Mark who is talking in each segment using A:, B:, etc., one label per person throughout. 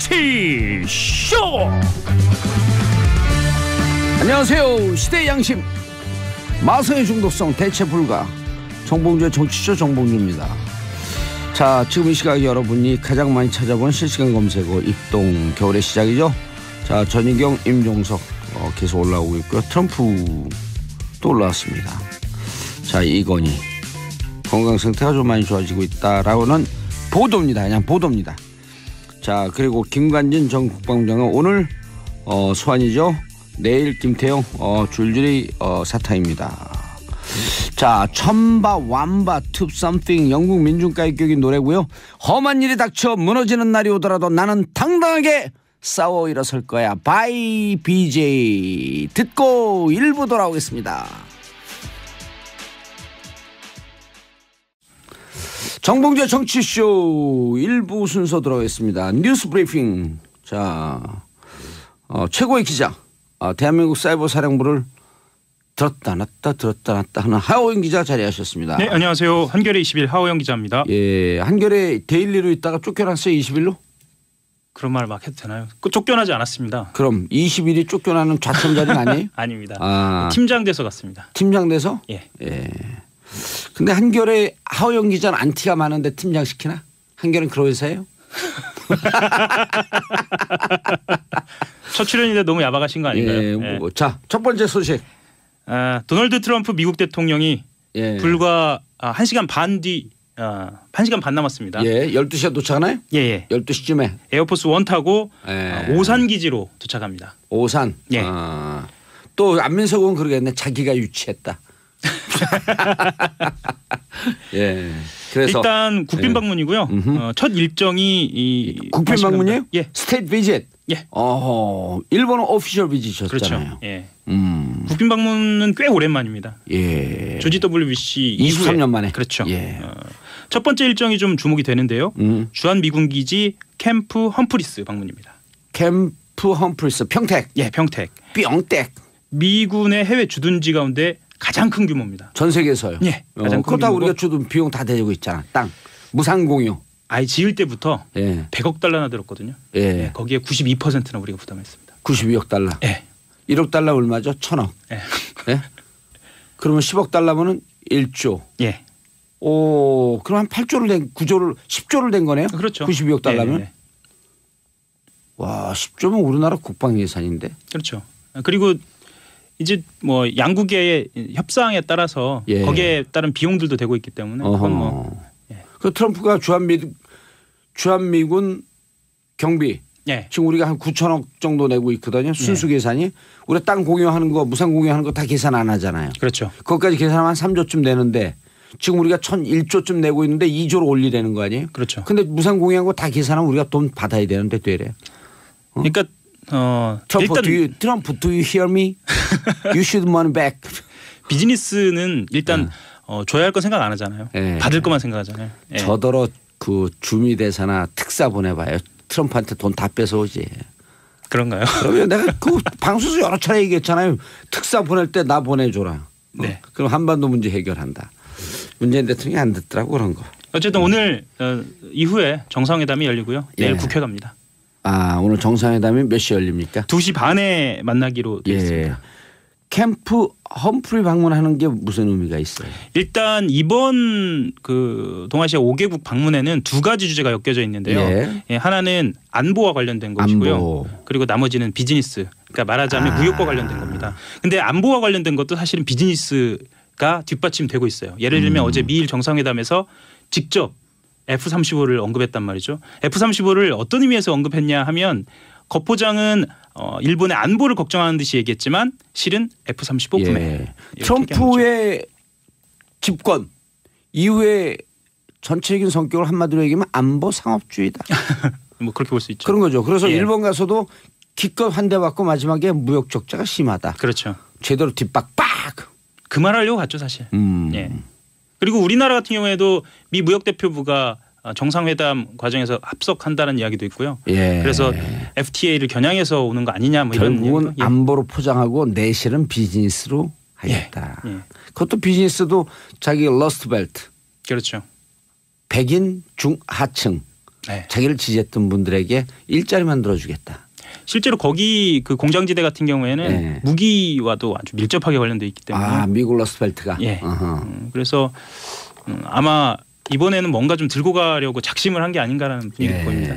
A: 정치쇼.
B: 안녕하세요. 시대의 양심 마성의 중독성 대체 불가 정봉주의 정치쇼 정봉주입니다. 자, 지금 이 시각 여러분이 가장 많이 찾아본 실시간 검색어 입동 겨울의 시작이죠. 자, 전희경, 임종석 계속 올라오고 있고요. 트럼프도 올라왔습니다. 자, 이건희 건강 상태가 좀 많이 좋아지고 있다라고는 보도입니다. 그냥 보도입니다. 자, 그리고 김관진 전 국방장관 오늘 소환이죠. 내일 김태용 줄줄이 사탕입니다. 자, 천바 완바 툽 썸띵 영국 민중가요격인 노래고요. 험한 일이 닥쳐 무너지는 날이 오더라도 나는 당당하게 싸워 일어설 거야. 바이 BJ 듣고 일부 돌아오겠습니다. 정봉주의 정치쇼 1부 순서 들어가겠습니다. 뉴스 브리핑. 자, 최고의 기자 대한민국 사이버 사령부를 들었다 놨다 하는 하호영 기자 자리하셨습니다.
C: 네, 안녕하세요. 한겨레 20일 하호영 기자입니다.
B: 예, 한겨레 데일리로 있다가 쫓겨났어요. 20일로?
C: 그런 말 막 해도 되나요? 쫓겨나지 않았습니다.
B: 그럼 20일이 쫓겨나는 좌천자리는 아니에요?
C: 아닙니다. 팀장 돼서 갔습니다.
B: 팀장 돼서?
C: 예.
B: 근데 한겨레 하호영 기자는 안티가 많은데 팀장 시키나? 한겨레는 그런 회사예요?
C: 첫 출연인데 너무 야박하신 거 아닌가요?
B: 예. 자, 첫 번째 소식.
C: 도널드 트럼프 미국 대통령이 불과 1시간 반 뒤 1시간 반 남았습니다.
B: 예, 12시에 도착하나요?
C: 예.
B: 12시쯤에
C: 에어포스 1 타고 오산 기지로 도착합니다.
B: 오산.
C: 예.
B: 또 안민석 의원 그러겠네. 자기가 유치했다. 예. 그래서
C: 일단 국빈 방문이고요. 첫 일정이
B: 국빈 방문이에요?
C: 예.
B: 스테이트 비짓.
C: 예.
B: 일본은 오피셜 비짓이었잖아요.
C: 그렇죠. 예. 국빈 방문은 꽤 오랜만입니다.
B: 예.
C: 조지 WBC
B: 23년 만에.
C: 그렇죠.
B: 예.
C: 첫 번째 일정이 좀 주목이 되는데요. 주한 미군 기지 캠프 험프리스 방문입니다.
B: 캠프 험프리스 평택.
C: 예, 평택.
B: 뿅택.
C: 미군의 해외 주둔지 가운데 가장 큰 규모입니다.
B: 전 세계에서요.
C: 예. 가장 큰
B: 그렇다고
C: 규모고.
B: 우리가 주둔 비용 다 대고 있잖아. 땅. 무상 공유.
C: 아예 지을 때부터
B: 예.
C: 100억 달러나 들었거든요.
B: 예.
C: 거기에 92%나 우리가 부담했습니다.
B: 92억 달러.
C: 예.
B: 1억 달러 얼마죠? 1,000억.
C: 예.
B: 예? 그러면 10억 달러면은 1조.
C: 예.
B: 오, 그럼 한 8조를 된 9조를 10조를 된 거네요.
C: 그렇죠.
B: 92억 달러면.
C: 네.
B: 와, 10조면 우리나라 국방 예산인데.
C: 그렇죠. 그리고 이제 뭐 양국의 협상에 따라서
B: 예.
C: 거기에 따른 비용들도 되고 있기 때문에 그건 뭐
B: 그 트럼프가 주한미군 경비
C: 예.
B: 지금 우리가 한 9천억 정도 내고 있거든요. 순수 계산이. 우리 땅 공유하는 거 무상 공유하는 거 다 계산 안 하잖아요.
C: 그렇죠.
B: 그것까지 계산하면 한 3조쯤 내는데 지금 우리가 1,001조쯤 내고 있는데 2조로 올리라는 거 아니에요?
C: 그렇죠.
B: 근데 무상 공유한 거 다 계산하면 우리가 돈 받아야 되는데 되래.
C: 그러니까
B: 트럼프, do you hear me? You should money back.
C: 비즈니스는 일단 줘야 할 건 생각 안 하잖아요.
B: 예.
C: 받을 것만 생각하잖아요. 예.
B: 저더러 그 주미대사나 특사 보내봐요. 트럼프한테 돈 다 뺏어오지.
C: 그런가요?
B: 그러면 내가 그 방송에서 여러 차례 얘기했잖아요. 특사 보낼 때 나 보내줘라.
C: 네.
B: 그럼 한반도 문제 해결한다. 문재인 대통령이 안 듣더라고 그런 거.
C: 어쨌든 오늘 이후에 정상회담이 열리고요. 내일
B: 예.
C: 국회 갑니다.
B: 오늘 정상회담이 몇 시에 열립니까?
C: 2시 반에 만나기로 되어 있습니다.
B: 예. 캠프 험프리 방문하는 게 무슨 의미가 있어요?
C: 일단 이번 그 동아시아 5개국 방문에는 두 가지 주제가 엮여져 있는데요.
B: 예.
C: 하나는 안보와 관련된 것이고요.
B: 안보.
C: 그리고 나머지는 비즈니스. 그러니까 말하자면 무역과 관련된 겁니다. 근데 안보와 관련된 것도 사실은 비즈니스가 뒷받침되고 있어요. 예를 들면 어제 미일 정상회담에서 직접 F-35를 언급했단 말이죠. F-35를 어떤 의미에서 언급했냐 하면 겉포장은 일본의 안보를 걱정하는 듯이 얘기했지만 실은 F-35 구매.
B: 예. 트럼프의 집권 이후에 전체적인 성격을 한마디로 얘기하면 안보 상업주의다.
C: 뭐 그렇게 볼 수 있죠.
B: 그런 거죠. 그래서
C: 예.
B: 일본 가서도 기껏 한 대 받고 마지막에 무역 적자가 심하다.
C: 그렇죠.
B: 제대로 뒷박박.
C: 그 말하려고 갔죠 사실. 예. 그리고 우리나라 같은 경우에도 미 무역대표부가 정상회담 과정에서 합석한다는 이야기도 있고요.
B: 예.
C: 그래서 FTA를 겨냥해서 오는 거 아니냐 뭐 이런
B: 결국은
C: 이야기도.
B: 안보로 포장하고 내실은 비즈니스로 하겠다.
C: 예.
B: 그것도 비즈니스도 자기 러스트 벨트.
C: 그렇죠.
B: 백인 중하층
C: 네.
B: 자기를 지지했던 분들에게 일자리 만들어주겠다.
C: 실제로 거기 그 공장지대 같은 경우에는
B: 네.
C: 무기와도 아주 밀접하게 관련돼 있기 때문에
B: 미국 러스펠트가.
C: 예. 그래서 아마 이번에는 뭔가 좀 들고 가려고 작심을 한 게 아닌가라는 분위기 보입니다.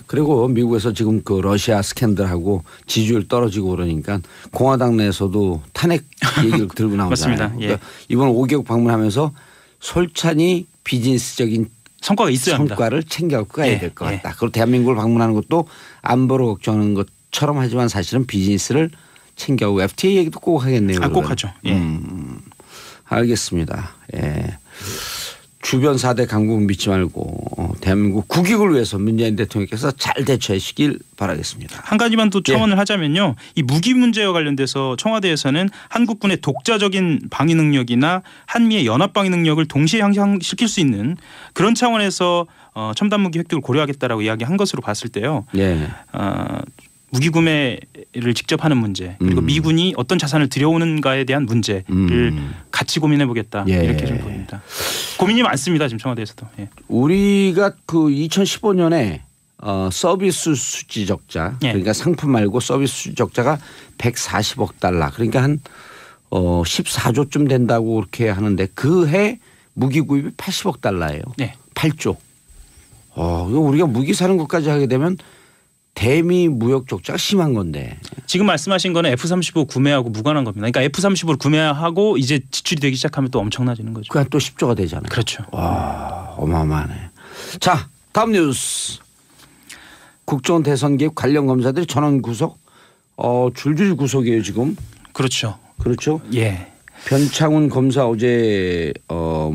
B: 그리고 미국에서 지금 그 러시아 스캔들하고 지지율 떨어지고 그러니까 공화당 내에서도 탄핵 얘기를 들고 나오잖아요.
C: 맞습니다. 예.
B: 그러니까 이번 5개국 방문하면서 솔찬히 비즈니스적인
C: 성과가 있어야 합니다.
B: 성과를 챙겨갖고 가야
C: 예,
B: 될 것
C: 예.
B: 같다. 그리고 대한민국을 방문하는 것도 안보를 걱정하는 것처럼 하지만 사실은 비즈니스를 챙겨오고 FTA 얘기도 꼭 하겠네요.
C: 꼭 하죠. 예.
B: 알겠습니다. 예. 주변 4대 강국 믿지 말고 대한민국 국익을 위해서 문재인 대통령께서 잘 대처하시길 바라겠습니다.
C: 한 가지만 또 첨언을 하자면요. 이 무기 문제와 관련돼서 청와대에서는 한국군의 독자적인 방위 능력이나 한미의 연합 방위 능력을 동시에 향상시킬 수 있는 그런 차원에서 첨단 무기 획득을 고려하겠다라고 이야기한 것으로 봤을 때요.
B: 예.
C: 무기 구매를 직접 하는 문제 그리고 미군이 어떤 자산을 들여오는가에 대한 문제를 같이 고민해 보겠다.
B: 예.
C: 이렇게 좀 보입니다. 고민이 많습니다. 지금 청와대에서도. 예.
B: 우리가 그 2015년에 서비스 수지 적자
C: 예.
B: 그러니까 상품 말고 서비스 수지 적자가 140억 달러 그러니까 한 14조쯤 된다고 그렇게 하는데 그 해 무기 구입이 80억 달러예요.
C: 네.
B: 8조. 우리가 무기 사는 것까지 하게 되면 대미 무역 적자가 심한 건데.
C: 지금 말씀하신 거는 F-35 구매하고 무관한 겁니다. 그러니까 F-35를 구매하고 이제 지출이 되기 시작하면 또 엄청나지는 거죠.
B: 그냥 또 10조가 되잖아요.
C: 그렇죠.
B: 와 어마어마하네. 자 다음 뉴스. 국정원 대선 개입 관련 검사들이 전원 구속. 줄줄이 구속이에요 지금.
C: 그렇죠.
B: 그렇죠.
C: 예.
B: 변창훈 검사 어제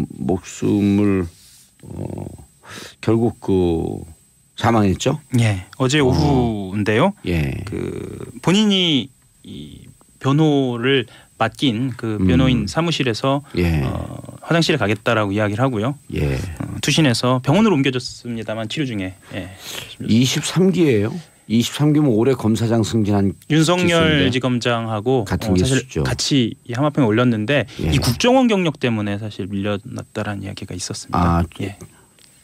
B: 목숨을 결국 사망했죠.
C: 예. 어제 오후인데요.
B: 예.
C: 그 본인이 이 변호를 맡긴 그 변호인 사무실에서
B: 예.
C: 화장실에 가겠다라고 이야기를 하고요.
B: 예.
C: 투신해서 병원으로 옮겨졌습니다만 치료 중에. 예.
B: 23기예요. 23기면 올해 검사장 승진한
C: 윤석열
B: 기수인데.
C: 지검장하고
B: 같은
C: 사실
B: 기수죠.
C: 같이 이 하마평에 올렸는데
B: 예.
C: 이 국정원 경력 때문에 사실 밀려났다라는 이야기가 있었습니다. 예.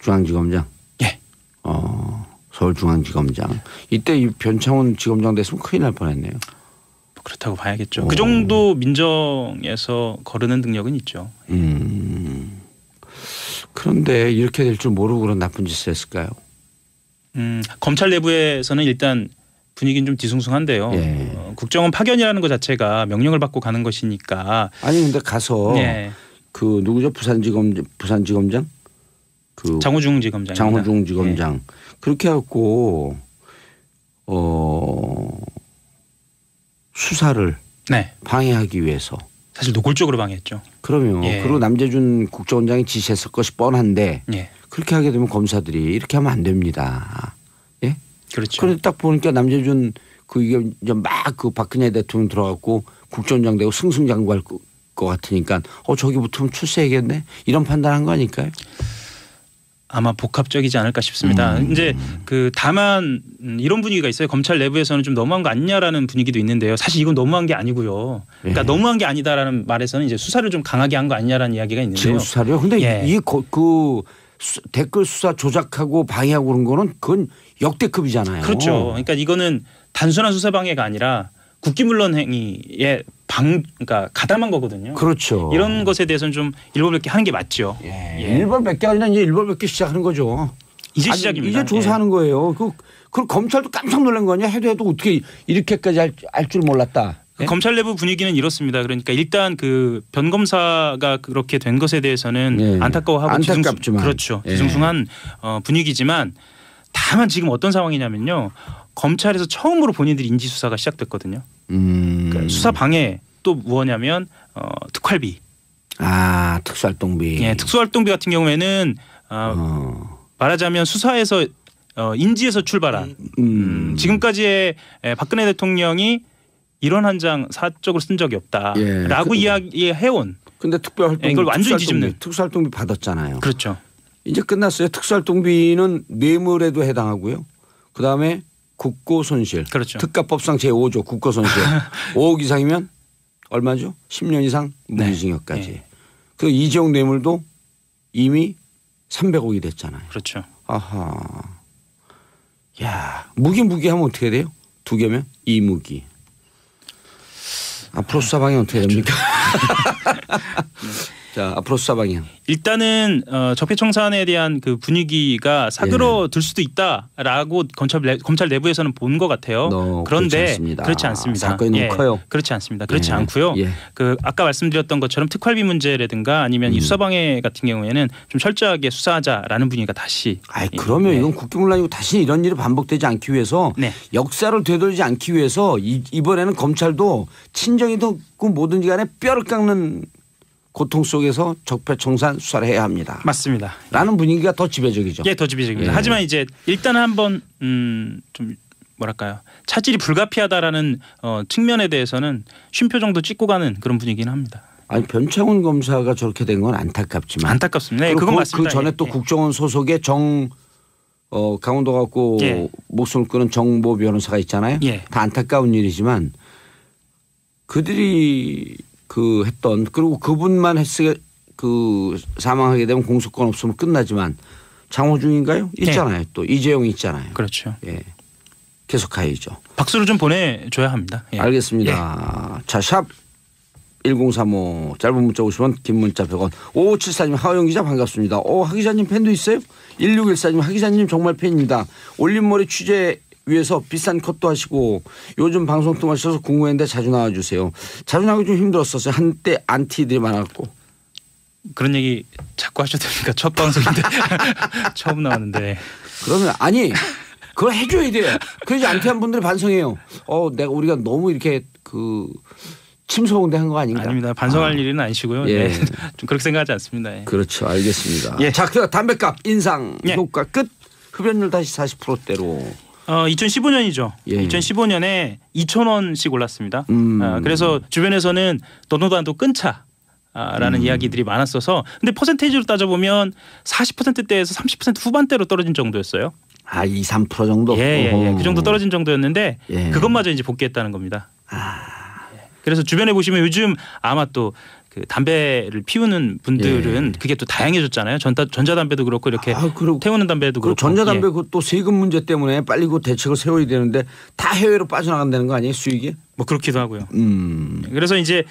B: 중앙지검장.
C: 예.
B: 서울중앙지검장. 이때 이 변창훈 지검장 됐으면 큰일 날 뻔했네요.
C: 그렇다고 봐야겠죠. 그 정도 민정에서 거르는 능력은 있죠.
B: 그런데 이렇게 될 줄 모르고 그런 나쁜 짓을 했을까요?
C: 검찰 내부에서는 일단 분위기는 좀 뒤숭숭한데요.
B: 예.
C: 국정원 파견이라는 것 자체가 명령을 받고 가는 것이니까.
B: 아니 근데 가서
C: 예.
B: 그 누구죠? 부산지검장? 그
C: 장호중 지검장.
B: 장호중 지검장. 그렇게 해갖고 수사를
C: 네.
B: 방해하기 위해서.
C: 사실 노골적으로 방해했죠.
B: 그러면
C: 예.
B: 그리고 남재준 국정원장이 지시했을 것이 뻔한데
C: 예.
B: 그렇게 하게 되면 검사들이 이렇게 하면 안 됩니다. 예?
C: 그렇죠.
B: 그런데 딱 보니까 남재준 이게 이제 막 그 박근혜 대통령 들어갔고 국정원장 되고 승승장구할 것 같으니까 저기 붙으면 출세해야겠네 이런 판단한 거 아닐까요?
C: 아마 복합적이지 않을까 싶습니다. 이제 그 다만 이런 분위기가 있어요. 검찰 내부에서는 좀 너무한 거 아니냐라는 분위기도 있는데요. 사실 이건 너무한 게 아니고요. 그러니까
B: 예.
C: 너무한 게 아니다라는 말에서는 이제 수사를 좀 강하게 한 거 아니냐라는 이야기가 있는데요.
B: 지금 수사를요. 근데
C: 예.
B: 댓글 수사 조작하고 방해하고 그런 거는 그건 역대급이잖아요.
C: 그렇죠. 그러니까 이거는 단순한 수사 방해가 아니라 국기문란 행위에 그러니까 가담한 거거든요.
B: 그렇죠.
C: 이런 것에 대해서는 좀 일벌백계 하는 게 맞죠.
B: 예. 일벌백계 아니라 이제 일벌백계 시작하는 거죠.
C: 이제 시작입니다.
B: 이제 조사하는 거예요. 그 검찰도 깜짝 놀란 거 아니야? 해도 어떻게 이렇게까지 할 줄 몰랐다. 예?
C: 검찰 내부 분위기는 이렇습니다. 그러니까 일단 그 변 검사가 그렇게 된 것에 대해서는
B: 예.
C: 안타까워하고
B: 안타깝지만.
C: 그렇죠.
B: 예.
C: 뒤숭숭한 분위기지만 다만 지금 어떤 상황이냐면요. 검찰에서 처음으로 본인들이 인지 수사가 시작됐거든요. 그러니까 수사 방해 또 뭐냐면 특활비.
B: 특수활동비.
C: 예, 특수활동비 같은 경우에는 말하자면 수사에서 인지에서 출발한 지금까지의 박근혜 대통령이 이런 한 장 사적으로 쓴 적이 없다라고 이야기해온.
B: 근데 특별활동
C: 이걸 완전히 뒤집는.
B: 특수활동비 받았잖아요.
C: 그렇죠.
B: 이제 끝났어요. 특수활동비는 뇌물에도 해당하고요. 그다음에 국고손실.
C: 그렇죠.
B: 특가법상 제5조 국고손실. 5억 이상이면 얼마죠? 10년 이상 무기징역까지.
C: 네.
B: 그 이재용 뇌물도 이미 300억이 됐잖아요.
C: 그렇죠.
B: 아하. 야, 무기 하면 어떻게 돼요? 2개면 2무기. 앞으로 수사 방향 어떻게 됩니까? 자, 앞으로 수사 방향.
C: 일단은 적폐청산에 대한 그 분위기가 사그러들 수도 있다라고 검찰 내부에서는 본 것 같아요. 그런데 그렇지 않습니다.
B: 사건이 너무 커요.
C: 그렇지 않습니다. 그렇지 않고요. 그 아까 말씀드렸던 것처럼 특활비 문제라든가 아니면 이 수사방해 같은 경우에는 좀 철저하게 수사하자라는 분위기가 다시.
B: 그러면 이건 국기문란이고 다시 이런 일이 반복되지 않기 위해서 역사를 되돌리지 않기 위해서 이번에는 검찰도 친정이든 뭐든지 간에 뼈를 깎는 고통 속에서 적폐청산 수사를 해야 합니다.
C: 맞습니다.
B: 라는 분위기가 더 지배적이죠.
C: 예, 더 지배적입니다. 하지만 이제 일단 한번 좀 뭐랄까요, 차질이 불가피하다라는 측면에 대해서는 쉼표 정도 찍고 가는 그런 분위기는 합니다.
B: 아니 변창훈 검사가 저렇게 된 건 안타깝지만
C: 안타깝습니다. 그건 맞습니다.
B: 그 전에 또 국정원 소속의 강원도 갖고 목숨을 끊은 정보 변호사가 있잖아요. 다 안타까운 일이지만 그들이 했던 그리고 그분만 사망하게 되면 공소권 없으면 끝나지만 장호중인가요? 있잖아요. 또 이재용이 있잖아요.
C: 그렇죠.
B: 계속 가야죠.
C: 박수를 좀 보내줘야 합니다.
B: 알겠습니다. 자, 샵 1035 짧은 문자 50원 긴 문자 100원 5574님 하호영 기자 반갑습니다. 하 기자님 팬도 있어요? 1614님 하 기자님 정말 팬입니다. 올림머리 취재 위해서 비싼 컷도 하시고 요즘 방송도 하셔서 궁금했는데 자주 나와주세요. 자주 나오기 좀 힘들었었어요. 한때 안티들이 많았고. 그런 얘기
C: 자꾸 하셔도 됩니까? 첫 방송인데 처음 나왔는데.
B: 그러면 그걸 해줘야 돼요. 그래야지 안티한 분들이 반성해요. 우리가 너무 이렇게 침소봉대한 거 아닌가?
C: 아닙니다. 반성할 일은 아니시고요. 좀 그렇게 생각하지 않습니다.
B: 그렇죠. 알겠습니다. 자, 그 담배값 인상 효과 끝. 흡연율 다시 40%대로.
C: 2015년이죠. 2015년에 2,000원씩 올랐습니다. 그래서 주변에서는 너도 끊자라는 이야기들이 많았어서 근데 퍼센테이지로 따져보면 40%대에서 30% 후반대로 떨어진 정도였어요.
B: 2, 3% 정도?
C: 그 정도 떨어진 정도였는데 그것마저 이제 복귀했다는 겁니다. 그래서 주변에 보시면 요즘 아마 또 그 담배를 피우는 분들은 그게 또 다양해졌잖아요. 전자담배도 그렇고 이렇게 태우는 담배도 그렇고.
B: 전자담배 또 세금 문제 때문에 빨리 대책을 세워야 되는데 다 해외로 빠져나간다는 거 아니에요, 수익이?
C: 뭐 그렇기도 하고요. 그래서 이제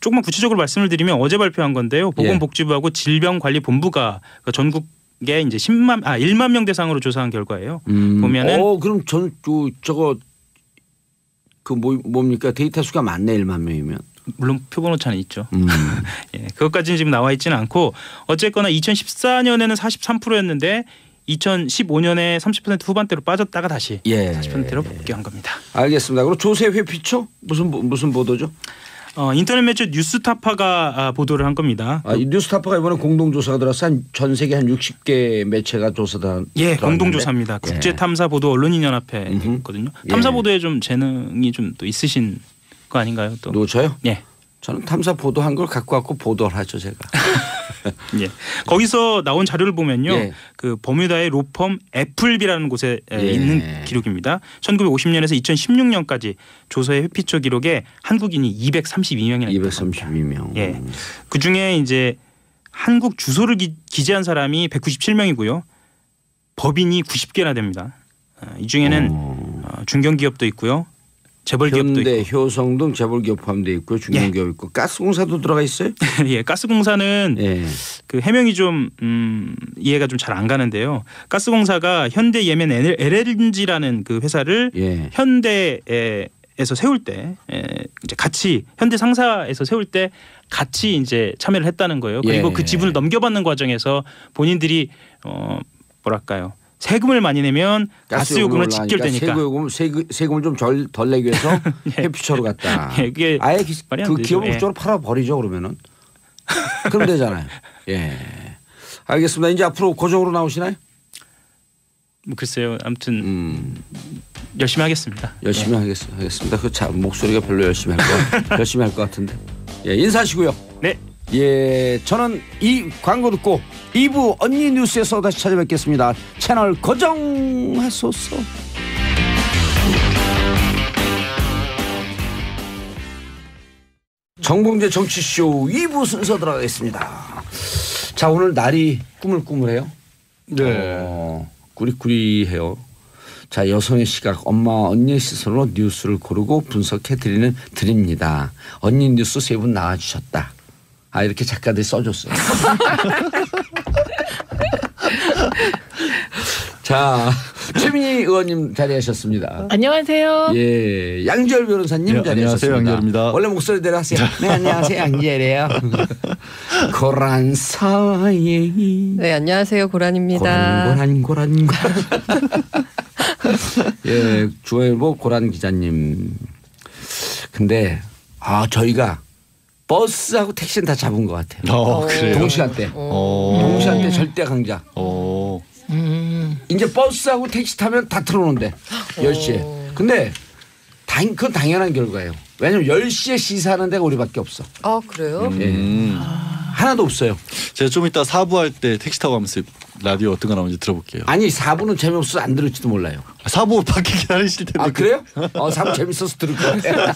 C: 조금만 구체적으로 말씀을 드리면 어제 발표한 건데요. 보건복지부하고 질병관리본부가 전국에 이제 1만 명 대상으로 조사한 결과예요. 보면은
B: 그럼 저거 뭡니까? 데이터 수가 많네 1만 명이면.
C: 물론 표본오차는 있죠. 그것까지는 지금 나와 있지는 않고 어쨌거나 2014년에는 43%였는데 2015년에 30% 후반대로 빠졌다가 다시 40%대로 복귀한 겁니다.
B: 알겠습니다. 그리고 조세 회피처 무슨 보도죠?
C: 인터넷 매체 뉴스타파가 보도를 한 겁니다.
B: 뉴스타파가 이번에 공동조사가 들어서 전 세계 한 60개 매체가 조사다.
C: 공동조사입니다. 국제탐사보도 언론인연합회 있거든요. 탐사보도에 좀 재능이 좀 또 있으신 거 아닌가요? 또
B: 누구 저요? 저는 탐사 보도한 걸 갖고 보도를 하죠 제가.
C: 거기서 나온 자료를 보면요. 그 버뮤다의 로펌 애플비라는 곳에 있는 기록입니다. 1950년에서 2016년까지 조사의 회피처 기록에 한국인이 232명이나 있다.
B: 232명.
C: 그 중에 이제 한국 주소를 기재한 사람이 197명이고요. 법인이 90개나 됩니다. 이 중에는 중견기업도 있고요. 재벌기업도
B: 현대,
C: 있고.
B: 효성 등 재벌기업 포함되어 있고 중견기업 있고 가스공사도 들어가 있어요?
C: 가스공사는 그 해명이 좀 이해가 좀 잘 안 가는데요. 가스공사가 현대 예멘 LNG라는 그 회사를 현대에서 세울 때 이제 같이 현대 상사에서 세울 때 같이 이제 참여를 했다는 거예요. 그리고 그 지분을 넘겨받는 과정에서 본인들이 뭐랄까요? 세금을 많이 내면 가스요금은 직결되니까
B: 세금을 좀 덜 내기 위해서 회피처로 갔다.
C: 그게
B: 아예 그 기업을 그쪽으로 팔아버리죠 그러면은. 그럼 되잖아요. 알겠습니다. 이제 앞으로 고정으로 나오시나요?
C: 글쎄요. 아무튼 열심히 하겠습니다.
B: 열심히 하겠습니다. 목소리가 별로 열심히 할 것 같은데. 인사하시고요.
C: 네.
B: 저는 이 광고 듣고 2부 언니 뉴스에서 다시 찾아뵙겠습니다. 채널 고정하소서. 정봉재 정치쇼 2부 순서 들어가겠습니다. 자, 오늘 날이 꾸물꾸물해요.
A: 네.
B: 꾸리꾸리해요. 자, 여성의 시각, 엄마 언니의 시선으로 뉴스를 고르고 분석해 드립니다. 언니 뉴스 세 분 나와주셨다. 아, 이렇게 작가들이 써줬어요. 자, 최민희 의원님 자리하셨습니다.
D: 안녕하세요.
B: 예, 양지열 변호사님
A: 네,
B: 자리하셨습니다.
A: 안녕하세요, 양지열입니다.
B: 원래 목소리대로 하세요. 네, 안녕하세요, 양지열이에요. 고란 사이.
E: 네, 안녕하세요. 고란입니다.
B: 고란. 예, 중앙일보 고란 기자님. 근데 저희가 버스하고 택시는 다 잡은 것 같아요.
A: 그래요?
B: 동시간대. 동시간대 절대 강자. 이제 버스하고 택시 타면 다 틀어놓는데 10시에. 근데 그건 당연한 결과예요. 왜냐면 10시에 시사하는 데가 우리밖에 없어.
E: 아, 그래요?
B: 예. 하나도 없어요.
A: 제가 좀 이따 4부 할 때 택시 타고 가면서 라디오 어떤 거 나오는지 들어볼게요.
B: 아니 4부는 재미없어서 안 들을지도 몰라요.
A: 4부 밖에 기다리실 텐데.
B: 아, 그래요? 4부 재밌어서 들을 것 같아요.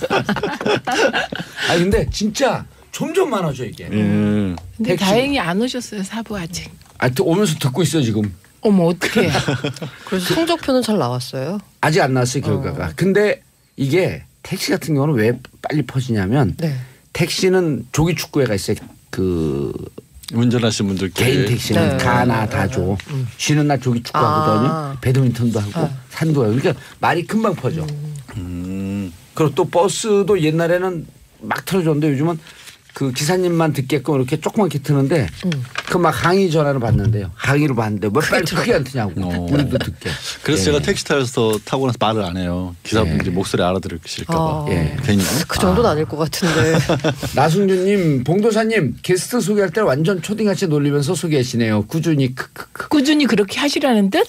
B: 아니 근데 진짜 점점 많아져 이게.
D: 근데
B: 택시.
D: 다행히 안 오셨어요. 사부 아직.
B: 오면서 듣고 있어 지금.
D: 어머 어떡해.
E: 그래서 성적표는 잘 나왔어요.
B: 아직 안 나왔어요 결과가. 근데 이게 택시 같은 경우는 왜 빨리 퍼지냐면
E: 네.
B: 택시는 조기 축구회가 있어요. 그
A: 운전하시는 분들께
B: 개인 택시는
E: 네.
B: 가나 다 줘. 쉬는 날 조기 축구 하거든요. 배드민턴도 하고 산도 하고. 그러니까 말이 금방 퍼져. 그리고 또 버스도 옛날에는 막 틀어줬는데 요즘은 그 기사님만 듣게끔 이렇게 조그맣게 트는데 그 막 항의 전화를 받는데요. 항의를 받는데 왜 빨리 크게 안 트냐고. 우리도 듣게.
A: 그래서
B: 예.
A: 제가 택시 타서 타고 나서 말을 안 해요. 기사분들이 목소리 알아들으실까 봐.
B: 예.
A: 괜히.
E: 그 정도는 아닐 것 같은데.
B: 나승준님, 봉도사님 게스트 소개할 때 완전 초딩같이 놀리면서 소개하시네요. 꾸준히
D: 꾸준히 그렇게 하시라는 듯?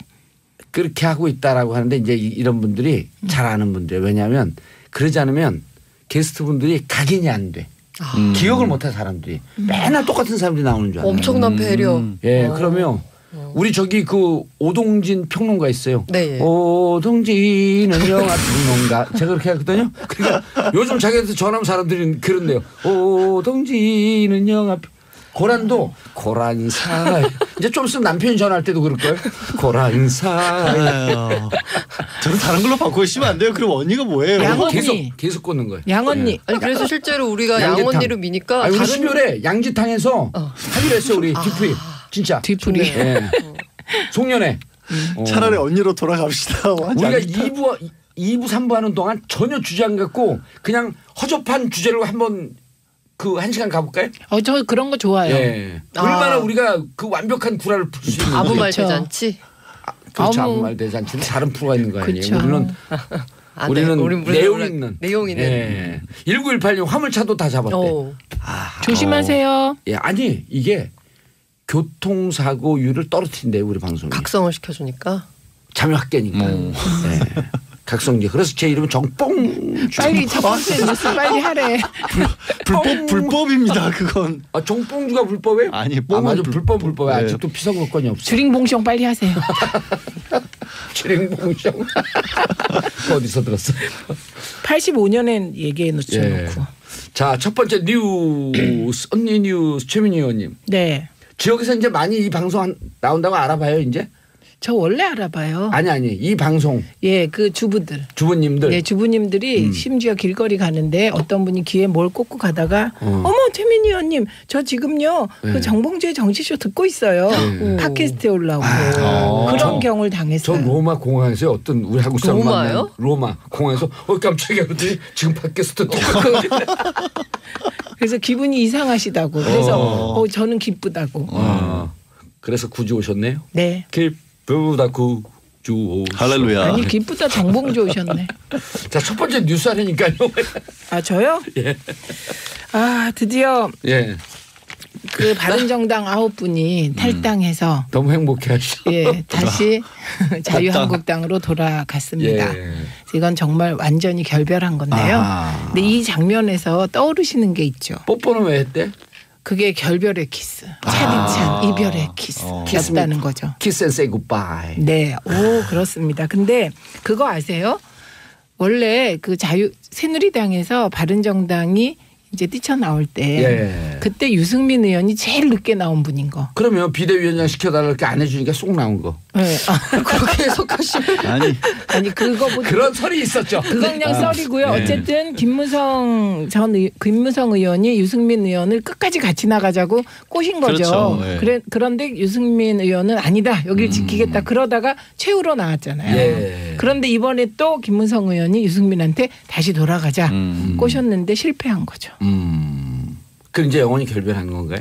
B: 그렇게 하고 있다라고 하는데 이제 이런 분들이 잘 아는 분들이에요. 왜냐하면 그러지 않으면 게스트 분들이 각인이 안 돼. 기억을 못해 사람들이. 맨날 똑같은 사람들이 나오는 줄 알아요.
E: 엄청난 배려.
B: 예, 그러면 우리 저기 그 오동진 평론가 있어요.
E: 네.
B: 오동진은 영화 평론가. 제가 그렇게 하거든요. 그러니까 요즘 자기한테 전화하면 사람들이 그런데요. 오동진은 영화 고란도 고란사. 이제 좀 있으면 남편이 전화할 때도 그럴걸. 고란사.
A: 저는 다른 걸로 바꾸고 싶으면 안 돼요. 그럼 언니가 뭐예요?
D: 양언니.
B: 계속 꽂는 거예요.
D: 양언니.
E: 아니 그래서 실제로 우리가
B: 양계탕.
E: 양언니로 미니까
B: 아니, 우리
E: 다른
B: 12월에 양지탕에서 하기로 했어요. 우리 뒤풀이. 진짜.
D: 뒤풀이.
B: 예. 송년회.
A: 차라리 언니로 돌아갑시다.
B: 우리가 2부 3부 하는 동안 전혀 주제 안 갖고 그냥 허접한 주제로 한번 그 1시간 가볼까요?
D: 저 그런 거 좋아요.
B: 예. 얼마나 우리가 그 완벽한 구라를 풀 수 있는지.
E: 아무말
D: 그렇죠.
E: 대잔치.
B: 그렇죠.
D: 아무-
B: 아무말 대잔치는 다른 프로가 있는 거 아니에요.
D: 그렇죠.
B: 우리는
E: 우린
B: 내용 있는.
E: 내용 있는.
B: 예. 1918년 화물차도 다 잡았대.
D: 조심하세요.
B: 예. 아니 이게 교통사고율을 떨어뜨린대요. 우리 방송이.
E: 각성을 시켜주니까.
B: 자명학계니까. 예. 각성제. 그래서 제 이름은 정뽕.
D: 빨리 첫 번째 뉴스 빨리 하래.
A: 불법입니다. 그건.
B: 정뽕주가 불법이에요?
A: 아니, 뽕은
B: 맞아. 불법에
A: 네.
B: 아직도 피선거권이 없어.
D: 주링봉숑 빨리 하세요.
B: 주링봉숑. 어디서 들었어?
D: 85년엔 얘기해 놓죠.
B: 예.
D: 놓고.
B: 자, 첫 번째 뉴스. 언니 뉴스 최민희 의원님.
D: 네.
B: 지역에서 이제 많이 이 방송 나온다고 알아봐요 이제?
D: 저 원래 알아봐요.
B: 아니 이 방송
D: 예, 그 주부들.
B: 주부님들.
D: 네, 주부님들이 심지어 길거리 가는데 어떤 분이 귀에 뭘 꽂고 가다가 어머 최민희 의원님 저 지금요 그 정봉주의 정치쇼 듣고 있어요. 팟캐스트에 올라오고 그런 경우를
B: 저
D: 당했어요.
B: 로마 공항에서 어떤 우리 한국 사람
E: 로마요?
B: 만난 로마 공항에서 깜짝이야 그랬더니 지금 팟캐스트 듣고
D: 그래서 기분이 이상하시다고. 그래서 저는 기쁘다고.
B: 그래서 굳이 오셨네요.
D: 네.
B: 기쁘다 구주 오셨.
A: 할렐루야.
D: 아니 기쁘다 정봉주 오셨네.
B: 자, 첫 번째 뉴스 하려니까요.
D: 아 저요?
B: 예.
D: 아 드디어
B: 예.
D: 그 바른정당 9분이 탈당해서
B: 너무 행복해 하시죠.
D: 예 다시 자유한국당으로 돌아갔습니다.
B: 예.
D: 이건 정말 완전히 결별한 건데요. 근데 이 장면에서 떠오르시는 게 있죠.
B: 뽀뽀는 왜 했대?
D: 그게 결별의 키스, 차디찬 이별의 키스였다는 거죠.
B: Kiss and say goodbye.
D: 네, 오 그렇습니다. 근데 그거 아세요? 원래 그 새누리당에서 바른정당이 이제 뛰쳐나올 때
B: 예.
D: 그때 유승민 의원이 제일 늦게 나온 분인 거.
B: 그러면 비대위원장 시켜달라고 이렇게 안 해주니까 쏙 나온 거.
D: 네.
E: 그렇게 해석하시면
A: 아니
D: 그거보다
B: 그런 설이 있었죠.
D: 그건 그냥 썰이고요.
A: 네.
D: 어쨌든 김무성 의원이 유승민 의원을 끝까지 같이 나가자고 꼬신 거죠.
A: 그렇죠. 네.
D: 그런데 유승민 의원은 아니다. 여기를 지키겠다. 그러다가 최후로 나왔잖아요.
B: 예.
D: 그런데 이번에 또 김무성 의원이 유승민한테 다시 돌아가자 꼬셨는데 실패한 거죠.
B: 그 이제 영원히 결별한 건가요?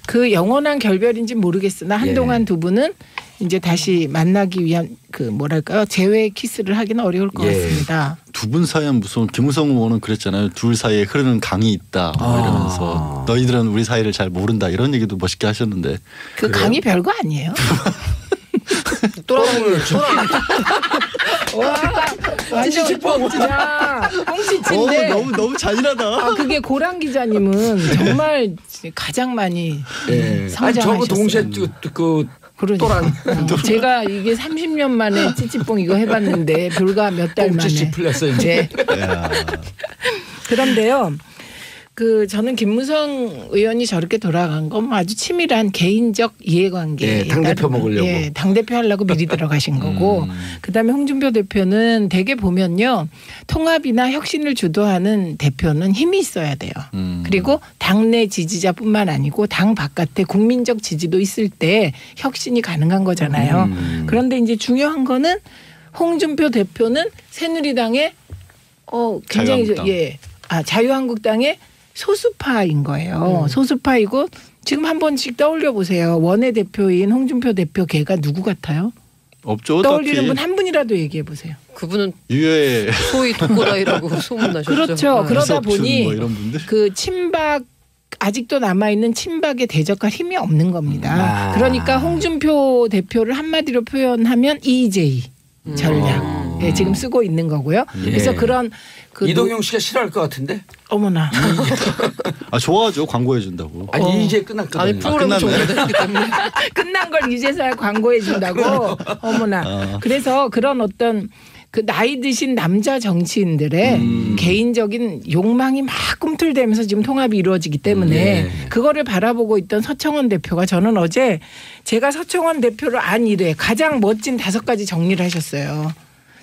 D: 그 영원한 결별인지 모르겠으나 한동안 두 분은 이제 다시 만나기 위한 그 뭐랄까요 재회 키스를 하기는 어려울 것 같습니다.
A: 두 분 사이에 무슨 김무성 의원은 그랬잖아요. 둘 사이에 흐르는 강이 있다 뭐 이러면서 너희들은 우리 사이를 잘 모른다 이런 얘기도 멋있게 하셨는데
D: 그 강이 별거 아니에요.
E: 또랑을
D: 와 완전 뻥치다. 뻥치인데
A: 너무 잔인하다.
D: 그게 고랑 기자님은 정말 가장 많이
B: 아니
D: 성장하셨어요.
B: 저거 동시에 그 또랑
D: 제가 이게 30년 만에 찌찌뽕 이거 해봤는데 불과 몇 달 만에.
B: 뽕찌찌 풀렸어요 이제.
D: 그런데요. 그 저는 김무성 의원이 저렇게 돌아간 건 아주 치밀한 개인적 이해관계.
B: 당 대표 먹으려고.
D: 예, 당 대표 하려고 미리 들어가신 거고. 그다음에 홍준표 대표는 대개 보면요, 통합이나 혁신을 주도하는 대표는 힘이 있어야 돼요. 그리고 당내 지지자뿐만 아니고 당 바깥에 국민적 지지도 있을 때 혁신이 가능한 거잖아요. 그런데 이제 중요한 거는 홍준표 대표는 새누리당의 굉장히
A: 자유한국당.
D: 자유한국당의 소수파인 거예요. 소수파이고 지금 한 번씩 떠올려 보세요. 원내대표인 홍준표 대표 걔가 누구 같아요?
A: 없죠.
D: 떠올리는 분 한 분이라도 얘기해 보세요.
E: 그분은
A: 유해
E: 소위 독고다이라고 소문나셨죠.
D: 그렇죠.
E: 네.
D: 그러다
A: 이석준
D: 보니
A: 뭐 이런 분들?
D: 그 친박 아직도 남아있는 친박에 대적할 힘이 없는 겁니다. 그러니까 홍준표 대표를 한마디로 표현하면 EJ 전략. 예, 지금 쓰고 있는 거고요. 그래서 그런 그
B: 이동영 씨가 싫어할 것 같은데.
D: 어머나.
A: 좋아하죠. 광고해 준다고.
B: 아니 이제 끝났거든요.
E: 아니 프로그램
A: 끝났네.
E: 종료됐기 때문에
D: 끝난 걸 이제서야 광고해 준다고. 어머나. 그래서 그런 어떤 그 나이 드신 남자 정치인들의 개인적인 욕망이 막 꿈틀대면서 지금 통합이 이루어지기 때문에 그거를 바라보고 있던 서청원 대표가 저는 어제 제가 서청원 대표를 안 이래 가장 멋진 5가지 정리를 하셨어요.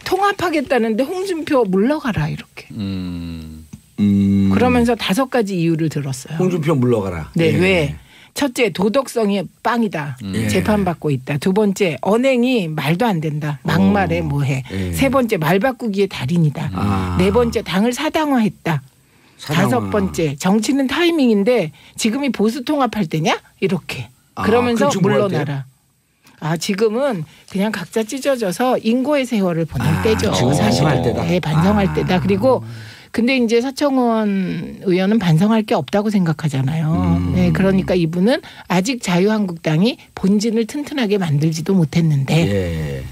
D: 통합하겠다는데 홍준표 물러가라 이렇게. 그러면서 5가지 이유를 들었어요.
B: 홍준표 물러가라.
D: 네, 왜? 첫째, 도덕성이 빵이다. 재판받고 있다. 두 번째, 언행이 말도 안 된다. 막말해 뭐해. 세 번째, 말 바꾸기의 달인이다. 네 번째, 당을 사당화했다. 다섯 번째, 정치는 타이밍인데 지금이 보수 통합할 때냐? 이렇게. 그러면서 물러나라. 지금은 그냥 각자 찢어져서 인고의 세월을 보낼 때죠.
B: 지금 반성할 때다.
D: 네, 반성할 때다. 그리고 근데 이제 서청원 의원은 반성할 게 없다고 생각하잖아요. 네, 그러니까 이분은 아직 자유한국당이 본진을 튼튼하게 만들지도 못했는데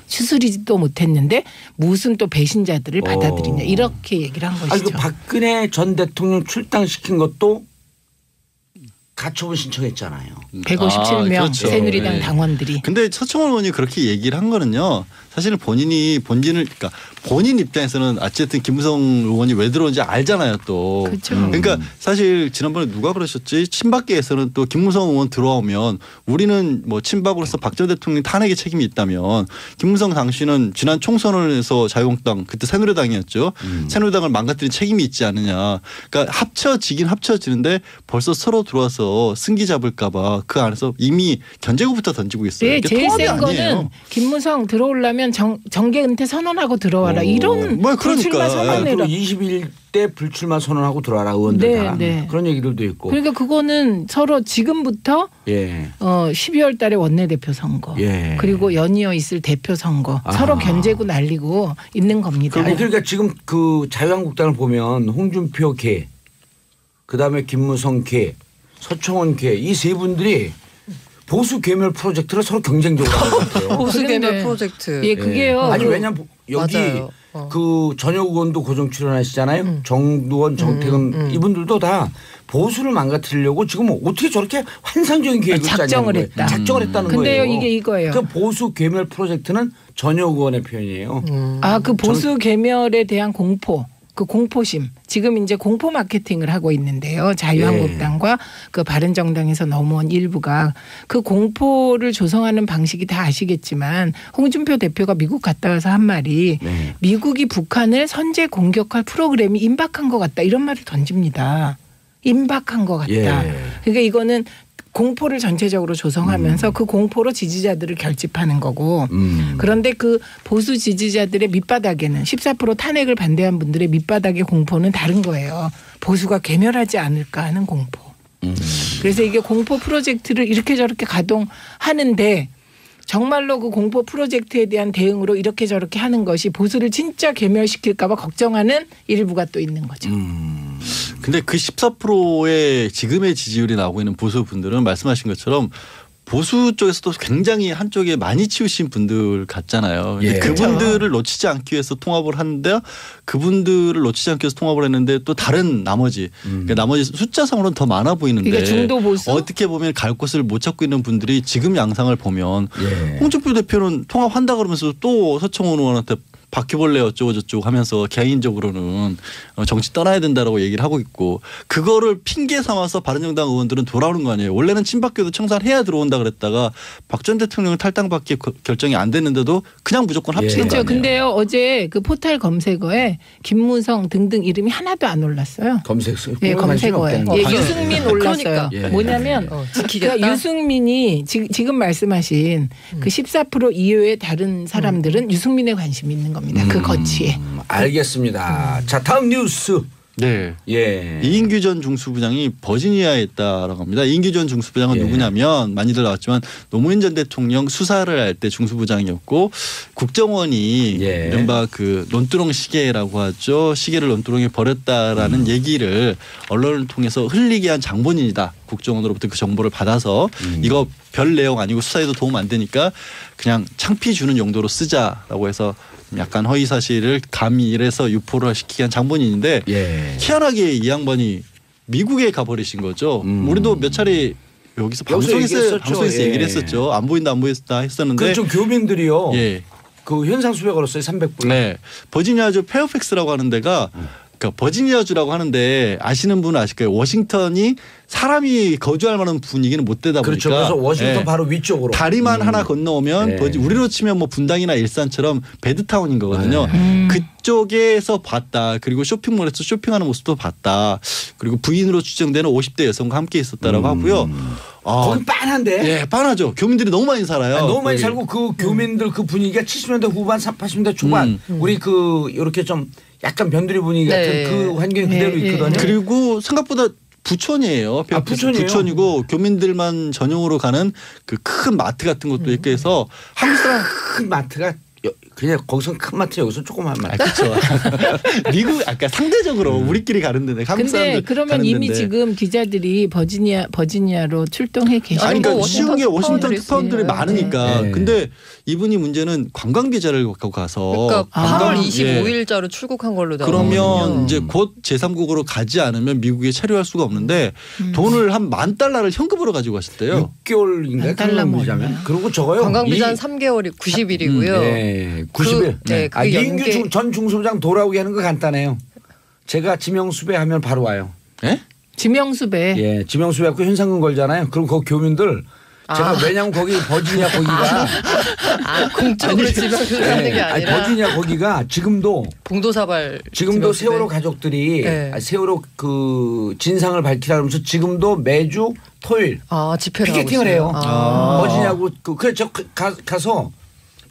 D: 추스리지도 못했는데 무슨 또 배신자들을 받아들이냐 이렇게 얘기를 한 것이죠.
B: 그 박근혜 전 대통령 출당시킨 것도 가처분 신청했잖아요.
D: 157명
A: 그렇죠.
D: 새누리당 당원들이.
A: 근데 서청원 의원이 그렇게 얘기를 한 거는요. 사실은 본인이 그러니까 본인 입장에서는 어쨌든 김무성 의원이 왜 들어온지 알잖아요 또.
D: 그렇죠.
A: 그러니까 사실 지난번에 누가 그러셨지? 친박계에서는 또 김무성 의원 들어오면 우리는 뭐 친박으로서 박 전 대통령 탄핵에 책임이 있다면 김무성 당시는 지난 총선을 해서 자유한국당 그때 새누리당이었죠. 새누리당을 망가뜨린 책임이 있지 않느냐. 그러니까 합쳐지긴 합쳐지는데 벌써 서로 들어와서 승기 잡을까 봐 그 안에서 이미 견제구부터 던지고 있어요.
D: 네,
A: 이게
D: 제일
A: 통합이
D: 센 거는
A: 아니에요.
D: 김무성 들어오려면 정계 은퇴 선언하고 들어와라. 이런
A: 뭐
D: 불출마
A: 그러니까.
D: 선언해라.
B: 21대 불출마 선언하고 들어와라 의원들
D: 네,
B: 다.
D: 네.
B: 그런 얘기들도 있고.
D: 그러니까 그거는 서로 지금부터 12월 달에 원내대표 선거 그리고 연이어 있을 대표 선거 서로 견제고 날리고 있는 겁니다.
B: 아니 그러니까 지금 그 자유한국당을 보면 홍준표 개, 그다음에 김무성 개, 서청원 개 이 세 분들이 보수 괴멸 프로젝트를 서로 경쟁적으로 하는 것 같아요.
E: 보수
D: 그런데
E: 개별 프로젝트.
D: 예, 그게요.
B: 아니 왜냐면 여기
E: 맞아요.
B: 그 전혁 의원도 고정 출연하시잖아요. 정두원, 정태근 이분들도 다 보수를 망가뜨리려고 지금 어떻게 저렇게 환상적인 계획을
D: 작정을
B: 짜냐는
D: 했다.
B: 거예요. 작정을 했다는
D: 근데요,
B: 거예요.
D: 이게 이거예요.
B: 그 보수 괴멸 프로젝트는 전혁 의원의 표현이에요.
D: 그 보수 개멸에 대한 공포 그 공포심 지금 이제 공포 마케팅을 하고 있는데요. 자유한국당과 그 바른정당에서 넘어온 일부가 그 공포를 조성하는 방식이 다 아시겠지만 홍준표 대표가 미국 갔다 와서 한 말이 미국이 북한을 선제 공격할 프로그램이 임박한 것 같다 이런 말을 던집니다. 임박한 것 같다. 그러니까 이거는 공포를 전체적으로 조성하면서 그 공포로 지지자들을 결집하는 거고 그런데 그 보수 지지자들의 밑바닥에는 14% 탄핵을 반대한 분들의 밑바닥의 공포는 다른 거예요. 보수가 괴멸하지 않을까 하는 공포. 그래서 이게 공포 프로젝트를 이렇게 저렇게 가동하는데 정말로 그 공포 프로젝트에 대한 대응으로 이렇게 저렇게 하는 것이 보수를 진짜 괴멸시킬까 봐 걱정하는 일부가 또 있는 거죠.
A: 근데 그 14%의 지금의 지지율이 나오고 있는 보수 분들은 말씀하신 것처럼 보수 쪽에서도 굉장히 한쪽에 많이 치우신 분들 같잖아요.
B: 예.
A: 그분들을 놓치지 않기 위해서 통합을 하는데 그분들을 놓치지 않기 위해서 통합을 했는데 또 다른 나머지 그러니까 나머지 숫자상으로는 더 많아 보이는데
D: 그러니까 중도 보수?
A: 어떻게 보면 갈 곳을 못 찾고 있는 분들이 지금 양상을 보면 홍준표 대표는 통합한다 그러면서 또 서청원 의원한테 바퀴벌레 어쩌고 저쩌고 하면서 개인적으로는 정치 떠나야 된다라고 얘기를 하고 있고 그거를 핑계 삼아서 바른정당 의원들은 돌아오는 거 아니에요. 원래는 친박교도 청산해야 들어온다 그랬다가 박 전 대통령을 탈당받기 결정이 안 됐는데도 그냥 무조건 합치는 거
D: 그렇죠.
A: 아니에요.
D: 근데요 어제 그 포털 검색어에 김무성 등등 이름이 하나도 안 올랐어요.
B: 예,
D: 검색어에 예, 유승민 올랐어요.
E: 그러니까.
D: 뭐냐면
E: 지키겠다.
D: 그러니까 유승민이 지금 말씀하신 그 14% 이외의 다른 사람들은 유승민에 관심이 있는 겁니다. 그 거치에.
B: 알겠습니다. 자 다음 뉴스.
A: 네.
B: 예.
A: 이인규 전 중수부장이 버지니아에 있다라고 합니다. 이인규 전 중수부장은 누구냐면 많이들 나왔지만 노무현 전 대통령 수사를 할 때 중수부장이었고 국정원이 이른바 그 논두렁 시계라고 하죠. 시계를 논두렁에 버렸다라는 얘기를 언론을 통해서 흘리게 한 장본인이다. 국정원으로부터 그 정보를 받아서 이거 별 내용 아니고 수사에도 도움 안 되니까 그냥 창피 주는 용도로 쓰자라고 해서 약간 허위 사실을 가미해서 유포를 시키게 한 장본인인데 희한하게 이 양반이 미국에 가버리신 거죠. 우리도 몇 차례 여기서 방송에서 얘기를 했었죠. 안 보인다 안 보인다 했었는데
B: 좀 교민들이요. 그 현상 수배 걸었어요. 300불.
A: 네. 버지니아주 페어팩스라고 하는 데가 그러니까 버지니아주라고 하는데 아시는 분은 아실 거예요. 워싱턴이 사람이 거주할 만한 분위기는 못 되다
B: 그렇죠.
A: 보니까
B: 그래서 워싱턴 바로 위쪽으로
A: 다리만 하나 건너오면 우리로 치면 뭐 분당이나 일산처럼 배드타운인 거거든요. 그쪽에서 봤다. 그리고 쇼핑몰에서 쇼핑하는 모습도 봤다. 그리고 부인으로 추정되는 50대 여성과 함께 있었다라고 하고요.
B: 거기 빤한데?
A: 예, 빤하죠. 교민들이 너무 많이 살아요.
B: 너무 많이
A: 거기.
B: 살고 그 교민들 그 분위기가 70년대 후반, 80년대 초반 우리 그 이렇게 좀 약간 변두리 분위기 같은 그 환경이 그대로 있거든요.
A: 그리고 생각보다 부촌이에요.
B: 부촌이에요?
A: 부촌이고 교민들만 전용으로 가는 그 큰 마트 같은 것도 있고 해서 한국 사람
B: 큰 마트가 그냥 거기서 큰 마트 여기서 조그만 마트.
A: 그렇죠. 미국 아까 상대적으로 우리끼리 가는 데네. 한국
D: 근데
A: 사람들
D: 그러면
A: 가는
D: 이미
A: 데인데.
D: 지금 기자들이 버지니아로 출동해 계시고
A: 아니 그러니까
E: 워싱턴
A: 쉬운 게 워싱턴
E: 특파원들이
A: 특파원들이
E: 있으니까.
A: 많으니까.
B: 네.
A: 근데 이분이 문제는 관광 비자를 갖고 가서
E: 그러니까 8월
A: 관광-
E: 25일자로 출국한 걸로 나오거든요.
A: 그러면 이제 곧 제3국으로 가지 않으면 미국에 체류할 수가 없는데 돈을 한 $10,000을 현금으로 가지고 가셨대요.
B: 6개월인가
D: 달라면
B: 그런 비자면. 그리고 저거요.
E: 관광 비자 한 3개월이 90일이고요.
B: 네, 90일.
E: 네, 그
B: 이인규 전 중수부장 돌아오게 하는 거 간단해요. 제가 지명수배하면 바로 와요.
A: 예?
D: 지명수배.
B: 예, 지명수배하고 현상금 걸잖아요. 그럼 그 교민들 제가 왜냐면 거기 버지니아 거기가
E: 공적으로 지명을 하는 게
B: 아니
E: 아니라
B: 버지니아 거기가 지금도
E: 봉도사발
B: 지금도
E: 지명수배.
B: 세월호 가족들이
E: 네.
B: 세월호 그 진상을 밝히라 그러면서 지금도 매주 토요일
E: 집회를
B: 피켓팅을
E: 하고
B: 해요.
E: 있어요.
B: 버지니아고 그래 저 가서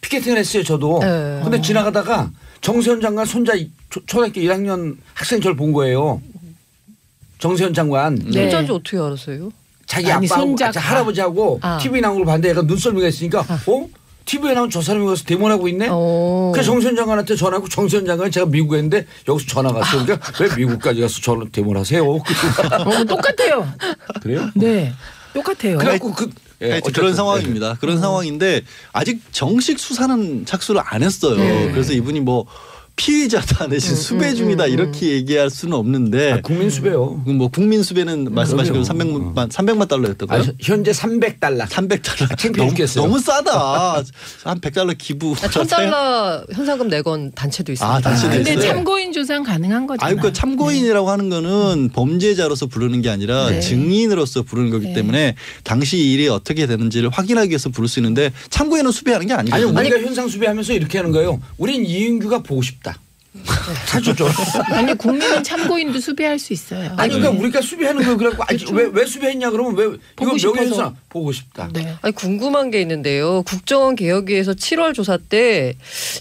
B: 피켓팅을 했어요. 저도.
E: 네.
B: 근데 지나가다가 정세현 장관 손자 초등학교 1학년 학생 저를 본 거예요. 정세현 장관.
D: 네.
E: 손자인지 어떻게 알았어요?
B: 자기
D: 아니,
B: 아빠하고
D: 손자가.
B: 할아버지하고 TV 나온 걸 봤는데 약간 눈썰미가 있으니까 TV에 나온 저 사람이 와서 데모하고 있네. 그래서 정세현 장관한테 전화하고 정세현 장관이 제가 미국에 있는데 여기서 전화가 왔어요. 그러니까 왜 미국까지 가서 저는 데모를 하세요?
D: 똑같아요.
B: 그래요?
D: 네. 똑같아요.
B: 그래갖고
A: 하여튼 그런 상황입니다. 그런 상황인데 아직 정식 수사는 착수를 안 했어요. 그래서 이분이 뭐 피의자다 내지 수배 중이다 이렇게 얘기할 수는 없는데
B: 국민 수배요.
A: 뭐 국민 수배는 말씀하신 대로 300만 달러였던 거예요.
B: 현재 300달러.
A: 300달러.
B: 창피해 죽겠어요.
A: 너무 싸다. 한 100달러 기부.
E: $1,000 현상금 내건 단체도 있습니다.
A: 단체도
D: 근데
A: 있어요.
D: 참고인 조사는 가능한 거잖아요.
A: 아니, 그러니까 참고인이라고 하는 거는 범죄자로서 부르는 게 아니라
D: 네.
A: 증인으로서 부르는 거기 때문에 당시 일이 어떻게 되는지를 확인하기 위해서 부를 수 있는데 참고인은 수배하는 게
B: 아니
A: 아니거든요.
B: 우리가 현상 수배하면서 이렇게 하는 거예요. 우린 이인규가 보고 싶다. 사주죠.
D: 아니 국민은 참고인도 수배할 수 있어요.
B: 아니 그러니까 우리가 수배하는 거예요. 그래갖고 왜 수배했냐 그러면 왜
D: 보고
B: 이거
D: 싶어서.
B: 명예훼손 보고 싶다.
D: 네.
E: 아니 궁금한 게 있는데요. 국정원 개혁위에서 7월 조사 때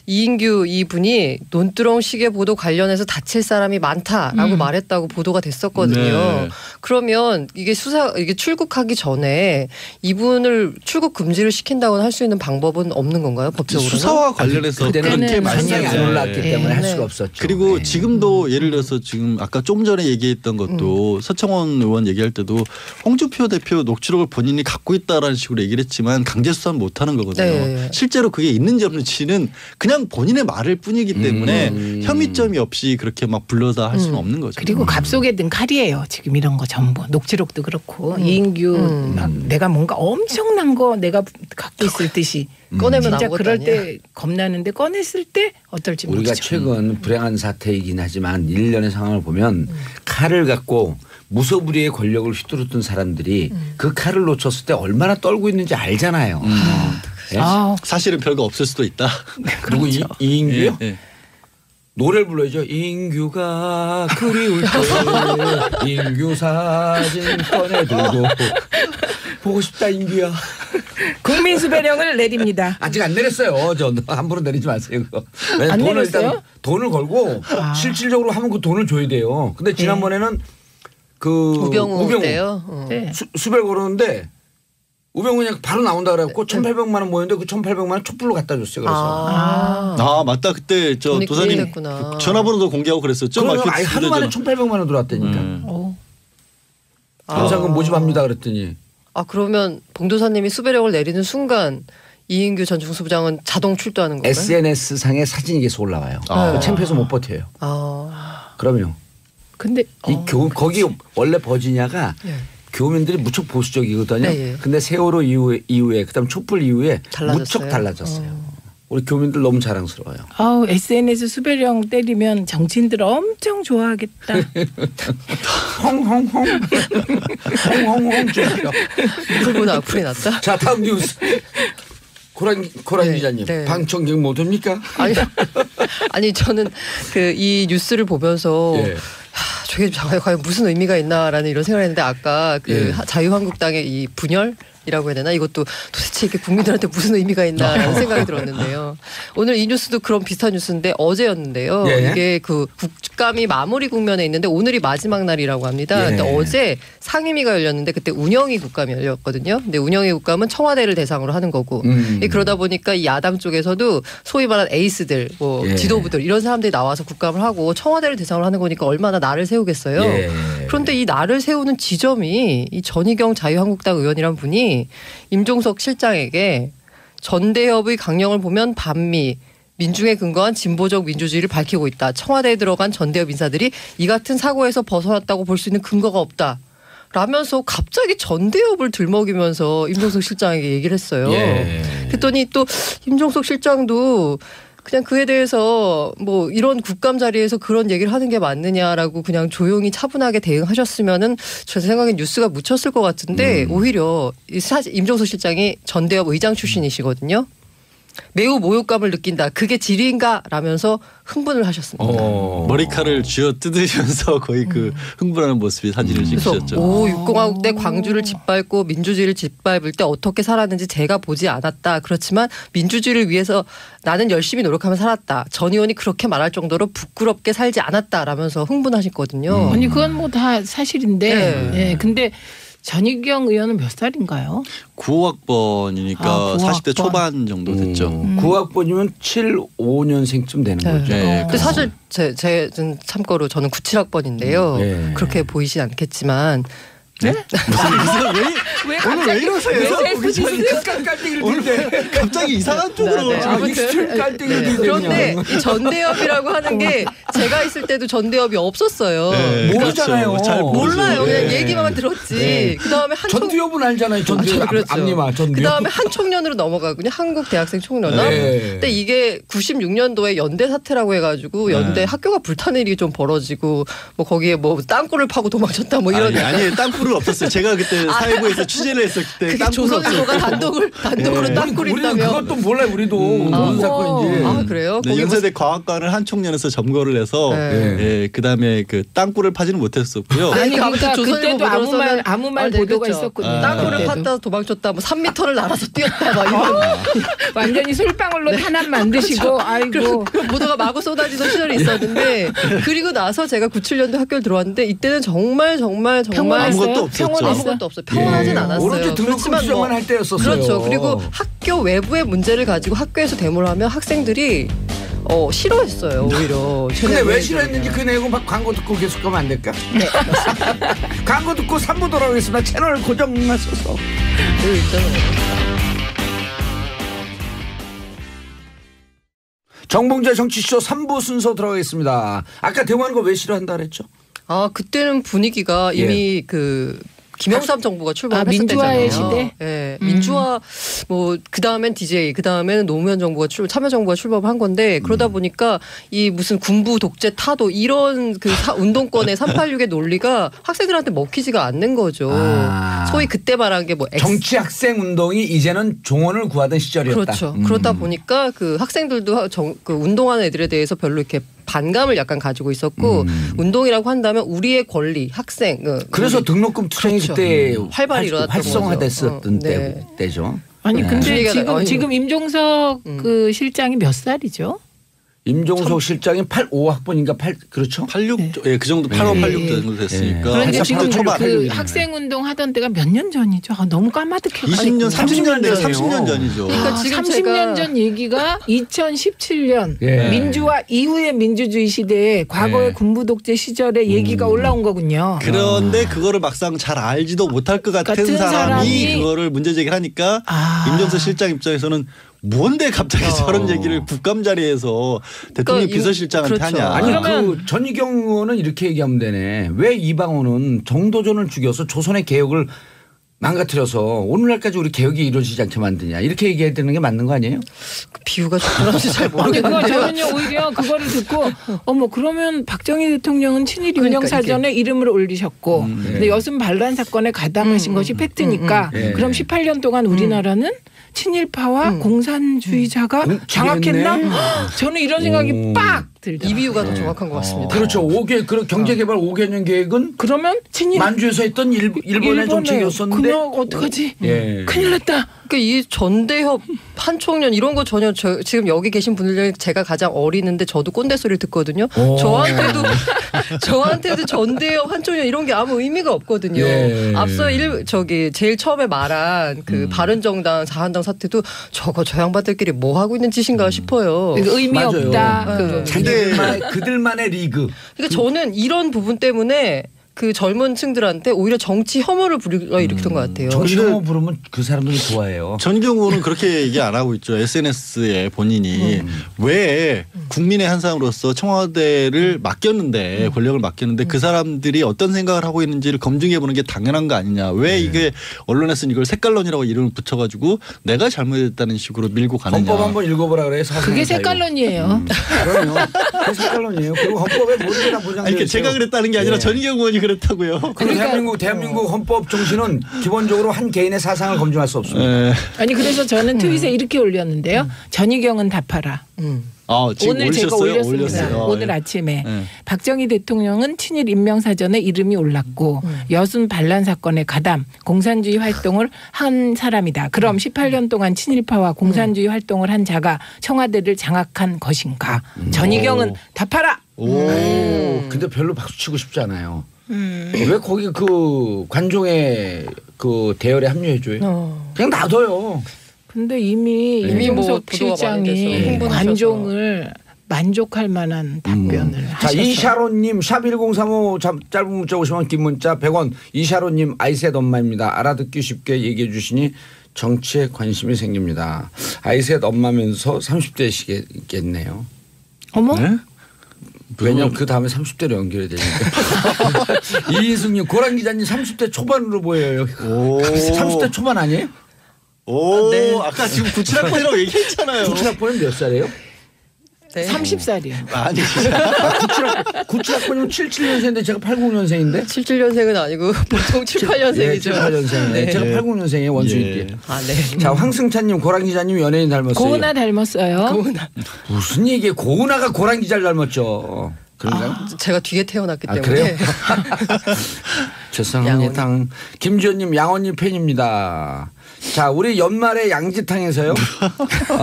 E: 이인규 이분이 논두렁 시계 보도 관련해서 다칠 사람이 많다라고 말했다고 보도가 됐었거든요.
A: 네.
E: 그러면 이게 출국하기 전에 이분을 출국 금지를 시킨다고는 할 수 있는 방법은 없는 건가요? 법적으로는?
A: 수사와 관련해서
B: 그때는
A: 그렇게
D: 그때는
B: 현상이 안
A: 말씀하셨어요.
B: 올랐기
A: 네.
B: 때문에 할
E: 네.
B: 수가 없었죠.
A: 그리고
B: 네.
A: 지금도 예를 들어서 지금 아까 좀 전에 얘기했던 것도 서청원 의원 얘기할 때도 홍준표 대표 녹취록을 본인이 갖고 있다라는 식으로 얘기를 했지만 강제 수사는 못하는 거거든요.
E: 네.
A: 실제로 그게 있는지 없는지는 그냥 본인의 말일 뿐이기 때문에 혐의점이 없이 그렇게 막 불러다 할 수는 없는 거죠.
D: 그리고 갑속에 든 칼이에요. 지금 이런 거 전부 녹취록도 그렇고 이인규 막 내가 뭔가 엄청난 거 내가 갖고 있을 듯이
E: 꺼내면
D: 진짜
E: 아무것도
D: 그럴
E: 아니야.
D: 때 겁나는데 꺼냈을 때 어떨지
B: 우리가
D: 모르죠.
B: 최근 불행한 사태이긴 하지만 일련의 상황을 보면 칼을 갖고 무소불위의 권력을 휘두르던 사람들이 그 칼을 놓쳤을 때 얼마나 떨고 있는지 알잖아요. 네?
D: 아,
A: 사실은 별거 없을 수도 있다.
B: 누구 이인규요?
A: 예, 예.
B: 노래를 불러야죠. 인규가 그리울 때 인규 사진 꺼내들고 보고 싶다 인규야.
D: 국민 수배령을 내립니다.
B: 아직 안 내렸어요. 저 함부로 내리지 마세요. 그거. 왜냐면
D: 안
B: 돈을
D: 내렸어요?
B: 일단 돈을 걸고 실질적으로 하면 그 돈을 줘야 돼요. 근데 지난번에는 그
E: 우병우 때요.
D: 네.
B: 수배를 걸었는데 우병우 그냥 바로 나온다 그래갖고 1,800만 원 모였는데 그 1,800만 원 촛불로 갖다 줬어요. 그래서.
A: 아 맞다 그때 저
E: 돈이
A: 도사님
E: 됐구나.
A: 전화번호도 공개하고 그랬었죠.
B: 그러면
A: 막
B: 아예 하루 만에
A: 휴대전화.
B: 1,800만 원 들어왔다니까.
D: 어.
B: 현상금 모집합니다 그랬더니.
E: 그러면 봉도사님이 수배령을 내리는 순간 이인규 전 중수부장은 자동 출두하는 건가요?
B: SNS 상에 사진이 계속 올라와요. 창피해서 못 버텨요. 그럼요.
D: 근데
B: 거기 원래 버지니아가
E: 예.
B: 교민들이 무척 보수적이거든요.
E: 네, 예.
B: 근데 세월호 이후에 그다음 촛불 이후에
E: 달라졌어요?
B: 무척 달라졌어요. 우리 교민들 너무 자랑스러워요.
D: 아우 SNS 수배령 때리면 정치인들 엄청 좋아하겠다.
B: 홍홍홍 홍홍홍 쥐표.
E: 그보다 악플이 났다?
B: 자 다음 뉴스. 고란
E: 네,
B: 기자님
E: 네.
B: 방청객 못 옵니까?
E: 아니 저는 이 뉴스를 보면서
B: 예.
E: 저게 과연 무슨 의미가 있나라는 이런 생각을 했는데 아까
B: 예.
E: 자유한국당의 이 분열이라고 해야 되나 이것도 도대체 이게 국민들한테 무슨 의미가 있나라는 생각이 들었는데요. 오늘 이 뉴스도 그런 비슷한 뉴스인데 어제였는데요.
B: 예.
E: 이게 그 국감이 마무리 국면에 있는데 오늘이 마지막 날이라고 합니다.
B: 예.
E: 근데 어제 상임위가 열렸는데 그때 운영위 국감이 열렸거든요. 근데 운영위 국감은 청와대를 대상으로 하는 거고 그러다 보니까 이 야당 쪽에서도 소위 말하는 에이스들, 뭐
B: 예.
E: 지도부들 이런 사람들이 나와서 국감을 하고 청와대를 대상으로 하는 거니까 얼마나 날을 세우겠어요.
B: 예.
E: 그런데 이 날을 세우는 지점이 이 전희경 자유한국당 의원이란 분이 임종석 실장에게 전대협의 강령을 보면 반미 민중에 근거한 진보적 민주주의를 밝히고 있다. 청와대에 들어간 전대협 인사들이 이 같은 사고에서 벗어났다고 볼 수 있는 근거가 없다. 라면서 갑자기 전대협을 들먹이면서 임종석 실장에게 얘기를 했어요.
B: 예.
E: 그랬더니 또 임종석 실장도 그냥 그에 대해서 뭐 이런 국감 자리에서 그런 얘기를 하는 게 맞느냐라고 그냥 조용히 차분하게 대응하셨으면은 제 생각엔 뉴스가 묻혔을 것 같은데 오히려 임종석 실장이 전대협 의장 출신이시거든요. 매우 모욕감을 느낀다. 그게 질의인가? 라면서 흥분을 하셨습니다.
A: 머리칼을 쥐어 뜯으면서 거의 그 흥분하는 모습이 사진을
E: 그래서
A: 찍으셨죠.
E: 육공화국 때 광주를 짓밟고 민주주의를 짓밟을 때 어떻게 살았는지 제가 보지 않았다. 그렇지만 민주주의를 위해서 나는 열심히 노력하며 살았다. 전 의원이 그렇게 말할 정도로 부끄럽게 살지 않았다라면서 흥분하셨거든요.
D: 아니 그건 뭐 다 사실인데.
E: 네.
D: 예, 근데 전희경 의원은 몇 살인가요?
A: 9학번이니까 40대 초반 정도 됐죠.
B: 9학번이면 75년생쯤 되는 거죠.
A: 네,
E: 근데 사실 제 참고로 저는 97학번인데요.
B: 네.
E: 그렇게 보이진 않겠지만
A: 오늘 왜 이러세요?
D: 오늘
A: 갑자기 이상한 쪽으로
E: 네, 아무튼 그런데 이 전대협이라고 하는 게 제가 있을 때도 전대협이 없었어요.
A: 네,
B: 모르잖아요.
A: 그렇죠. 잘
E: 몰라요.
A: 모르죠.
E: 그냥
A: 네.
E: 얘기만 들었지.
B: 네.
E: 그다음에
B: 전두엽은 알잖아요. 전두엽. 앞니마 전두엽.
E: 그다음에 한 청년으로 넘어가거든요. 한국 대학생 총연합.
B: 네.
E: 근데 이게 96년도에 연대 사태라고 해가지고 연대
A: 네.
E: 학교가 불타는 일이 좀 벌어지고 뭐 거기에 뭐 땅굴을 파고 도망쳤다 뭐 이런.
A: 아니 땅굴은 없었어요. 제가 그때 사회부에서 취재를 했을 때
E: 그게
A: 땅굴은
E: 조선일보가
A: 없었어요.
E: 단독으로 땅굴
B: 우리는
E: 있다며.
B: 그것도 몰라요. 우리도 무슨 사건인지.
E: 아 그래요?
A: 네,
E: 거기
A: 연세대 과학관을 한 청년에서 점거를 해서
E: 네.
A: 예, 그다음에 그 땅굴을 파지는 못했었고요.
E: 네.
D: 아니 그러니까
E: 조선일보
D: 그때도
E: 보도로서는
D: 아무 말
E: 네,
D: 보도가
E: 그렇죠.
D: 있었거든요.
E: 땅굴을
D: 그때도.
E: 팠다 도망쳤다 뭐 3m를 날아서 뛰었다 막 이런
D: 완전히 솔방울로 탄압 만드시고 아이고
E: 그런 보도가 마구 쏟아지던 시절이 있었는데 그리고 나서 제가 97년도 학교를 들어왔는데 이때는 정말
D: 평온했어요?
A: 아무것도 없었죠.
E: 아무것도 없어요. 평온하진 않았어요.
B: 오로지 등록금
E: 그렇지만
B: 수정만 할 때였었어요.
E: 그렇죠. 그리고 학교 외부의 문제를 가지고 학교에서 데모를 하면 학생들이 싫어했어요. 오히려.
B: 근데 왜 싫어했는지 그 내용은 막 광고 듣고 계속 가면 안 될까? 네. 광고 듣고 3부 돌아오겠습니다. 채널 고정하셔서. 정봉재 정치쇼 3부 순서 들어가겠습니다. 아까 대화하는 거 왜 싫어한다 그랬죠?
E: 아 그때는 분위기가 이미 그 김영삼 정부가 출범했을
D: 민주화의
E: 때잖아요.
D: 시대?
E: 네, 민주화 뭐 그다음엔 DJ 그다음에는 노무현 정부가 참여정부가 출범한 건데 그러다 보니까 이 무슨 군부 독재 타도 이런 그 운동권의 386의 논리가 학생들한테 먹히지가 않는 거죠. 소위 그때 말한 게 뭐
B: 정치 학생 운동이 이제는 종언을 구하던 시절이었다.
E: 그렇죠. 그러다 보니까 그 학생들도 그 운동하는 애들에 대해서 별로 이렇게 반감을 약간 가지고 있었고 운동이라고 한다면 우리의 권리 학생
B: 그래서 등록금 투쟁이
E: 그렇죠.
B: 그때
E: 활발히 일어났던
B: 활성화됐었던
E: 거죠. 네.
B: 때죠.
D: 아니
B: 네.
D: 근데
E: 분위기가
D: 지금 임종석 그 실장이 몇 살이죠?
B: 임종석 실장이 85학번인가 8 그렇죠?
A: 86, 예, 그 정도 85, 86 정도 됐으니까.
D: 그런데 지금
A: 초반.
D: 그 학생 운동 하던 때가 몇 년 전이죠? 너무 까마득해.
A: 20년, 30년
B: 전이에요.
A: 30년 전이죠.
E: 그러니까 지금
D: 30년 전 얘기가 2017년
B: 예.
D: 민주화 이후의 민주주의 시대에 과거의
B: 예.
D: 군부 독재 시절의 얘기가 올라온 거군요.
A: 그런데 그거를 막상 잘 알지도 못할 것 같은
D: 같은
A: 사람이
D: 사람이
A: 그거를 문제 제기를 하니까 임종석 실장 입장에서는 뭔데 갑자기 저런 얘기를 국감 자리에서 대통령
E: 그러니까
A: 비서실장한테
E: 그렇죠.
A: 하냐.
B: 아니
D: 그러면
B: 그 전희경 의원은 이렇게 얘기하면 되네. 왜 이방원은 정도전을 죽여서 조선의 개혁을 망가뜨려서 오늘날까지 우리 개혁이 이루어지지 않게 만드냐 이렇게 얘기해야 되는 게 맞는 거 아니에요?
E: 그 비유가 적절한지 잘
D: 아니
E: 모르겠는데
D: 저는요 오히려 그거를 듣고 그러면 박정희 대통령은 친일
E: 그러니까
D: 임명사전에 이름을 올리셨고 근데 여순 반란 사건에 가담하신 것이 팩트니까
B: 예.
D: 그럼 18년 동안 우리나라는 친일파와 공산주의자가 장악했나? 저는 이런 생각이 빡 들더라고요.
E: 이 비유가 더 정확한 것 같습니다.
B: 그렇죠. 그런 경제개발 5개년 계획은
D: 그러면 친일
B: 만주에서 했던 일본의 정책이었었는데
D: 그냥 어떡하지?
B: 예.
D: 큰일 났다.
E: 그러니까 이 전대협 한총련 이런 거 전혀 지금 여기 계신 분들 중에 제가 가장 어리는데 저도 꼰대 소리를 듣거든요. 저한테도 전대협 한총련 이런 게 아무 의미가 없거든요.
B: 예.
E: 앞서 제일 처음에 말한 그 바른정당 자한당 사태도 저 양반들끼리 뭐 하고 있는 짓인가 싶어요.
D: 의미
B: 맞아요.
D: 없다.
B: 그들만의 리그.
E: 그러니까 저는 이런 부분 때문에 그 젊은 층들한테 오히려 정치 혐오를 불러일으켰던 것 같아요.
B: 정치 혐오 부르면 그 사람들이 좋아해요.
A: 전희경 의원은 그렇게 얘기 안 하고 있죠. SNS에 본인이 왜 국민의 한 사람으로서 청와대를 맡겼는데 권력을 맡겼는데 그 사람들이 어떤 생각을 하고 있는지를 검증해 보는 게 당연한 거 아니냐. 왜 이게 언론에서는 이걸 색깔론이라고 이름을 붙여가지고 내가 잘못했다는 식으로 밀고 가느냐.
B: 헌법 한번 읽어보라 그래.
D: 그게 색깔론이에요.
B: 그럼요. 그게 색깔론이에요. 그리고 헌법에 모든 게 다 보장되어
A: 아니, 제가 그랬다는 게 아니라
B: 예.
A: 전희경 의원이 그랬다고요.
B: 그리고 대한민국 헌법 정신은 기본적으로 한 개인의 사상을 검증할 수 없습니다.
D: 아니 그래서 저는 트윗에 이렇게 올렸는데요. 전희경은 답하라.
A: 지금
D: 오늘 제가
A: 올리셨어요?
D: 올렸습니다.
A: 올렸어요.
D: 오늘 아침에 박정희 대통령은 친일 임명사전에 이름이 올랐고 여순 반란 사건에 가담 공산주의 활동을 한 사람이다. 그럼 18년 동안 친일파와 공산주의 활동을 한 자가 청와대를 장악한 것인가. 전희경은 답하라.
B: 근데 별로 박수 치고 싶지 않아요. 왜 거기 그 관종의 그 대열에 합류해줘요? 그냥 놔둬요.
D: 근데 이미
E: 이미 뭐
D: 임종석
E: 보도가 많이
D: 실장이
E: 돼서 흥분하셔서.
D: 관종을 만족할 만한 답변을
B: 자,
D: 하셔서.
B: 이샤론님 샵1035 짧은 문자 오시면 긴 문자 100원. 이샤론님 아이셋 엄마입니다. 알아듣기 쉽게 얘기해 주시니 정치에 관심이 생깁니다. 아이셋 엄마면서 30대시겠네요.
D: 어머?
A: 네?
B: 왜냐면 그 다음에 30대로 연결이 되니까. 이인숙님 고란 기자님 30대 초반으로 보여요.
A: 오.
B: 30대 초반 아니에요?
A: 오,
E: 네.
A: 아까 지금 97학번이라고 얘기했잖아요.
B: 구칠학번은 몇 살이에요?
E: 네.
D: 30살이요.
A: 아니 진짜.
B: 97학번이면 77년생인데 제가 80년생인데.
E: 77년생은 아니고 보통 7, 8년생이죠.
B: 7, 8년생.
E: 네.
B: 제가 80년생이에요 원수인데.
A: 예.
E: 아, 네.
B: 자, 황승찬님 고란 기자님 연예인 닮았어요.
D: 고은아 닮았어요.
E: 고은아.
B: 무슨 얘기예요? 고은아가 고란 기자를 닮았죠. 그런가요?
E: 제가 뒤에 태어났기
B: 아,
E: 때문에.
B: 그래요? 죄송합니다. 김지현님 양언니 팬입니다. 자, 우리 연말에 양지탕에서요.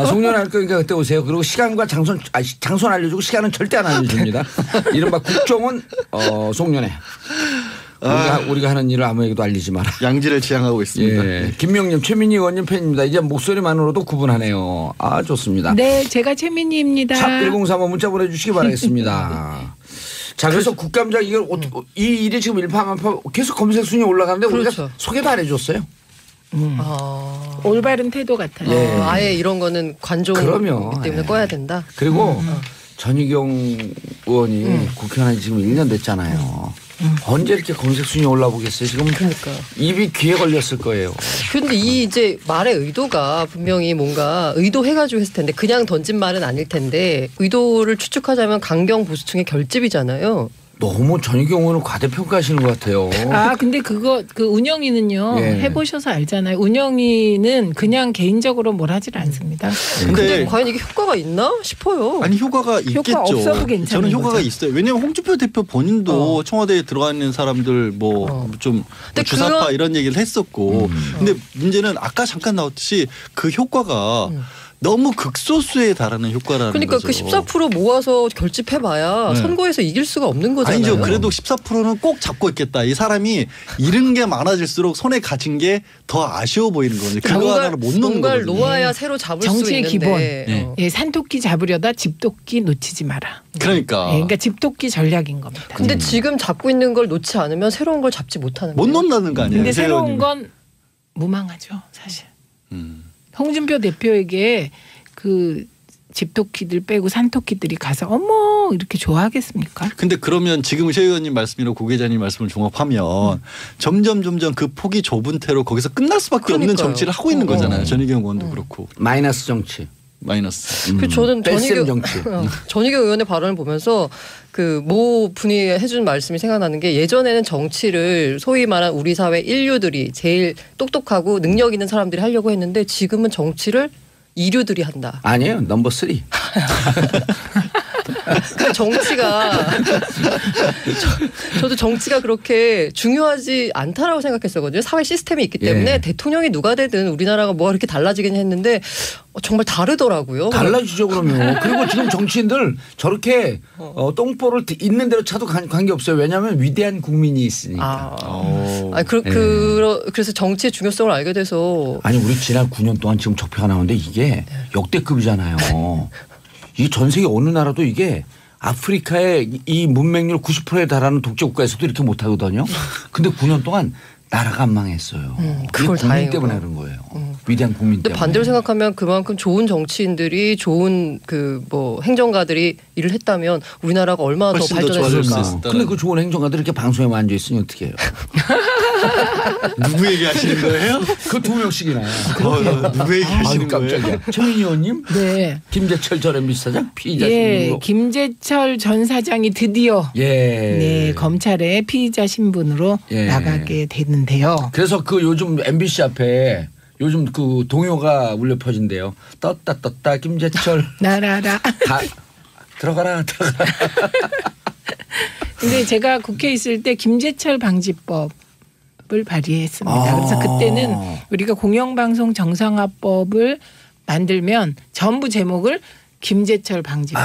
B: 송년회 할 거니까 그때 오세요. 그리고 시간과 장소 알려주고 시간은 절대 안 알려줍니다. 이른바 국정원 송년회. 우리가 하는 일을 아무에게도 알리지 마라.
A: 양지를 지향하고 있습니다.
B: 예. 김명님 최민희 의원님 팬입니다. 이제 목소리만으로도 구분하네요. 아 좋습니다.
D: 네, 제가 최민희입니다.
B: 샵 1035 문자 보내주시기 바라겠습니다. 자, 그래서 국감장 이 일이 지금 일파만파 계속 검색 순위 올라가는데
E: 그렇죠.
B: 우리가 소개도 안 해줬어요.
D: 올바른 태도 같아요.
B: 예.
E: 아예 이런 거는 관종이기
B: 그럼요.
E: 때문에
B: 예.
E: 꺼야 된다.
B: 그리고 전희경 의원이 국회의원 지금 1년 됐잖아요. 언제 이렇게 검색 순위 올라보겠어요? 지금
E: 그러니까.
B: 입이 귀에 걸렸을 거예요.
E: 근데 이 이제 말의 의도가 분명히 뭔가 의도해가지고 했을 텐데 그냥 던진 말은 아닐 텐데 의도를 추측하자면 강경 보수층의 결집이잖아요.
B: 너무 전희경 의원을 과대평가하시는 것 같아요.
D: 아, 근데 그 운영위는요.
B: 예.
D: 해보셔서 알잖아요. 운영위는 그냥 개인적으로 뭘 하질 않습니다.
E: 근데 과연 이게 효과가 있나 싶어요.
A: 아니 효과가 있겠죠.
D: 없어도 괜찮은
A: 저는 효과가
D: 거죠.
A: 있어요. 왜냐하면 홍준표 대표 본인도 청와대에 들어가 있는 사람들 좀
E: 근데
A: 주사파
E: 그런-
A: 이런 얘기를 했었고, 근데 문제는 아까 잠깐 나왔듯이 그 효과가 너무 극소수에 달하는 효과라는
E: 그러니까
A: 거죠.
E: 그 14% 모아서 결집해봐야
A: 네.
E: 선거에서 이길 수가 없는 거잖아요.
A: 아니죠. 그래도 14%는 꼭 잡고 있겠다. 이 사람이 잃은 게 많아질수록 손에 가진 게 더 아쉬워 보이는 거죠. 그거 하나를 못 놓는
E: 뭔가를
A: 거거든요.
E: 놓아야 새로 잡을 수
D: 정치의
E: 있는데.
D: 기본.
A: 네.
D: 예, 산토끼 잡으려다 집토끼 놓치지 마라.
A: 그러니까
D: 예, 그러니까 집토끼 전략인 겁니다.
E: 근데 지금 잡고 있는 걸 놓지 않으면 새로운 걸 잡지 못하는
A: 못
E: 거예요.
A: 놓는다는 거 아니에요.
D: 근데
A: 새
D: 새로운
A: 의원님이.
D: 건 무망하죠, 사실.
A: 음.
D: 홍준표 대표에게 그 집토끼들 빼고 산토끼들이 가서 어머 이렇게 좋아하겠습니까?
A: 근데 그러면 지금 최 의원님 말씀이나 고 기자님 말씀을 종합하면 점점 그 폭이 좁은 태로 거기서 끝날 수밖에 없는
E: 그러니까요.
A: 정치를 하고 있는 거잖아요. 전희경 의원도 그렇고
B: 마이너스 정치.
A: 마이너스.
E: 그 저는
B: 뺄셈 정치.
E: 전희경 의원의 발언을 보면서 그 모 분이 해준 말씀이 생각나는 게 예전에는 정치를 소위 말한 우리 사회 인류들이 제일 똑똑하고 능력 있는 사람들이 하려고 했는데 지금은 정치를 이류들이 한다.
B: 아니에요. 넘버 3.
E: 그 정치가 저도 정치가 그렇게 중요하지 않다라고 생각했었거든요. 사회 시스템이 있기 때문에
B: 예.
E: 대통령이 누가 되든 우리나라가 뭐가 이렇게 달라지긴 했는데 정말 다르더라고요.
B: 달라지죠 그러면. 그리고 지금 정치인들 저렇게 똥볼을 있는 대로 차도 관계없어요. 왜냐하면 위대한 국민이 있으니까.
E: 그래서 정치의 중요성을 알게 돼서
B: 아니 우리 지난 9년 동안 지금 적폐가 나오는데 이게 역대급이잖아요. 이 전 세계 어느 나라도 이게 아프리카의 이 문맹률 90%에 달하는 독재 국가에서도 이렇게 못하거든요. 근데 9년 동안 나라가 안 망했어요.
E: 그걸
B: 국민
E: 다행으로.
B: 때문에 그런 거예요. 위대한 국민
E: 근데
B: 때문에.
E: 반대로 생각하면 그만큼 좋은 정치인들이 좋은 그 뭐 행정가들이 일을 했다면 우리나라가 얼마나 더
A: 훨씬 더 좋아질 수
E: 발전했을까.
A: 있을
B: 근데 그 좋은 행정가들이 이렇게 방송에만 앉아 있으니 어떻게 해요?
A: 누구 얘기하시는 거예요?
B: 그 두 명씩이나.
A: 누구 얘기하시는 거예요?
B: 깜짝이야. 최민희 의원님,
D: 네.
B: 김재철 전 MBC 사장 피의자
D: 예,
B: 신분으로.
D: 김재철 전 사장이 드디어
B: 예.
D: 네, 검찰의 피의자 신분으로
B: 예.
D: 나가게 됐는데요.
B: 그래서 그 요즘 MBC 앞에 요즘 그 동요가 울려 퍼진대요. 떴다 김재철
D: 나라라.
B: 다 들어가라.
D: 근데 제가 국회에 있을 때 김재철 방지법을 발의했습니다. 그래서 그때는 우리가 공영방송 정상화법을 만들면 전부 제목을 김재철 방지법.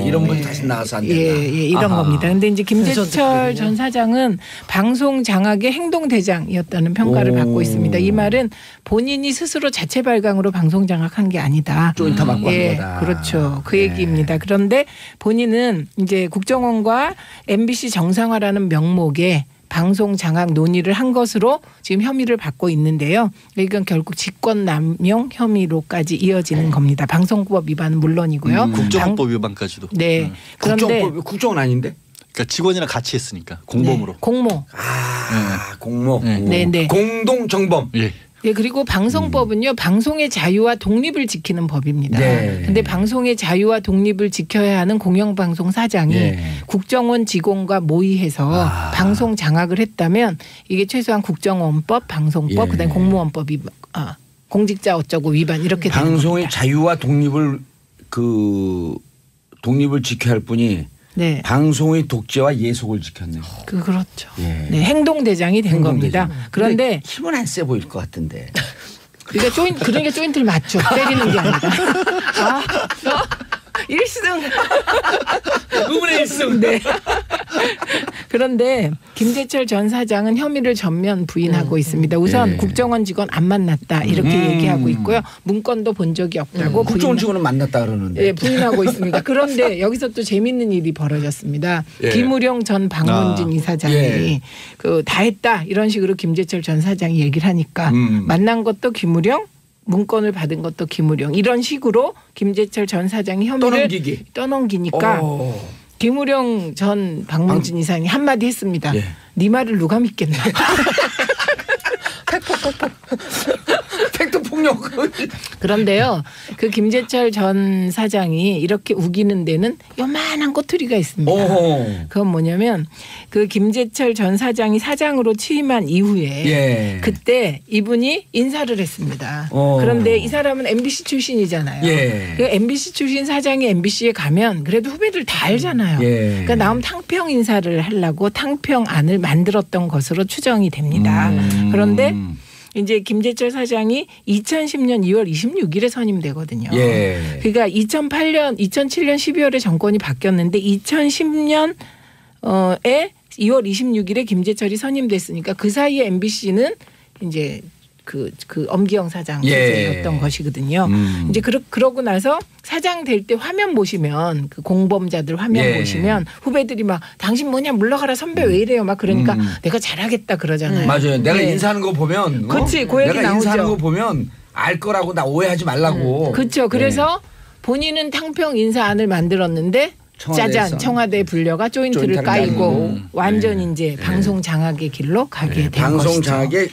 B: 이런 분이 다시 나와서 안 된다.
D: 예, 이런 겁니다. 근데 이제 김재철 전 사장은 방송 장악의 행동 대장이었다는 평가를 받고 있습니다. 이 말은 본인이 스스로 자체 발광으로 방송 장악한 게 아니다.
B: 조인트 맞고 한 거다.
D: 그렇죠. 그 얘기입니다. 그런데 본인은 이제 국정원과 MBC 정상화라는 명목에 방송 장악 논의를 한 것으로 지금 혐의를 받고 있는데요. 이건 결국 직권남용 혐의로까지 이어지는 겁니다. 방송법 위반은 물론이고요.
A: 국정원법 위반까지도.
D: 네. 그런데
B: 국정원 아닌데?
A: 그러니까 직원이랑 같이 했으니까 공범으로.
D: 네, 공모.
B: 공모.
D: 네.
B: 공동 정범.
A: 예.
D: 네, 그리고 방송법은요, 방송의 자유와 독립을 지키는 법입니다. 근데 방송의 자유와 독립을 지켜야 하는 공영방송 사장이 국정원 직원과 모의해서 방송 장악을 했다면 이게 최소한 국정원법, 방송법, 그다음에 공무원법 위반, 공직자 어쩌고 위반 이렇게 되는 겁니다.
B: 방송의 자유와 독립을 독립을 지켜야 할 뿐이
D: 네.
B: 방송의 독재와 예속을 지켰네요.
D: 그렇죠. 네, 행동대장이 된 겁니다. 그런데
B: 힘은 안 세 보일 것 같은데.
D: 그러니까 조인트를 맞죠. 때리는 게 아니라. 1승.
B: 의문의 1승.
D: 네. 그런데 김재철 전 사장은 혐의를 전면 부인하고 있습니다. 우선 국정원 직원 안 만났다 이렇게 얘기하고 있고요. 문건도 본 적이 없다고.
B: 국정원 직원은 만났다 그러는데.
D: 네, 부인하고 있습니다. 그런데 여기서 또 재밌는 일이 벌어졌습니다. 김우룡 전 방문진 이사장이 다 했다 이런 식으로 김재철 전 사장이 얘기를 하니까 만난 것도 김우룡, 문건을 받은 것도 김우룡 이런 식으로 김재철 전 사장이 혐의를 떠넘기니까 김우룡 전 방문진 이사장이 한마디 했습니다. 네 말을 누가 믿겠나.
B: 팩트 폭력.
D: 그런데요, 그 김재철 전 사장이 이렇게 우기는 데는 요만한 꼬투리가 있습니다. 그건 뭐냐면 그 김재철 전 사장이 사장으로 취임한 이후에 그때 이분이 인사를 했습니다. 그런데 이 사람은 MBC 출신이잖아요. 그 MBC 출신 사장이 MBC에 가면 그래도 후배들 다 알잖아요. 그러니까 나름 탕평 인사를 하려고 탕평안을 만들었던 것으로 추정이 됩니다. 그런데 이제 김재철 사장이 2010년 2월 26일에 선임되거든요. 그러니까 2007년 12월에 정권이 바뀌었는데 2010년에 2월 26일에 김재철이 선임됐으니까 그 사이에 MBC는 이제 그 엄기영 사장 체제였던 것이거든요. 이제 그러고 나서 사장 될 때 화면 보시면 그 공범자들 화면 보시면 후배들이 막 당신 뭐냐 물러가라 선배 왜 이래요 막 그러니까 내가 잘하겠다 그러잖아요.
B: 맞아요. 내가 인사하는 거 보면
D: 그렇지 그 얘기
B: 내가
D: 나오죠.
B: 인사하는 거 보면 알 거라고 나 오해하지 말라고.
D: 그렇죠. 그래서 본인은 탕평 인사안을 만들었는데 짜잔 청와대 불려가 조인트를 까이고 완전 이제 방송 장악의 길로 가게 된
B: 방송
D: 것이죠.
B: 장악의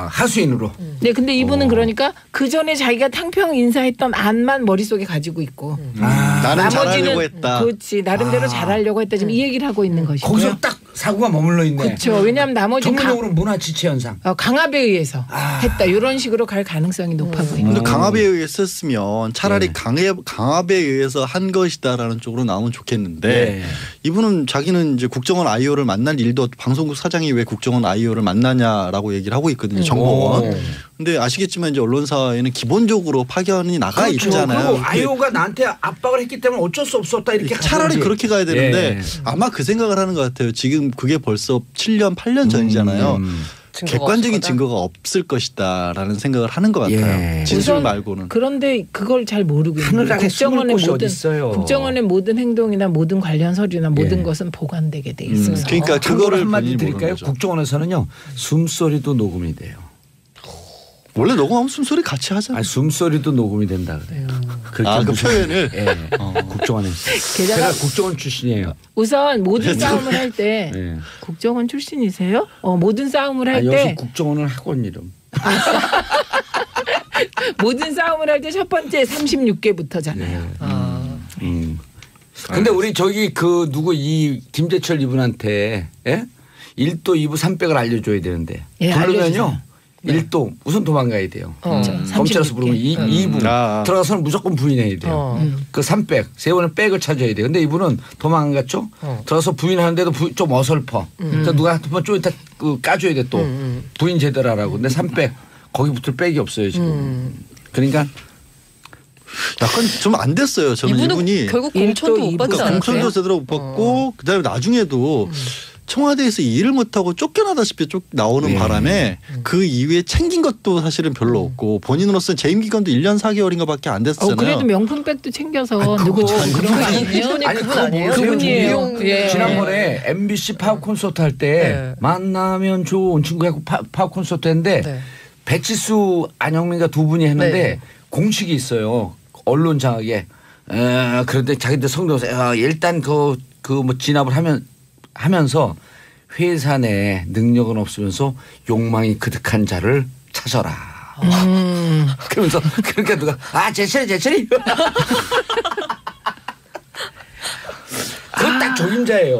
B: 하수인으로.
D: 네, 근데 이분은 그러니까 그 전에 자기가 탕평 인사했던 안만 머릿속에 가지고 있고
A: 나는 잘하려고 했다.
D: 그렇지 나름대로 잘하려고 했다 지금 이 얘기를 하고 있는 것이고요.
B: 거기서 딱 사고가 머물러 있네.
D: 그렇죠. 왜냐하면 나머지
B: 전문적으로 문화 지체 현상.
D: 강압에 의해서 했다 이런 식으로 갈 가능성이 높아 보입니다.
A: 근데 강압에 의해서 했으면 차라리 강압에 의해서 한 것이다라는 쪽으로 나오면 좋겠는데 이분은 자기는 이제 국정원 IO를 만날 일도 방송국 사장이 왜 국정원 IO를 만나냐라고 얘기를 하고 있거든요. 정보원. 근데 아시겠지만 이제 언론사에는 기본적으로 파견이 나가 있잖아요.
B: IO가 나한테 압박을 했기 때문에 어쩔 수 없었다 이렇게
A: 차라리 그렇게 가야 되는데 아마 그 생각을 하는 것 같아요. 지금 그게 벌써 7년 8년 전이잖아요. 객관적인 증거가 없을 것이다라는 생각을 하는 것 같아요. 진술 말고는.
D: 그런데 그걸 잘 모르고 있는 거예요. 국정원의 모든 행동이나 모든 관련 서류나 모든 것은 보관되게 돼 있어서.
A: 그러니까 그거를
B: 한마디 드릴까요? 국정원에서는요. 숨소리도 녹음이 돼요.
A: 원래 녹음하면 숨소리 같이 하잖아요.
B: 숨소리도 녹음이 된다 그래요.
A: 그 표현을.
B: 국정원에서. 제가 국정원 출신이에요.
D: 우선 모든 싸움을 할 때 국정원 출신이세요? 모든 싸움을 할 때.
B: 여기서 국정원은 학원 이름.
D: 모든 싸움을 할 때 첫 번째 36개부터잖아요.
B: 근데 우리 저기 이 김재철 이분한테 1도 2부 300을 알려줘야 되는데. 그러면요. 1도 우선 도망가야 돼요. 검찰에서 부르면 2부 들어가서는 무조건 부인해야 돼요. 그 300 세 번은 백을 찾아야 돼요. 근데 이분은 도망 안 갔죠. 들어가서 부인하는데도 좀 어설퍼. 그러니까 누가 한번 좀 이따 까줘야 돼 또. 부인 제대로 하라고. 근데 300 거기 붙을 백이 없어요 지금. 그러니까
A: 약간 좀 안 됐어요. 저는 이분이
E: 결국 공천도 못 받지 않았어요?
A: 공천도 제대로 못 받고 그다음에 나중에도 청와대에서 일을 못하고 쫓겨나다시피 나오는 바람에 그 이후에 챙긴 것도 사실은 별로 없고 본인으로서는 재임 기간도 1년 4개월인가밖에 안 됐잖아요.
D: 그래도 명품백도 챙겨서 누구
E: 그분 아니에요? 그분 아니에요?
D: 그분이에요. 예.
B: 지난번에 MBC 팝 콘서트 할 때 만나면 좋은 친구하고 팝 콘서트 했는데 배치수 안영민과 두 분이 했는데 공식이 있어요. 언론 장악에. 그런데 자기들 성대모사 일단 그 뭐 진압을 하면서 회사 내 능력은 없으면서 욕망이 그득한 자를 찾아라. 그러면서 그러니까 누가 제철이 그건 딱 적임자예요.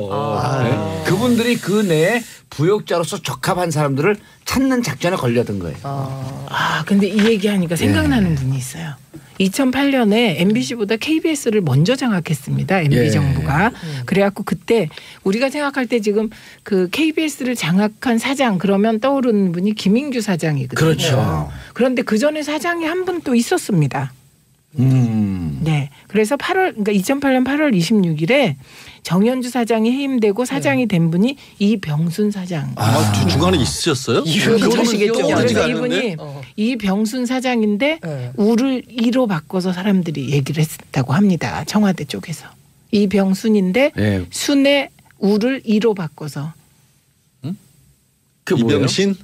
B: 네. 그분들이 그 내에 부역자로서 적합한 사람들을 찾는 작전에 걸려든 거예요.
D: 근데 이 얘기하니까 생각나는 분이 있어요. 2008년에 MBC보다 KBS를 먼저 장악했습니다. MB 정부가. 그래갖고 그때 우리가 생각할 때 지금 그 KBS를 장악한 사장 그러면 떠오르는 분이 김인규 사장이거든요.
B: 그렇죠.
D: 그런데 그 전에 사장이 한 분 또 있었습니다. 네. 그래서 2008년 8월 26일에 정현주 사장이 해임되고 사장이 된 분이 이병순 사장.
A: 중간에 있으셨어요?
D: 모르시겠죠. 그래서 이분이 이병순 사장인데 우를 이로 바꿔서 사람들이 얘기를 했다고 합니다. 청와대 쪽에서. 이병순인데 순의 우를 이로 바꿔서.
B: 그
A: 이병신?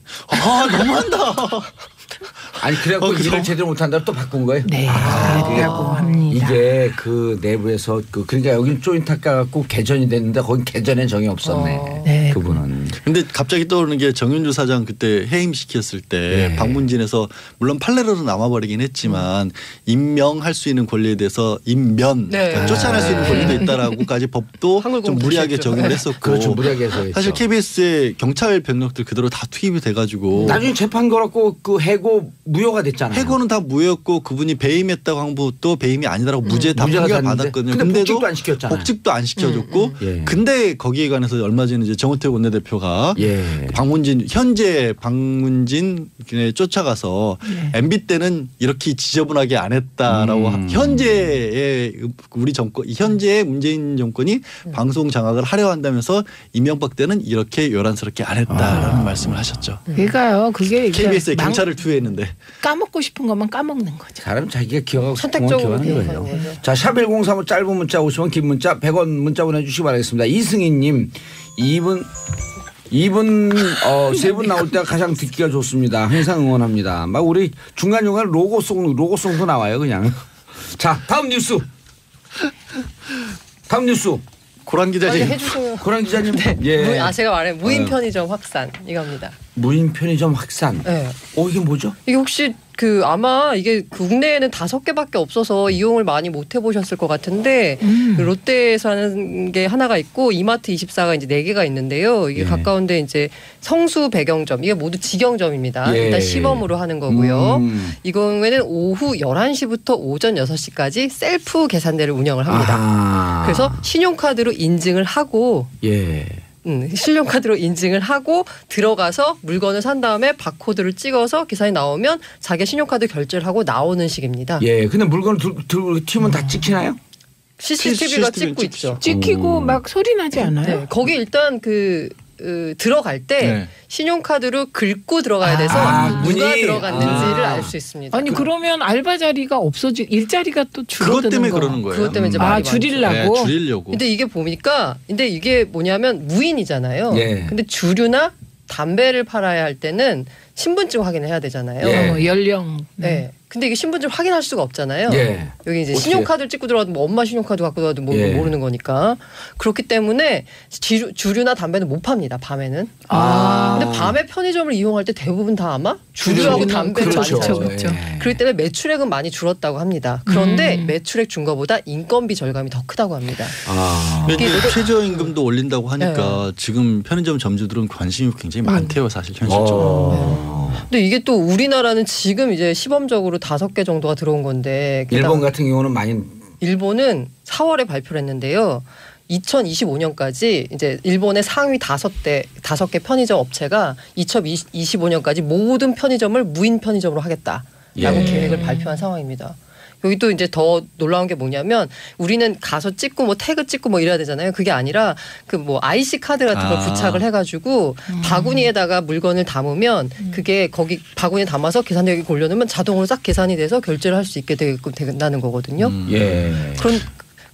A: 너무한다.
B: 아니 그래갖고 일을 제대로 못한다고 또 바꾼 거예요?
D: 네, 그랬다고 합니다.
B: 이게 그 내부에서 그러니까 여기는 조인트 깎아갖고 개전이 됐는데 거긴 개전엔 정이 없었네.
D: 네.
B: 그분은.
A: 근데 갑자기 떠오르는 게 정윤주 사장 그때 해임시켰을 때 방문진에서 물론 판례로는 남아버리긴 했지만 임명할 수 있는 권리에 대해서 임면 그러니까 쫓아낼 수 있는 권리도 있다라고까지 법도 좀 무리하게 적용을 했었고.
B: 그렇죠. 무리하게 해서
A: 사실 KBS의 경찰 병력들 그대로 다 투입이 돼가지고
B: 나중에 재판 걸었고 그 해고 무효가 됐잖아요.
A: 해고는 다 무효였고 그분이 배임했다고 한 것도 배임이 아니라고 무죄 다 판결 받았거든요.
B: 근데
A: 근데도
B: 복직도 안 시켰잖아요.
A: 복직도 안 시켜줬고 근데 거기에 관해서 얼마 전에 이제 정우택 원내대표가 현재 방문진 쫓아가서 MB 때는 이렇게 지저분하게 안 했다라고 현재의 우리 정권 현재의 문재인 정권이 방송 장악을 하려 한다면서 이명박 때는 이렇게 요란스럽게 안 했다라는 말씀을 하셨죠.
D: 그러니까요. 그게
A: KBS에 경찰을 투여했는데
D: 까먹고 싶은 것만 까먹는 거죠.
B: 사람 자기가 기억하고
E: 선택적으로
B: 기억하는 거예요. 자, 샵 1035 짧은 문자 50원 긴 문자 100원 문자 보내주시기 바라겠습니다. 이승희님 이분 세 분 나올 때가 가장 듣기가 좋습니다. 항상 응원합니다. 막 우리 중간중간 로고송도 나와요 그냥. 자 다음 뉴스. 고란 기자님.
E: 해주세요.
B: 고란 기자님.
E: 제가 말해 무인 편의점 확산 이겁니다.
B: 무인 편의점 확산.
E: 네.
B: 이게 뭐죠?
E: 이게 혹시 아마 이게 국내에는 5개밖에 없어서 이용을 많이 못 해보셨을 것 같은데 롯데에서 하는 게 하나가 있고 이마트 24가 이제 4개가 있는데요. 이게 가까운데 이제 성수 배경점 이게 모두 직영점입니다. 일단 시범으로 하는 거고요. 이 경우에는 오후 11시부터 오전 6시까지 셀프 계산대를 운영을 합니다. 그래서 신용카드로 인증을 하고 신용카드로 인증을 하고 들어가서 물건을 산 다음에 바코드를 찍어서 계산이 나오면 자기 신용카드 결제를 하고 나오는 식입니다.
B: 근데 물건을 들고 튀면 다 찍히나요?
E: CCTV가 찍고 있죠.
D: 찍히고 막 소리 나지 않아요?
E: 거기 일단 들어갈 때 신용카드로 긁고 들어가야 돼서 누가 들어갔는지를 알 수 있습니다.
D: 아니 그러면 알바 자리가 일자리가 또 줄어드는
A: 그것 때문에 그러는 거예요.
E: 그것 때문에 이제 말이
D: 줄이려고.
A: 네, 줄이려고.
E: 근데 이게 뭐냐면 무인이잖아요. 근데 주류나 담배를 팔아야 할 때는 신분증 확인을 해야 되잖아요.
D: 연령.
E: 네. 근데 이게 신분증 확인할 수가 없잖아요. 여기 이제 신용카드를 찍고 들어가도 뭐 엄마 신용카드 갖고 들어가도 모르는 거니까. 그렇기 때문에 주류나 담배는 못 팝니다. 밤에는. 근데 밤에 편의점을 이용할 때 대부분 다 아마 주류하고 담배를 많이 사죠. 그렇기 때문에 매출액은 많이 줄었다고 합니다. 그런데 매출액 준 거보다 인건비 절감이 더 크다고 합니다.
A: 최저임금도 올린다고 하니까 지금 편의점 점주들은 관심이 굉장히 많대요. 사실 현실적으로.
E: 근데 이게 또 우리나라는 지금 이제 시범적으로 5개 정도가 들어온 건데
B: 일본 같은 경우는 많이
E: 일본은 4월에 발표를 했는데요. 2025년까지 이제 일본의 상위 5개 편의점 업체가 2025년까지 모든 편의점을 무인 편의점으로 하겠다라고 계획을 발표한 상황입니다. 여기 또 이제 더 놀라운 게 뭐냐면 우리는 가서 찍고 뭐 태그 찍고 뭐 이래야 되잖아요. 그게 아니라 그 뭐 IC 카드 같은 걸 부착을 해가지고 바구니에다가 물건을 담으면 그게 거기 바구니에 담아서 계산대에 올려놓으면 자동으로 싹 계산이 돼서 결제를 할 수 있게 된다는 거거든요.
B: 예.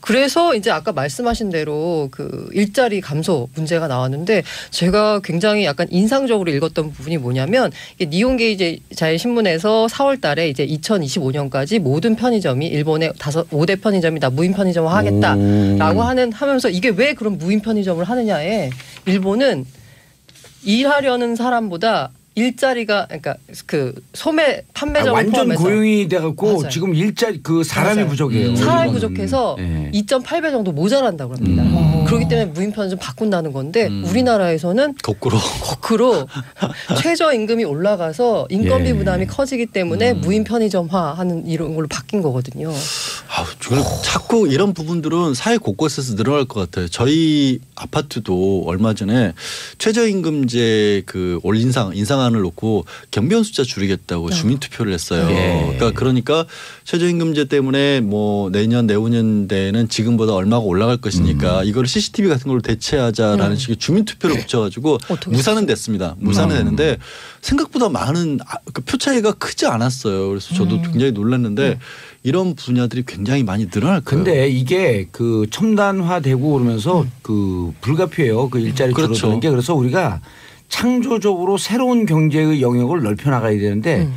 E: 그래서 이제 아까 말씀하신 대로 그 일자리 감소 문제가 나왔는데 제가 굉장히 약간 인상적으로 읽었던 부분이 뭐냐면 니혼게이자의 신문에서 4월 달에 이제 2025년까지 모든 편의점이 일본의 5대 편의점이 다 무인 편의점화 하겠다라고 하면서 이게 왜 그런 무인 편의점을 하느냐에 일본은 일하려는 사람보다 일자리가 그러니까 그 소매 판매점을
B: 완전
E: 포함해서
B: 고용이 돼갖고
E: 맞아요.
B: 지금 일자리 그 사람이
E: 맞아요.
B: 부족해요.
E: 사람이 부족해서
B: 네.
E: 2.8배 정도 모자란다고 합니다. 그렇기 때문에 무인 편의점 바꾼다는 건데 우리나라에서는
A: 거꾸로
E: 최저임금이 올라가서 인건비
B: 예.
E: 부담이 커지기 때문에 무인 편의점화하는 이런 걸로 바뀐 거거든요.
A: 자꾸 이런 부분들은 사회 곳곳에서 늘어날 것 같아요. 저희 아파트도 얼마 전에 최저임금제 그 인상안을 놓고 경비원 숫자 줄이겠다고 주민투표를 했어요.
B: 예.
A: 그러니까 최저임금제 때문에 뭐 내년 내후년대에는 지금보다 얼마가 올라갈 것이니까 이걸 CCTV 같은 걸로 대체하자라는 식의 주민투표를 붙여가지고 무산은 됐습니다. 무산은 됐는데 생각보다 많은 그 표 차이가 크지 않았어요. 그래서 저도 굉장히 놀랐는데 이런 분야들이 굉장히 많이 늘어날 거예요.
B: 근데 이게 그 첨단화되고 그러면서 그 불가피해요. 그 일자리
A: 그렇죠.
B: 줄어드는 게. 그래서 우리가 창조적으로 새로운 경제의 영역을 넓혀 나가야 되는데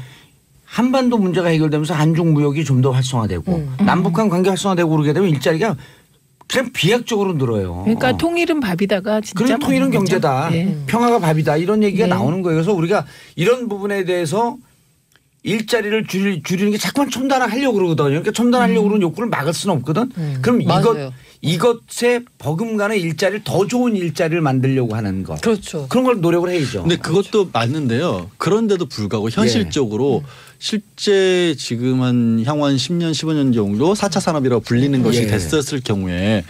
B: 한반도 문제가 해결되면서 한중 무역이 좀 더 활성화되고 남북한 관계 활성화되고 그러게 되면 일자리가 그냥 비약적으로 늘어요.
D: 그러니까 통일은 밥이다가 진짜
B: 그러니까 통일은
D: 맞는 거죠.
B: 경제다.
D: 네.
B: 평화가 밥이다. 이런 얘기가
D: 네.
B: 나오는 거예요. 그래서 우리가 이런 부분에 대해서 일자리를 줄이는 게 자꾸만 첨단화하려고 그러거든요. 그러니까 첨단화하려고 그러는 욕구를 막을 수는 없거든. 그럼
E: 맞아요.
B: 이것에 버금가는 일자리를 더 좋은 일자리를 만들려고 하는 것.
E: 그렇죠.
B: 그런 걸 노력을 해야죠.
A: 근데 그것도 맞는데요. 그런데도 불구하고 현실적으로 실제 지금 한 향후 한 10년 15년 정도 4차 산업이라고 불리는 것이 됐었을 경우에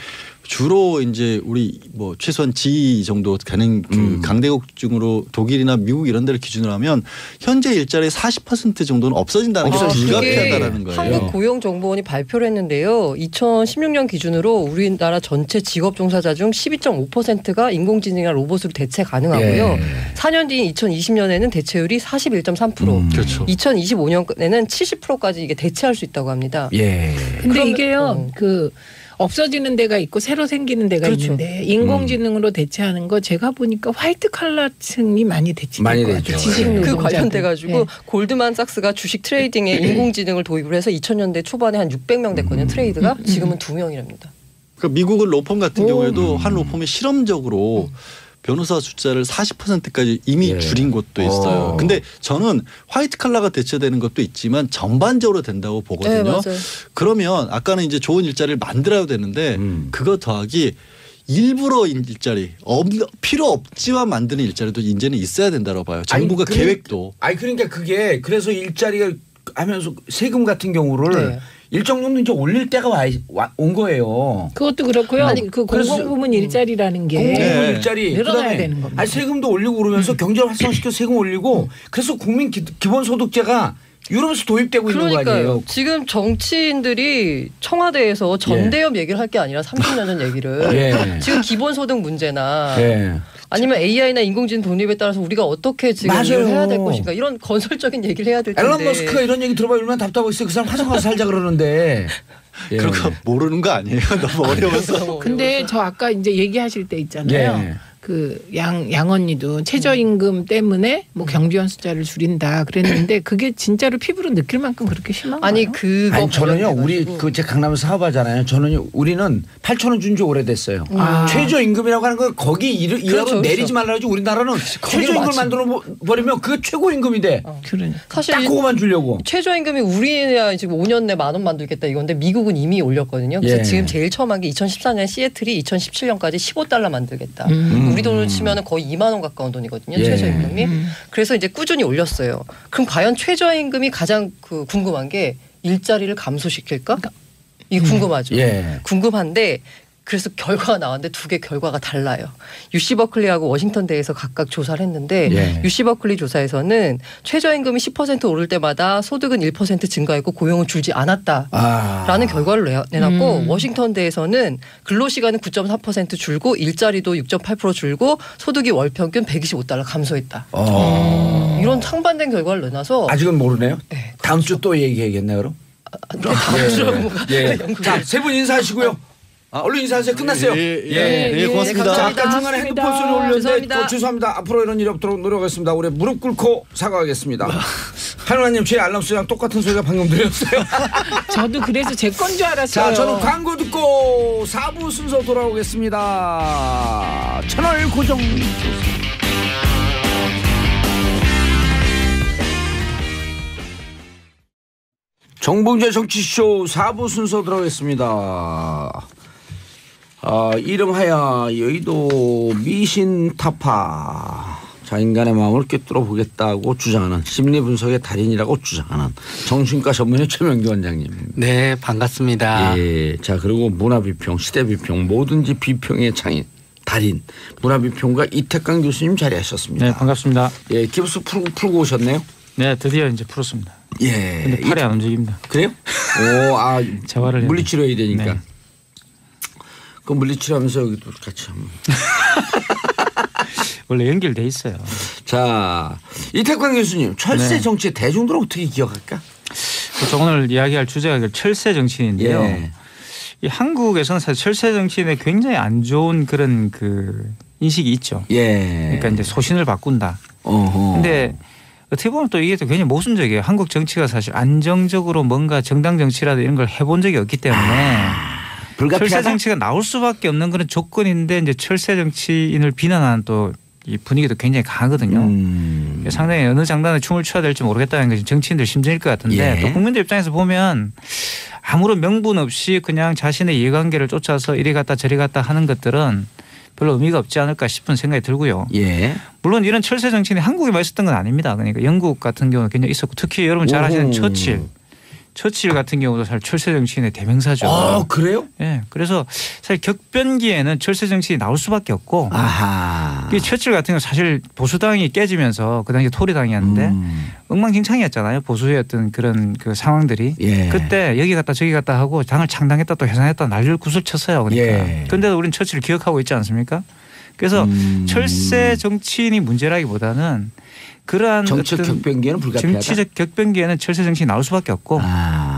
A: 주로 이제 우리 뭐 최소한 G 정도 되는 그 강대국 중으로 독일이나 미국 이런 데를 기준으로 하면 현재 일자리의 40% 정도는 없어진다는 게 불가피하다라는 거예요.
E: 한국고용정보원이 발표를 했는데요. 2016년 기준으로 우리나라 전체 직업 종사자 중 12.5%가 인공지능이나 로봇으로 대체 가능하고요. 4년 뒤인 2020년에는 대체율이 41.3%.
A: 그렇죠.
E: 2025년에는 70%까지 이게 대체할 수 있다고 합니다.
D: 근데 이게요. 그 없어지는 데가 있고 새로 생기는 데가
E: 그렇죠.
D: 있는데 인공지능으로 대체하는 거 제가 보니까 화이트 칼라층이 많이 대체될 것 같아요. 지식
E: 그
D: 노동자들.
E: 관련돼 가지고
D: 네.
E: 골드만삭스가 주식 트레이딩에 인공지능을 도입을 해서 2000년대 초반에 한 600명 됐거든요. 트레이드가 지금은 2명이랍니다.
A: 그러니까 미국은 로펌 같은 경우에도 한 로펌이 실험적으로 변호사 숫자를 40%까지 이미 줄인 곳도 있어요. 근데 저는 화이트 칼라가 대체되는 것도 있지만 전반적으로 된다고 보거든요.
E: 네, 맞아요.
A: 그러면 아까는 이제 좋은 일자리를 만들어야 되는데 그거 더하기 일부러 일자리 필요 없지만 만드는 일자리도 이제는 있어야 된다고 봐요. 정부가 계획도.
B: 그러니까 그게 그래서 일자리가 하면서 세금 같은 경우를 일정 정도 이제 올릴 때가 온 거예요.
D: 그것도 그렇고요.
B: 아니,
D: 그
B: 그래서
D: 공공부문 일자리라는 게
B: 공공부문 일자리
D: 늘어나야
B: 그다음에
D: 되는 겁니다.
B: 세금도 올리고 그러면서 경제를 활성화시켜 세금 올리고 그래서 국민 기본소득제가 유럽에서 도입되고 있는 거
E: 그러니까요.
B: 아니에요.
E: 지금 정치인들이 청와대에서 전대협 얘기를 할 게 아니라 30년 전 얘기를 지금 기본소득 문제나 아니면 AI나 인공지능 독립에 따라서 우리가 어떻게 지금 일을 해야 될 것인가 이런 건설적인 얘기를 해야 될 텐데.
B: 앨런 머스크가 이런 얘기 들어봐요. 얼마나 답답하겠어요. 그 사람 화성가서 살자 그러는데.
A: 그런 거 모르는 거 아니에요? 너무 어려워서.
D: 근데 저 아까 이제 얘기하실 때 있잖아요. 그 양 언니도 최저임금 때문에 뭐 경비원 숫자를 줄인다 그랬는데 그게 진짜로 피부로 느낄 만큼 그렇게 심한가요?
E: 아니 그거
B: 아니 저는요 우리 그 제 강남에서 사업하잖아요. 저는요 우리는 8,000원 준 지 오래됐어요. 최저임금이라고 하는 건 거기 일하고 내리지 말라고 하지 우리나라는 최저임금을 만들어 버리면 그게 최고임금이 돼.
D: 그러니까.
E: 사실
B: 딱 그거만 주려고.
E: 최저임금이 우리나라 지금 5년 내 10,000원 만들겠다 이건데 미국은 이미 올렸거든요. 그래서 지금 제일 처음 한 게 2014년 시애틀이 2017년까지 $15 만들겠다. 우리 돈으로 치면 거의 2만 원 가까운 돈이거든요. 최저임금이. 그래서 이제 꾸준히 올렸어요. 그럼 과연 최저임금이 가장 그 궁금한 게 일자리를 감소시킬까? 이게 궁금하죠. 궁금한데 그래서 결과가 나왔는데 두 개 결과가 달라요. UC 버클리하고 워싱턴 대에서 각각 조사를 했는데
B: 예.
E: UC 버클리 조사에서는 최저임금이 10% 오를 때마다 소득은 1% 증가했고 고용은 줄지 않았다라는 결과를 내놨고 워싱턴 대에서는 근로시간은 9.4% 줄고 일자리도 6.8% 줄고 소득이 월 평균 $125 감소했다. 이런 상반된 결과를 내놔서
B: 아직은 모르네요.
E: 네,
B: 다음 주 또 얘기해야겠네요, 그럼.
E: 다음 주로 뭐가
B: 자, 세 분 인사하시고요. 얼른 인사하세요. 끝났어요.
A: 예, 고맙습니다.
B: 자, 아까 중간에 핸드폰 소리 올렸는데
E: 죄송합니다.
B: 죄송합니다. 앞으로 이런 일이 없도록 노력하겠습니다. 우리 무릎 꿇고 사과하겠습니다. 한우라님 제 알람 소리랑 똑같은 소리가 방금 들렸어요.
D: 저도 그래서 제 건 줄 알았어요.
B: 자, 저는 광고 듣고 4부 순서 돌아오겠습니다. 채널 고정. 정봉재 정치쇼 4부 순서 들어가겠습니다. 이름하여 여의도 미신타파. 자, 인간의 마음을 꿰뚫어 보겠다고 주장하는 심리분석의 달인이라고 주장하는 정신과 전문의 최명기 원장님.
F: 네, 반갑습니다.
B: 예, 자, 그리고 문화비평, 시대비평, 뭐든지 비평의 장인, 달인, 문화비평가 이태강 교수님 자리하셨습니다.
G: 네, 반갑습니다.
B: 예, 기부스 풀고 오셨네요?
G: 네, 드디어 이제 풀었습니다.
B: 예.
G: 근데 팔이 안 움직입니다.
B: 그래요?
G: 재활을 해야
B: 물리치료 해야 되니까.
G: 네.
B: 그 물리치료하면서 여기도 같이 한번.
G: 원래 연결돼 있어요.
B: 자, 이태광 교수님, 철새
G: 네.
B: 정치 대중들은 어떻게 기억할까?
G: 그래서 오늘 이야기할 주제가 철새 정치인인데요.
B: 예.
G: 이 한국에서는 사실 철새 정치인에 굉장히 안 좋은 그런 그 인식이 있죠.
B: 예.
G: 그러니까 이제 소신을 바꾼다.
B: 어허.
G: 근데 어떻게 보면 또 이게 또 굉장히 모순적이에요. 한국 정치가 사실 안정적으로 뭔가 정당 정치라도 이런 걸 해본 적이 없기 때문에
B: 불가피하다.
G: 철새 정치가 나올 수밖에 없는 그런 조건인데 이제 철새 정치인을 비난하는 또 이 분위기도 굉장히 강하거든요. 상당히 어느 장단에 춤을 춰야 될지 모르겠다는 것이 정치인들 심정일 것 같은데
B: 예.
G: 또 국민들 입장에서 보면 아무런 명분 없이 그냥 자신의 이해관계를 쫓아서 이리 갔다 저리 갔다 하는 것들은 별로 의미가 없지 않을까 싶은 생각이 들고요.
B: 예.
G: 물론 이런 철새 정치인이 한국에만 있었던 건 아닙니다. 그러니까 영국 같은 경우는 굉장히 있었고 특히 여러분 잘 아시는 처칠 같은 경우도 사실 철새 정치인의 대명사죠.
B: 아, 그래요?
G: 예. 그래서 사실 격변기에는 철새 정치인이 나올 수밖에 없고
B: 아하.
G: 이 처칠 같은 경우 사실 보수당이 깨지면서 그 당시 토리당이었는데 엉망진창이었잖아요. 보수의 어떤 그런 그 상황들이.
B: 예.
G: 그때 여기 갔다 저기 갔다 하고 당을 창당했다 또 해산했다 난리를 구슬 쳤어요. 그러니까.
B: 예.
G: 그런데도 우리는 처칠을 기억하고 있지 않습니까? 그래서 철새 정치인이 문제라기보다는 그러한
B: 정치적
G: 어떤
B: 격변기에는 불가피하다.
G: 정치적 격변기에는 철새 정치인이 나올 수밖에 없고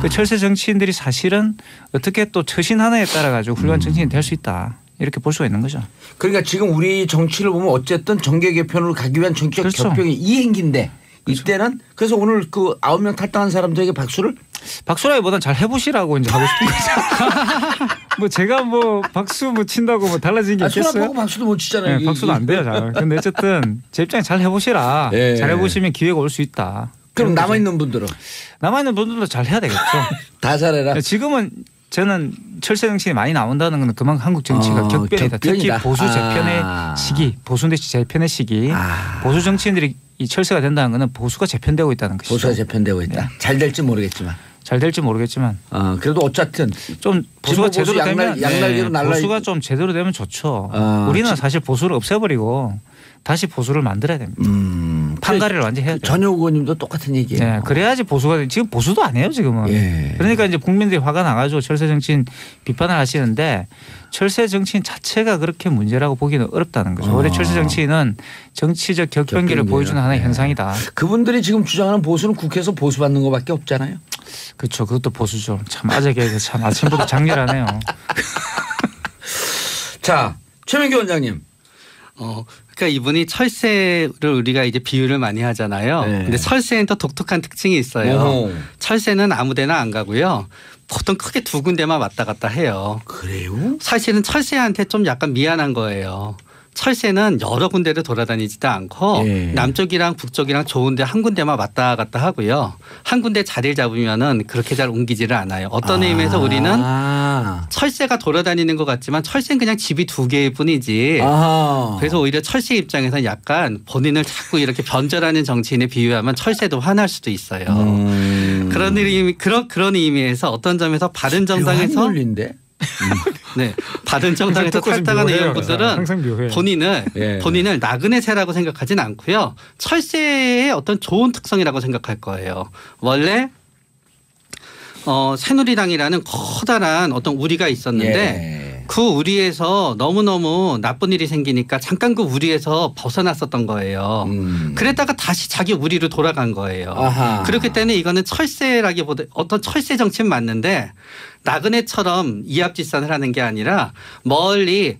G: 그 철새 정치인들이 사실은 어떻게 또 처신 하나에 따라 가지고 훌륭한 정치인이 될 수 있다. 이렇게 볼 수가 있는 거죠.
B: 그러니까 지금 우리 정치를 보면 어쨌든 정계 개편으로 가기 위한 정치적
G: 그렇죠.
B: 격변이 이행기인데 이때는 그래서 오늘 그 9명 탈당한 사람들에게 박수를
G: 박수라기보다는 잘 해보시라고 이제 하고 싶은 거죠. 뭐 제가 뭐 박수 뭐 친다고 뭐 달라지는 게
B: 손
G: 있겠어요?
B: 아프고 박수도 못 치잖아요.
G: 네, 박수도 안 돼요. 잘. 근데 어쨌든 제 입장에 잘 해보시라.
B: 예.
G: 잘 해보시면 기회가 올 수 있다.
B: 그럼 남아있는 분들은
G: 남아있는 분들도 잘 해야 되겠죠.
B: 다 잘해라.
G: 지금은 저는 철새 정치인이 많이 나온다는 건 그만큼 한국 정치가 격변이다. 특히
B: 격변이다.
G: 보수 재편의 시기, 보수 재편의 시기, 보수 정치인들이 이 철새가 된다는 것은 보수가 재편되고 있다는 것이죠.
B: 보수가 재편되고 있다.
G: 네.
B: 잘 될지 모르겠지만.
G: 잘 될지 모르겠지만
B: 그래도 어쨌든
G: 좀 보수가
B: 진보 보수
G: 제대로 되면
B: 양날개로 날라
G: 보수가 좀 제대로 되면 좋죠.
B: 아,
G: 우리는 사실 보수를 없애버리고 다시 보수를 만들어야 됩니다. 판가리를 완전히 해야 돼요.
B: 전효 의원님도 똑같은 얘기예요.
G: 네, 그래야지 보수가 지금 보수도 안 해요 지금은.
B: 예.
G: 그러니까 이제 국민들이 화가 나가지고 철새 정치인 비판을 하시는데 철새 정치인 자체가 그렇게 문제라고 보기는 어렵다는 거죠. 원래 철새 정치인은 정치적 격변기를 보여주는 하나의 현상이다.
B: 그분들이 지금 주장하는 보수는 국회에서 보수받는 것밖에 없잖아요.
G: 그렇죠. 그것도 보수죠. 참 아재개가 참 아침부터 장렬하네요.
B: 자, 최명기 원장님.
F: 그러니까 이분이 철새를 우리가 이제 비유를 많이 하잖아요.
B: 네.
F: 근데 철새는 또 독특한 특징이 있어요.
B: 오호.
F: 철새는 아무데나 안 가고요. 보통 크게 두 군데만 왔다 갔다 해요.
B: 그래요?
F: 사실은 철새한테 좀 약간 미안한 거예요. 철새는 여러 군데를 돌아다니지도 않고
B: 예.
F: 남쪽이랑 북쪽이랑 좋은데 한 군데만 왔다 갔다 하고요. 한 군데 자리를 잡으면은 그렇게 잘 옮기지를 않아요. 어떤 의미에서 우리는 철새가 돌아다니는 것 같지만 철새는 그냥 집이 두 개일 뿐이지. 그래서 오히려 철새 입장에서 약간 본인을 자꾸 이렇게 변절하는 정치인에 비유하면 철새도 화날 수도 있어요. 그런 의미에서 어떤 점에서 바른정당에서
B: 논리인데?
F: 네, 바른정당에서 탈당한 의원분들은 본인을 나그네 새라고 생각하진 않고요. 철새의 어떤 좋은 특성이라고 생각할 거예요. 원래 새누리당이라는 커다란 어떤 우리가 있었는데 그 우리에서 너무너무 나쁜 일이 생기니까 잠깐 그 우리에서 벗어났었던 거예요. 그랬다가 다시 자기 우리로 돌아간 거예요. 아하. 그렇기 때문에 이거는 철새라기보다 어떤 철새 정치는 맞는데 나그네처럼 이합집산을 하는 게 아니라 멀리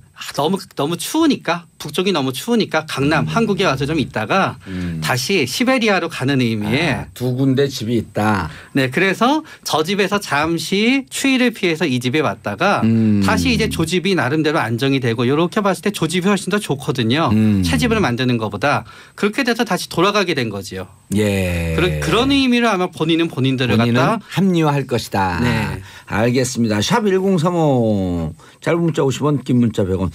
F: 너무 추우니까 북쪽이 너무 추우니까 강남 한국에 와서 좀 있다가 다시 시베리아로 가는 의미의
B: 두 군데 집이 있다.
F: 네, 그래서 저 집에서 잠시 추위를 피해서 이 집에 왔다가 다시 이제 조집이 나름대로 안정이 되고 이렇게 봤을 때 조집이 훨씬 더 좋거든요. 새 집을 만드는 것보다 그렇게 돼서 다시 돌아가게 된 거지요.
B: 예.
F: 그런 의미로 아마 본인들을 갖다
B: 합리화할 것이다. 네. 알겠습니다. 샵 1035 짧은 문자 50원 긴 문자 100원.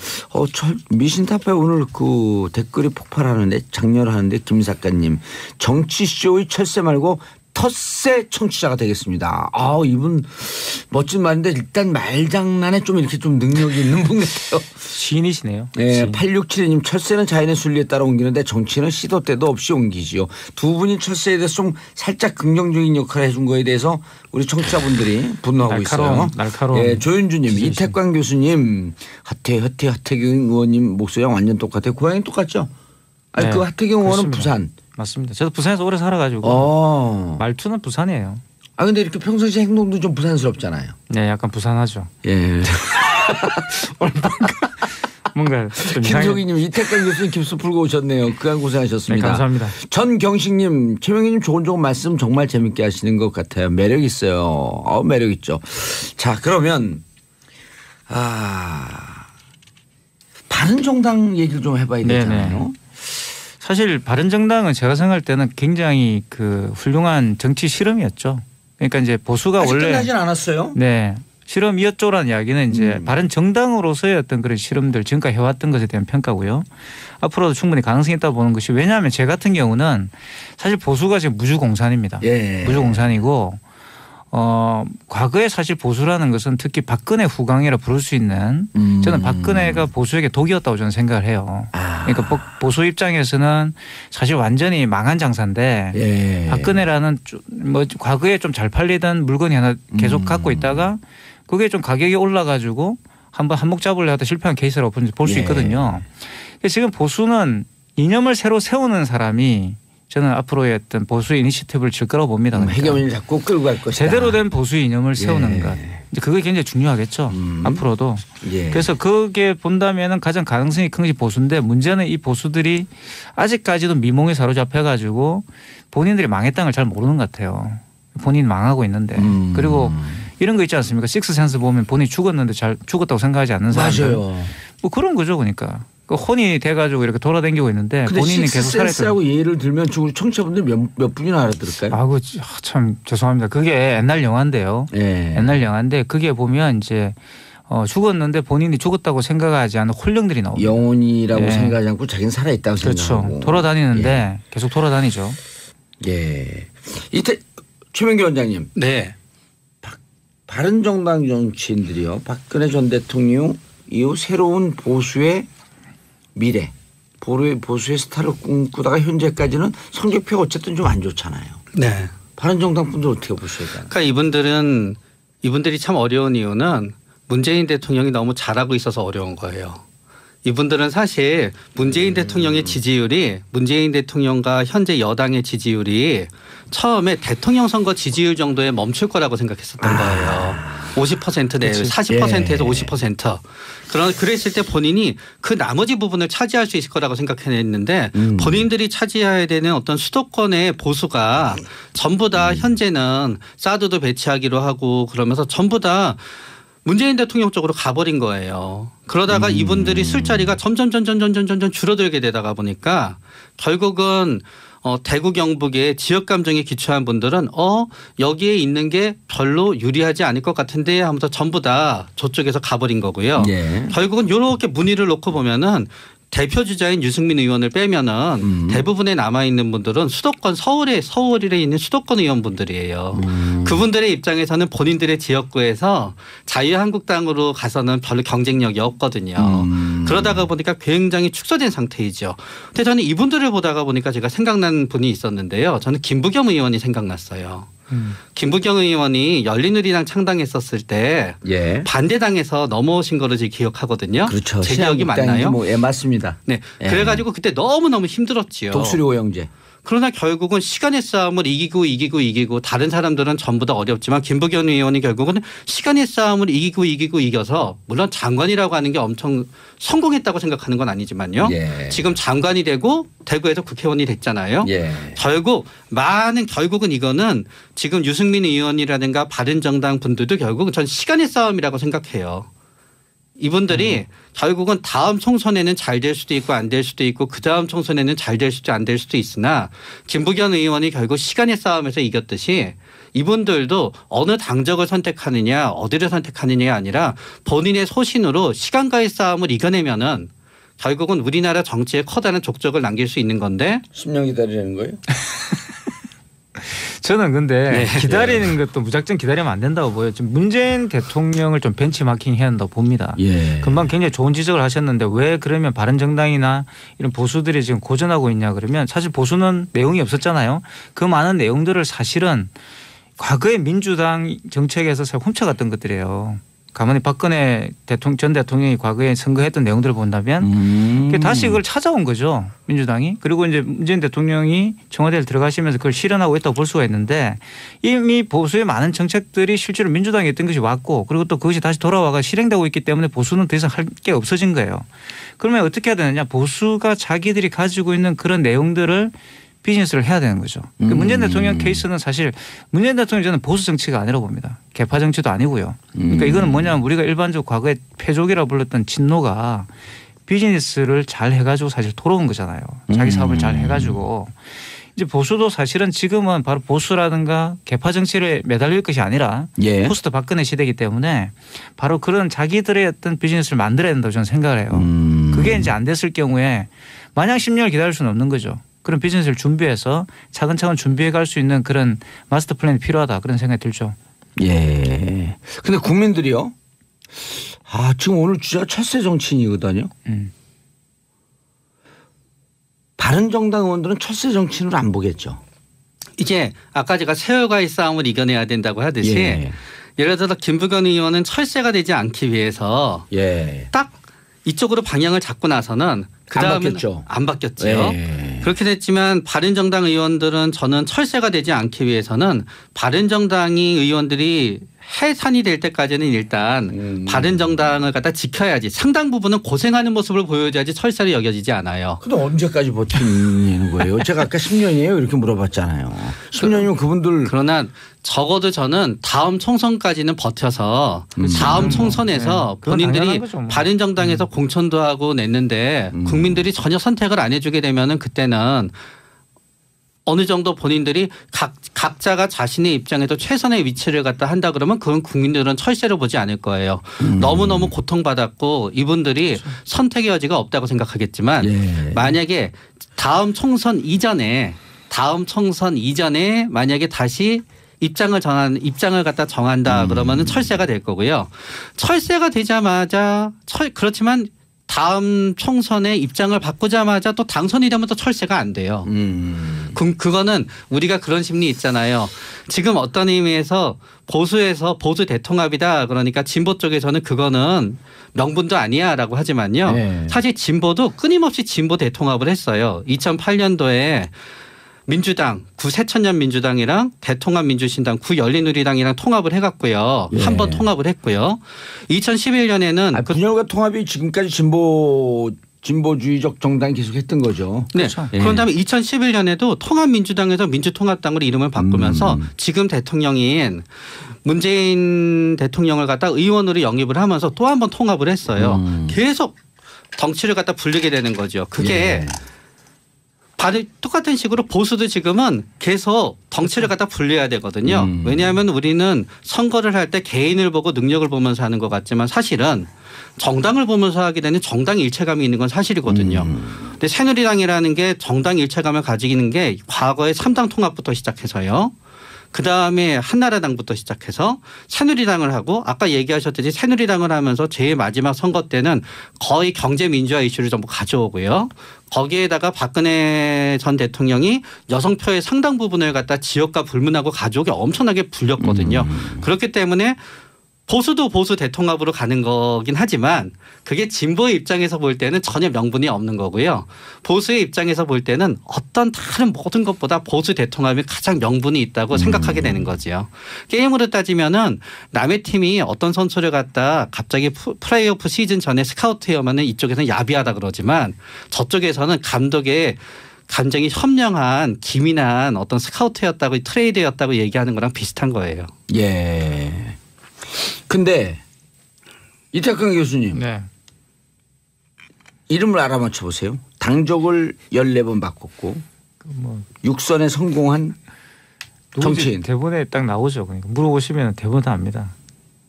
B: 미신타파에 오늘 그 댓글이 폭발하는데 장렬하는데 김 작가님 정치쇼의 철새 말고 텃새 청취자가 되겠습니다. 이분 멋진 말인데 일단 말장난에 좀 이렇게 좀 능력이 있는 분 같아요.
G: 시인이시네요.
B: 네, 8672님 철새는 자연의 순리에 따라 옮기는데 정치는 시도 때도 없이 옮기지요. 두 분이 철새에 대해서 좀 살짝 긍정적인 역할을 해준 거에 대해서 우리 청취자분들이 분노하고 있어요.
G: 날카로운.
B: 네, 조윤주님, 이태광 교수님, 하태경 의원님 목소리랑 완전 똑같아요. 고향이 똑같죠? 아니, 네, 그 하태경 의원은 부산.
G: 맞습니다. 저도 부산에서 오래 살아가지고 말투는 부산이에요.
B: 근데 이렇게 평상시 행동도 좀 부산스럽잖아요.
G: 네, 약간 부산하죠.
B: 예.
G: 뭔가
B: 김석희님, 이태광 교수님 깁스 풀고 오셨네요. 그간 고생하셨습니다.
G: 네, 감사합니다.
B: 전경식님, 최명희님 좋은 말씀 정말 재밌게 하시는 것 같아요. 매력 있어요. 매력 있죠. 자, 그러면 바른정당 얘기를 좀 해봐야 되잖아요. 네네.
G: 사실 바른정당은 제가 생각할 때는 굉장히 그 훌륭한 정치 실험이었죠. 그러니까 이제 보수가
B: 아직
G: 원래
B: 끝나진 않았어요.
G: 네, 실험이었죠라는 이야기는 이제 바른정당으로서의 어떤 그런 실험들 지금까지 해왔던 것에 대한 평가고요. 앞으로도 충분히 가능성이 있다고 보는 것이 왜냐하면 제 같은 경우는 사실 보수가 지금 무주공산입니다.
B: 예.
G: 무주공산이고 과거에 사실 보수라는 것은 특히 박근혜 후광이라 부를 수 있는 저는 박근혜가 보수에게 독이었다고 저는 생각을 해요. 그러니까 보수 입장에서는 사실 완전히 망한 장사인데
B: 예.
G: 박근혜라는 과거에 좀 잘 팔리던 물건이 하나 계속 갖고 있다가 그게 좀 가격이 올라가지고 한번 한몫 잡으려 하다 실패한 케이스라고 볼 수 있거든요. 지금 보수는 이념을 새로 세우는 사람이 저는 앞으로의 어떤 보수의 이니시티브를 질 거라고 봅니다. 그러니까.
B: 해결을 자꾸 끌고 갈 것이다.
G: 제대로 된 보수 이념을 세우는 것. 이제 그게 굉장히 중요하겠죠. 앞으로도. 그래서 그게 본다면은 가장 가능성이 큰 것이 보수인데 문제는 이 보수들이 아직까지도 미몽에 사로잡혀 가지고 본인들이 망했다는 걸 잘 모르는 것 같아요. 본인이 망하고 있는데. 그리고 이런 거 있지 않습니까? 식스센스 보면 본인이 죽었는데 잘 죽었다고 생각하지 않는 사람들.
B: 맞아요.
G: 뭐 그런 거죠. 그러니까. 혼이 돼가지고 이렇게 돌아다니고 있는데 본인이 계속 살아있거든요.
B: 식스센스라고 예를 들면 우리 청취자분들 몇 분이나 알아들을까요?
G: 참 죄송합니다. 그게 옛날 영화인데요.
B: 네.
G: 옛날 영화인데 그게 보면 이제 죽었는데 본인이 죽었다고 생각하지 않는 홀령들이 나옵니다.
B: 영혼이라고 생각하지 않고 자기는 살아있다고 생각하고.
G: 그렇죠. 돌아다니는데 계속 돌아다니죠.
B: 예. 최명기 원장님.
F: 네.
B: 바른정당 정치인들이요. 박근혜 전 대통령 이후 새로운 보수의 미래, 보수의 스타를 꿈꾸다가 현재까지는 성적표가 어쨌든 좀 안 좋잖아요.
F: 네.
B: 바른정당 분들 어떻게 보셔야 돼요?
F: 그러니까 이분들이 참 어려운 이유는 문재인 대통령이 너무 잘하고 있어서 어려운 거예요. 이분들은 사실 문재인 대통령의 지지율이 문재인 대통령과 현재 여당의 지지율이 처음에 대통령 선거 지지율 정도에 멈출 거라고 생각했었던 거예요. 50% 내외, 40%에서 50%. 그랬을 때 본인이 그 나머지 부분을 차지할 수 있을 거라고 생각했는데 본인들이 차지해야 되는 어떤 수도권의 보수가 전부 다 현재는 사드도 배치하기로 하고 그러면서 전부 다 문재인 대통령 쪽으로 가버린 거예요. 그러다가 이분들이 술자리가 점점 줄어들게 되다가 보니까 결국은 대구 경북의 지역 감정에 기초한 분들은 여기에 있는 게 별로 유리하지 않을 것 같은데 하면서 전부 다 저쪽에서 가버린 거고요.
B: 예.
F: 결국은 이렇게 문의를 놓고 보면은 대표 주자인 유승민 의원을 빼면은 대부분의 남아 있는 분들은 수도권 서울에 있는 수도권 의원분들이에요. 그분들의 입장에서는 본인들의 지역구에서 자유한국당으로 가서는 별로 경쟁력이 없거든요. 그러다가 보니까 굉장히 축소된 상태이죠. 근데 저는 이분들을 보다가 보니까 제가 생각난 분이 있었는데요. 저는 김부겸 의원이 생각났어요. 김부겸 의원이 열린우리당 창당했었을 때
B: 예.
F: 반대당에서 넘어오신 거로 제가 기억하거든요.
B: 그렇죠.
F: 제 기억이 맞나요?
B: 뭐, 예, 맞습니다.
F: 네.
B: 예.
F: 그래가지고 그때 너무너무 힘들었지요.
B: 독수리 오영재.
F: 그러나 결국은 시간의 싸움을 이기고 다른 사람들은 전부 다 어렵지만 김부겸 의원이 결국은 시간의 싸움을 이겨서 물론 장관이라고 하는 게 엄청 성공했다고 생각하는 건 아니지만요.
B: 예.
F: 지금 장관이 되고 대구에서 국회의원이 됐잖아요.
B: 예.
F: 결국은 이거는 지금 유승민 의원이라든가 바른정당 분들도 결국은 전 시간의 싸움이라고 생각해요. 이분들이 결국은 다음 총선에는 잘 될 수도 있고 안 될 수도 있고 그 다음 총선에는 잘 될 수도 안 될 수도 있으나 김부겸 의원이 결국 시간의 싸움에서 이겼듯이 이분들도 어느 당적을 선택하느냐 어디를 선택하느냐가 아니라 본인의 소신으로 시간과의 싸움을 이겨내면은 결국은 우리나라 정치에 커다란 족적을 남길 수 있는 건데
B: 10년 기다리는 거예요?
G: 저는 근데 기다리는 것도 무작정 기다리면 안 된다고 보여요. 지금 문재인 대통령을 좀 벤치마킹 해야 한다고 봅니다.
B: 예.
G: 금방 굉장히 좋은 지적을 하셨는데 왜 그러면 바른정당이나 이런 보수들이 지금 고전하고 있냐 그러면 사실 보수는 내용이 없었잖아요. 그 많은 내용들을 사실은 과거의 민주당 정책에서 훔쳐갔던 것들이에요. 가만히 박근혜 전 대통령이 과거에 선거했던 내용들을 본다면 다시 그걸 찾아온 거죠. 민주당이. 그리고 이제 문재인 대통령이 청와대를 들어가시면서 그걸 실현하고 있다고 볼 수가 있는데 이미 보수의 많은 정책들이 실제로 민주당이 했던 것이 왔고 그리고 또 그것이 다시 돌아와가 실행되고 있기 때문에 보수는 더 이상 할 게 없어진 거예요. 그러면 어떻게 해야 되느냐. 보수가 자기들이 가지고 있는 그런 내용들을 비즈니스를 해야 되는 거죠. 문재인 대통령 케이스는 사실 문재인 대통령 저는 보수 정치가 아니라고 봅니다. 개파 정치도 아니고요. 그러니까 이거는 뭐냐면 우리가 일반적으로 과거에 패족이라고 불렀던 진노가 비즈니스를 잘 해가지고 사실 돌아온 거잖아요. 자기 사업을 잘 해가지고 이제 보수도 사실은 지금은 바로 보수라든가 개파 정치를 매달릴 것이 아니라
B: 예.
G: 포스트 박근혜 시대이기 때문에 바로 그런 자기들의 어떤 비즈니스를 만들어야 된다고 저는 생각을 해요. 그게 이제 안 됐을 경우에 마냥 10년을 기다릴 수는 없는 거죠. 그런 비즈니스를 준비해서 차근차근 준비해 갈 수 있는 그런 마스터 플랜이 필요하다 그런 생각이 들죠.
B: 예. 근데 국민들이요. 지금 오늘 주제가 철새 정치인이거든요. 바른정당 의원들은 철새 정치인으로 안 보겠죠.
F: 이제 아까 제가 세월과의 싸움을 이겨내야 된다고 하듯이 예를 들어 김부겸 의원은 철새가 되지 않기 위해서 딱 이쪽으로 방향을 잡고 나서는 그다음에 안 바뀌었죠. 그렇게 됐지만 바른정당 의원들은 저는 철새가 되지 않기 위해서는 바른정당이 의원들이 해산이 될 때까지는 일단 바른정당을 갖다 지켜야지 상당 부분은 고생하는 모습을 보여줘야지 철새로 여겨지지 않아요.
B: 근데 언제까지 버티는 거예요? 제가 아까 10년이에요 이렇게 물어봤잖아요. 10년이면 그분들.
F: 그러나 적어도 저는 다음 총선까지는 버텨서 다음 총선에서 본인들이 바른정당에서 공천도 하고 냈는데 국민들이 전혀 선택을 안 해주게 되면은 그때는 어느 정도 본인들이 각자가 자신의 입장에서 최선의 위치를 갖다 한다 그러면 그건 국민들은 철새로 보지 않을 거예요. 너무너무 고통받았고 이분들이 선택의 여지가 없다고 생각하겠지만 만약에 다음 총선 이전에 만약에 다시 입장을 갖다 정한다 그러면은 철새가 될 거고요. 철새가 되자마자 그렇지만 다음 총선에 입장을 바꾸자마자 또 당선이 되면 또 철새가 안 돼요. 그거는 우리가 그런 심리 있잖아요. 지금 어떤 의미에서 보수에서 보수 대통합이다 그러니까 진보 쪽에서는 그거는 명분도 아니야라고 하지만요. 사실 진보도 끊임없이 진보 대통합을 했어요. 2008년도에 민주당 구새천년 민주당이랑 대통합 민주신당 구열린우리당이랑 통합을 해갔고요. 한 번 통합을 했고요. 2011년에는
B: 분열과 통합이 지금까지 진보주의적 정당이 계속했던 거죠.
F: 네.
B: 그렇죠.
F: 그런 다음에 2011년에도 통합민주당에서 민주통합당으로 이름을 바꾸면서 지금 대통령인 문재인 대통령을 갖다 의원으로 영입을 하면서 또 한 번 통합을 했어요. 계속 덩치를 갖다 불리게 되는 거죠. 그게 똑같은 식으로 보수도 지금은 계속 덩치를 갖다 분리해야 되거든요. 왜냐하면 우리는 선거를 할 때 개인을 보고 능력을 보면서 하는 것 같지만 사실은 정당을 보면서 하게 되는 정당 일체감이 있는 건 사실이거든요. 근데 새누리당이라는 게 정당 일체감을 가지는 게 과거에 3당 통합부터 시작해서요. 그다음에 한나라당부터 시작해서 새누리당을 하고 아까 얘기하셨듯이 새누리당을 하면서 제일 마지막 선거 때는 거의 경제민주화 이슈를 전부 가져오고요. 거기에다가 박근혜 전 대통령이 여성표의 상당 부분을 갖다 지역과 불문하고 가져오기 엄청나게 불렸거든요. 그렇기 때문에 보수도 보수 대통합으로 가는 거긴 하지만 그게 진보의 입장에서 볼 때는 전혀 명분이 없는 거고요. 보수의 입장에서 볼 때는 어떤 다른 모든 것보다 보수 대통합이 가장 명분이 있다고 생각하게 되는 거지요. 게임으로 따지면은 남의 팀이 어떤 선수를 갖다 갑자기 플레이오프 시즌 전에 스카우트해오면은 이쪽에서는 야비하다 그러지만 저쪽에서는 감독의 감정이 현명한 기민한 어떤 스카우트였다고 트레이드였다고 얘기하는 거랑 비슷한 거예요.
B: 예. 근데 이태강 교수님
G: 네.
B: 이름을 알아맞혀 보세요. 당적을 14번 바꿨고 육선에 성공한 정치인.
G: 대본에 딱 나오죠. 그러니까 물어보시면 대본 다 압니다.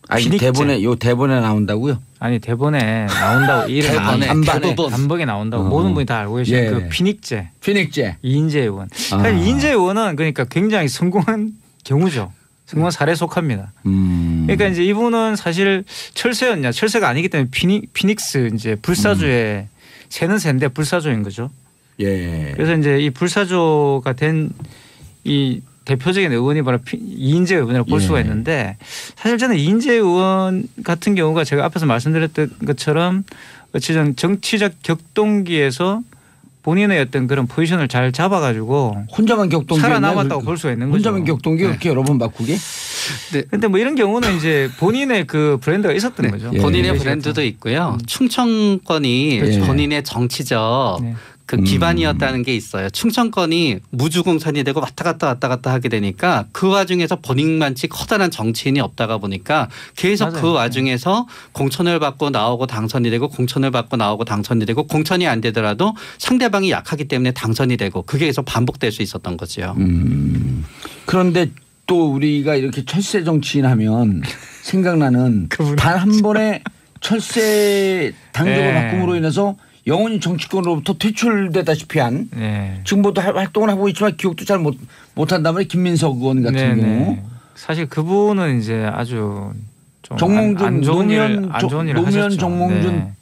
B: 아니 대본에 나온다고요?
G: 아니 대본에 나온다고 이름 단번에 나온다고 모든 분이 다 알고 계시는 그 피닉제 이인재 의원. 사실 이인재 의원은 그러니까 굉장히 성공한 경우죠. 성공한 사례에 속합니다. 그러니까 이제 이분은 사실 철새가 아니기 때문에 피닉스 이제 불사조의 새는 새인데 불사조인 거죠.
B: 예.
G: 그래서 이제 이 불사조가 된 이 대표적인 의원이 바로 이인재 의원이라고 볼 수가 있는데 사실 저는 이인재 의원 같은 경우가 제가 앞에서 말씀드렸던 것처럼 어쨌든 정치적 격동기에서 본인의 어떤 그런 포지션을 잘 잡아가지고
B: 혼자만 격동기
G: 살아남았다고 볼 수가 있는 거죠.
B: 혼자만 격동기 그렇게 여러 번 바꾸게?
G: 근데 뭐 이런 경우는 이제 본인의 그 브랜드가 있었던 거죠.
F: 본인의 브랜드도 있고요. 충청권이 본인의 정치적 그 기반이었다는 게 있어요. 충청권이 무주공산이 되고 왔다 갔다 하게 되니까 그 와중에서 본인만치 커다란 정치인이 없다가 보니까 계속 그 와중에서 공천을 받고 나오고 당선이 되고 공천을 받고 나오고 당선이 되고 공천이 안 되더라도 상대방이 약하기 때문에 당선이 되고 그게 계속 반복될 수 있었던 거죠.
B: 그런데 또 우리가 이렇게 철새 정치인 하면 생각나는 단 한 번의 철새 당적을 바꿈으로 인해서 영원히 정치권으로부터 퇴출되다시피 한 지금도 활동을 하고 있지만 기억도 잘 못한다면 김민석 의원 같은 경우.
G: 사실 그분은 이제 아주 좀
B: 정몽준
G: 안 좋은 일을 하셨죠.
B: 정몽준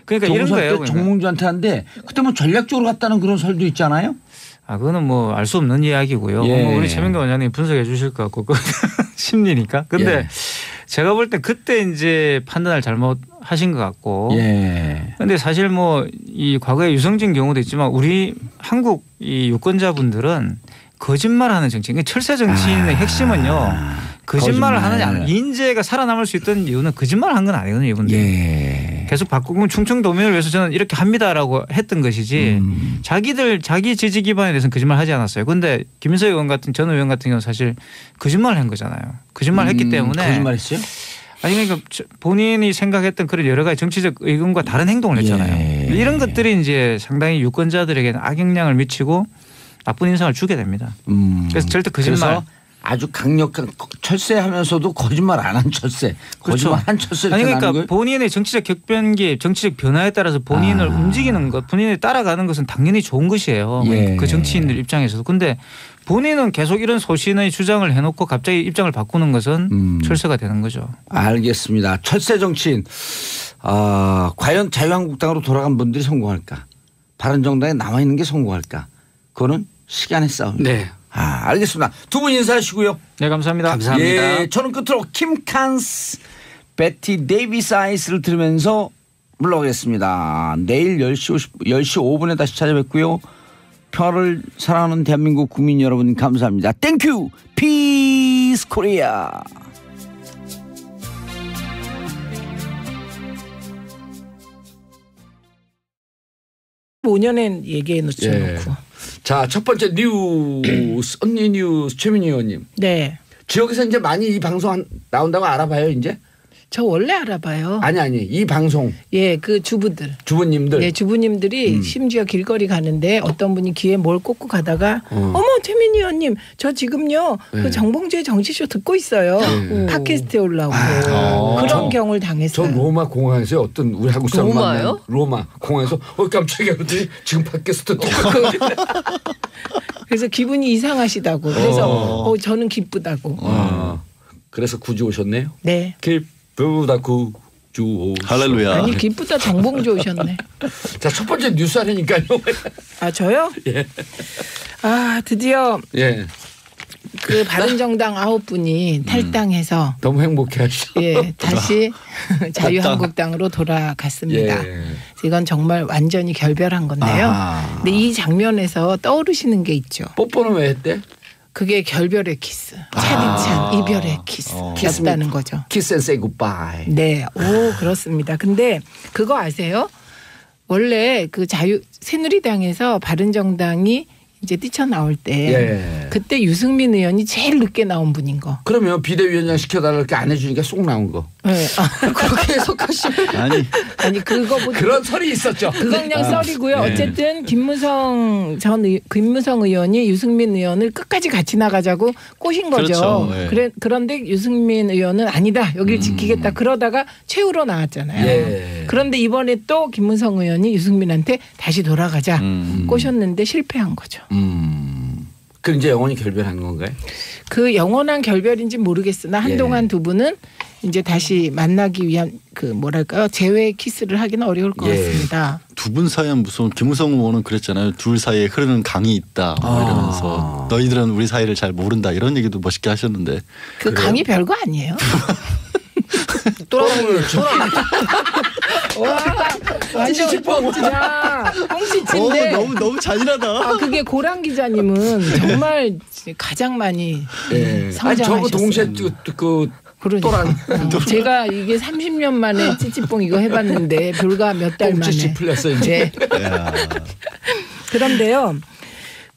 G: 그러니까 이런 거예요.
B: 정몽준한테 하는데 그때 뭐 전략적으로 갔다는 그런 설도 있잖아요.
G: 그거는 뭐 알 수 없는 이야기고요. 우리 최민경 원장님 분석해 주실 것 같고 심리니까. 근데 제가 볼 때 그때 이제 판단을 잘못 하신 것 같고. 그런데 사실 뭐 이 과거에 유승진 경우도 있지만 우리 한국 이 유권자분들은 거짓말하는 정치인. 그러니까 철새 정치인의 핵심은요. 거짓말을 하느냐. 인재가 살아남을 수 있던 이유는 거짓말을 한 건 아니거든요. 이분들. 계속 바꾸면 충청도민을 위해서 저는 이렇게 합니다라고 했던 것이지 자기 지지 기반에 대해서는 거짓말 하지 않았어요. 그런데 김인석 의원 같은 전 의원 같은 경우는 사실 거짓말을 한 거잖아요. 거짓말을 했기 때문에.
B: 거짓말했어요?
G: 아니 그러니까 본인이 생각했던 그런 여러 가지 정치적 의견과 다른 행동을 했잖아요. 이런 것들이 이제 상당히 유권자들에게는 악영향을 미치고 나쁜 인상을 주게 됩니다. 그래서 절대 거짓말.
B: 아주 강력한 철새하면서도 거짓말 안 한 철새.
G: 그렇죠.
B: 거짓말 한 철새.
G: 아니 그러니까 본인의 정치적 격변기, 정치적 변화에 따라서 본인을 움직이는 것, 본인이 따라가는 것은 당연히 좋은 것이에요. 그 정치인들 입장에서도. 그런데 본인은 계속 이런 소신의 주장을 해놓고 갑자기 입장을 바꾸는 것은 철새가 되는 거죠.
B: 알겠습니다. 철새 정치인. 과연 자유한국당으로 돌아간 분들이 성공할까? 바른정당에 남아있는 게 성공할까? 그거는 시간의 싸움입니다.
F: 네.
B: 알겠습니다. 두 분 인사하시고요.
G: 네, 감사합니다.
F: 감사합니다.
B: 저는 끝으로 킴 칸스, 베티 데이비스 아이스를 들으면서 물러가겠습니다. 내일 10시 5분에 다시 찾아뵙고요. 평화를 사랑하는 대한민국 국민 여러분 감사합니다. 땡큐 피스 코리아.
D: 5년엔 얘기해 놓고.
B: 자, 첫 번째 뉴스, 언니 뉴스 최민희 의원님.
D: 네.
B: 지역에서 이제 많이 이 방송 나온다고 알아봐요, 이제?
D: 저 원래 알아봐요.
B: 아니 이 방송
D: 예, 그 주부님들. 네, 주부님들이 심지어 길거리 가는데 어떤 분이 귀에 뭘 꽂고 가다가 어머 태민이 의원님 저 지금요 그 정봉주의 정치쇼 듣고 있어요. 팟캐스트에 올라오고 그런 경우를 당했어요.
B: 저 로마 공항에서 어떤 우리 한국 사람
E: 로마요?
B: 로마 공항에서 깜짝이야 그랬더니 지금 팟캐스트 똑같고
D: 그래서 기분이 이상하시다고. 그래서 저는 기쁘다고.
B: 그래서 구주 오셨네요.
D: 네.
B: 기쁘다 구주 오셨.
A: 할렐루야.
D: 아니 기쁘다 정봉주 오셨네.
B: 자, 첫 번째 뉴스 하려니까요.
D: 아 저요?
B: 예.
D: 아 드디어
B: 예.
D: 그 바른정당 9분이 탈당해서
B: 너무 행복해하시죠.
D: 예 다시 자유한국당으로 돌아갔습니다.
B: 예.
D: 이건 정말 완전히 결별한 건데요. 근데 이 장면에서 떠오르시는 게 있죠.
B: 뽀뽀는 왜 했대?
D: 그게 결별의 키스, 차디찬 이별의 키스였다는 거죠.
B: Kiss and say goodbye.
D: 네, 오 그렇습니다. 근데 그거 아세요? 원래 그 새누리당에서 바른정당이 이제 뛰쳐나올 때 그때 유승민 의원이 제일 늦게 나온 분인 거.
B: 그러면 비대위원장 시켜달라 이렇게 안 해주니까 쏙 나온 거.
D: 네.
E: 그렇게 해석하시면
D: 아니 그거보다
B: 그런 설이 있었죠.
D: 그건 그냥 썰이고요. 어쨌든 김무성 의원이 유승민 의원을 끝까지 같이 나가자고 꼬신 거죠.
A: 그렇죠.
D: 그런데 유승민 의원은 아니다. 여길 지키겠다. 그러다가 최후로 나왔잖아요. 그런데 이번에 또 김무성 의원이 유승민한테 다시 돌아가자 꼬셨는데 실패한 거죠.
B: 그럼 이제 영원히 결별한 건가요?
D: 그 영원한 결별인지 모르겠으나 한동안 두 분은 이제 다시 만나기 위한 그 뭐랄까요 재회 키스를 하기는 어려울 것 같습니다.
A: 두 분 사이는 무슨 김무성 의원은 그랬잖아요. 둘 사이에 흐르는 강이 있다 이러면서 너희들은 우리 사이를 잘 모른다 이런 얘기도 멋있게 하셨는데
D: 그 강이 별거 아니에요.
B: 또랑을
D: 와 완전 뻥치다. 뻥치친데
A: 너무 잔인하다.
D: 아 그게 고랑 기자님은 정말 가장 많이 성장하셨어요.
B: 저거 동시에 그
D: 그러니까 제가 이게 30년 만에 찌찌뽕 이거 해봤는데 불과 몇 달 만에
B: 찌찌 풀렸어 이제.
D: 그런데요.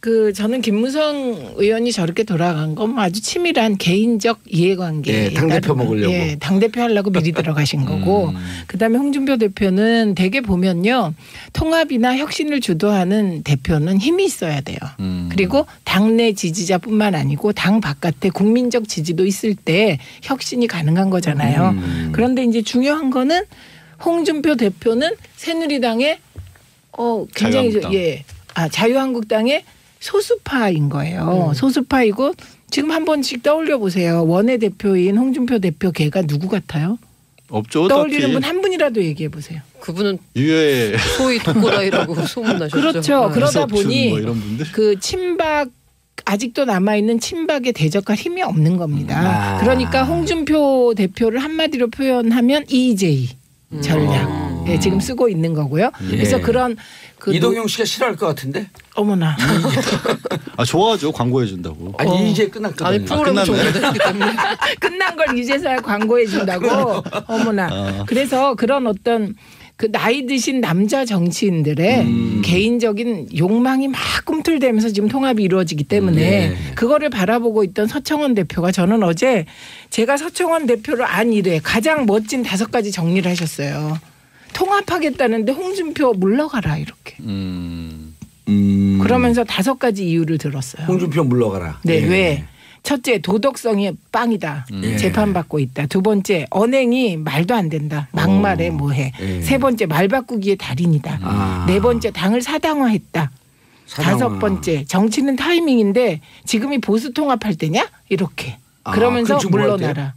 D: 그 저는 김무성 의원이 저렇게 돌아간 건 아주 치밀한 개인적 이해관계.
B: 당대표 먹으려고.
D: 당대표 하려고 미리 들어가신 거고. 그다음에 홍준표 대표는 대개 보면요. 통합이나 혁신을 주도하는 대표는 힘이 있어야 돼요. 그리고 당내 지지자뿐만 아니고 당 바깥에 국민적 지지도 있을 때 혁신이 가능한 거잖아요. 그런데 이제 중요한 거는 홍준표 대표는 새누리당의 굉장히 자유한국당의 소수파인 거예요. 소수파이고 지금 한 번씩 떠올려 보세요. 원내대표인 홍준표 대표 걔가 누구 같아요?
A: 없죠.
D: 떠올리는 분 한 분이라도 얘기해 보세요.
E: 그분은
A: 유해
E: 소위 독고다이라고 소문나셨죠.
D: 그렇죠. 그러다 보니
A: 뭐 이런 분들?
D: 그 친박 아직도 남아있는 친박에 대적할 힘이 없는 겁니다. 그러니까 홍준표 대표를 한마디로 표현하면 EJ 전략. 지금 쓰고 있는 거고요. 그래서 그런
B: 이동영 씨가 싫어할 것 같은데.
D: 어머나.
A: 좋아하죠. 광고해 준다고.
B: 아니 이제 끝났거든요.
E: 아니 프로그램 종료됐기 때문에
D: 끝난 걸 이제서야 광고해 준다고. 어머나. 그래서 그런 어떤 그 나이 드신 남자 정치인들의 개인적인 욕망이 막 꿈틀대면서 지금 통합이 이루어지기 때문에 그거를 바라보고 있던 서청원 대표가 저는 어제 제가 서청원 대표를 안 이래 가장 멋진 5가지 정리를 하셨어요. 통합하겠다는데 홍준표 물러가라 이렇게. 그러면서 5가지 이유를 들었어요.
B: 홍준표 물러가라.
D: 네, 왜? 첫째, 도덕성이 빵이다. 재판받고 있다. 두 번째, 언행이 말도 안 된다. 막말해 뭐해. 세 번째, 말 바꾸기의 달인이다. 네 번째, 당을 사당화했다. 5번째, 정치는 타이밍인데 지금이 보수 통합할 때냐? 이렇게. 그러면서 물러나라.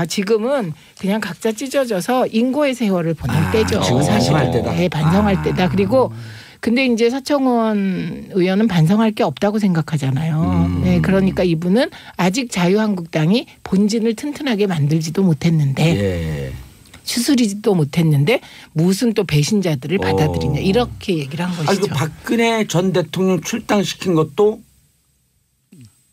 D: 지금은 그냥 각자 찢어져서 인고의 세월을 보낼 때죠.
B: 지금 반성할 때다.
D: 네, 반성할 때다. 그리고 근데 이제 서청원 의원은 반성할 게 없다고 생각하잖아요. 네, 그러니까 이분은 아직 자유한국당이 본진을 튼튼하게 만들지도 못했는데 추스리지도 못했는데 무슨 또 배신자들을 받아들이냐 이렇게 얘기를 한 것이죠.
B: 그 박근혜 전 대통령 출당시킨 것도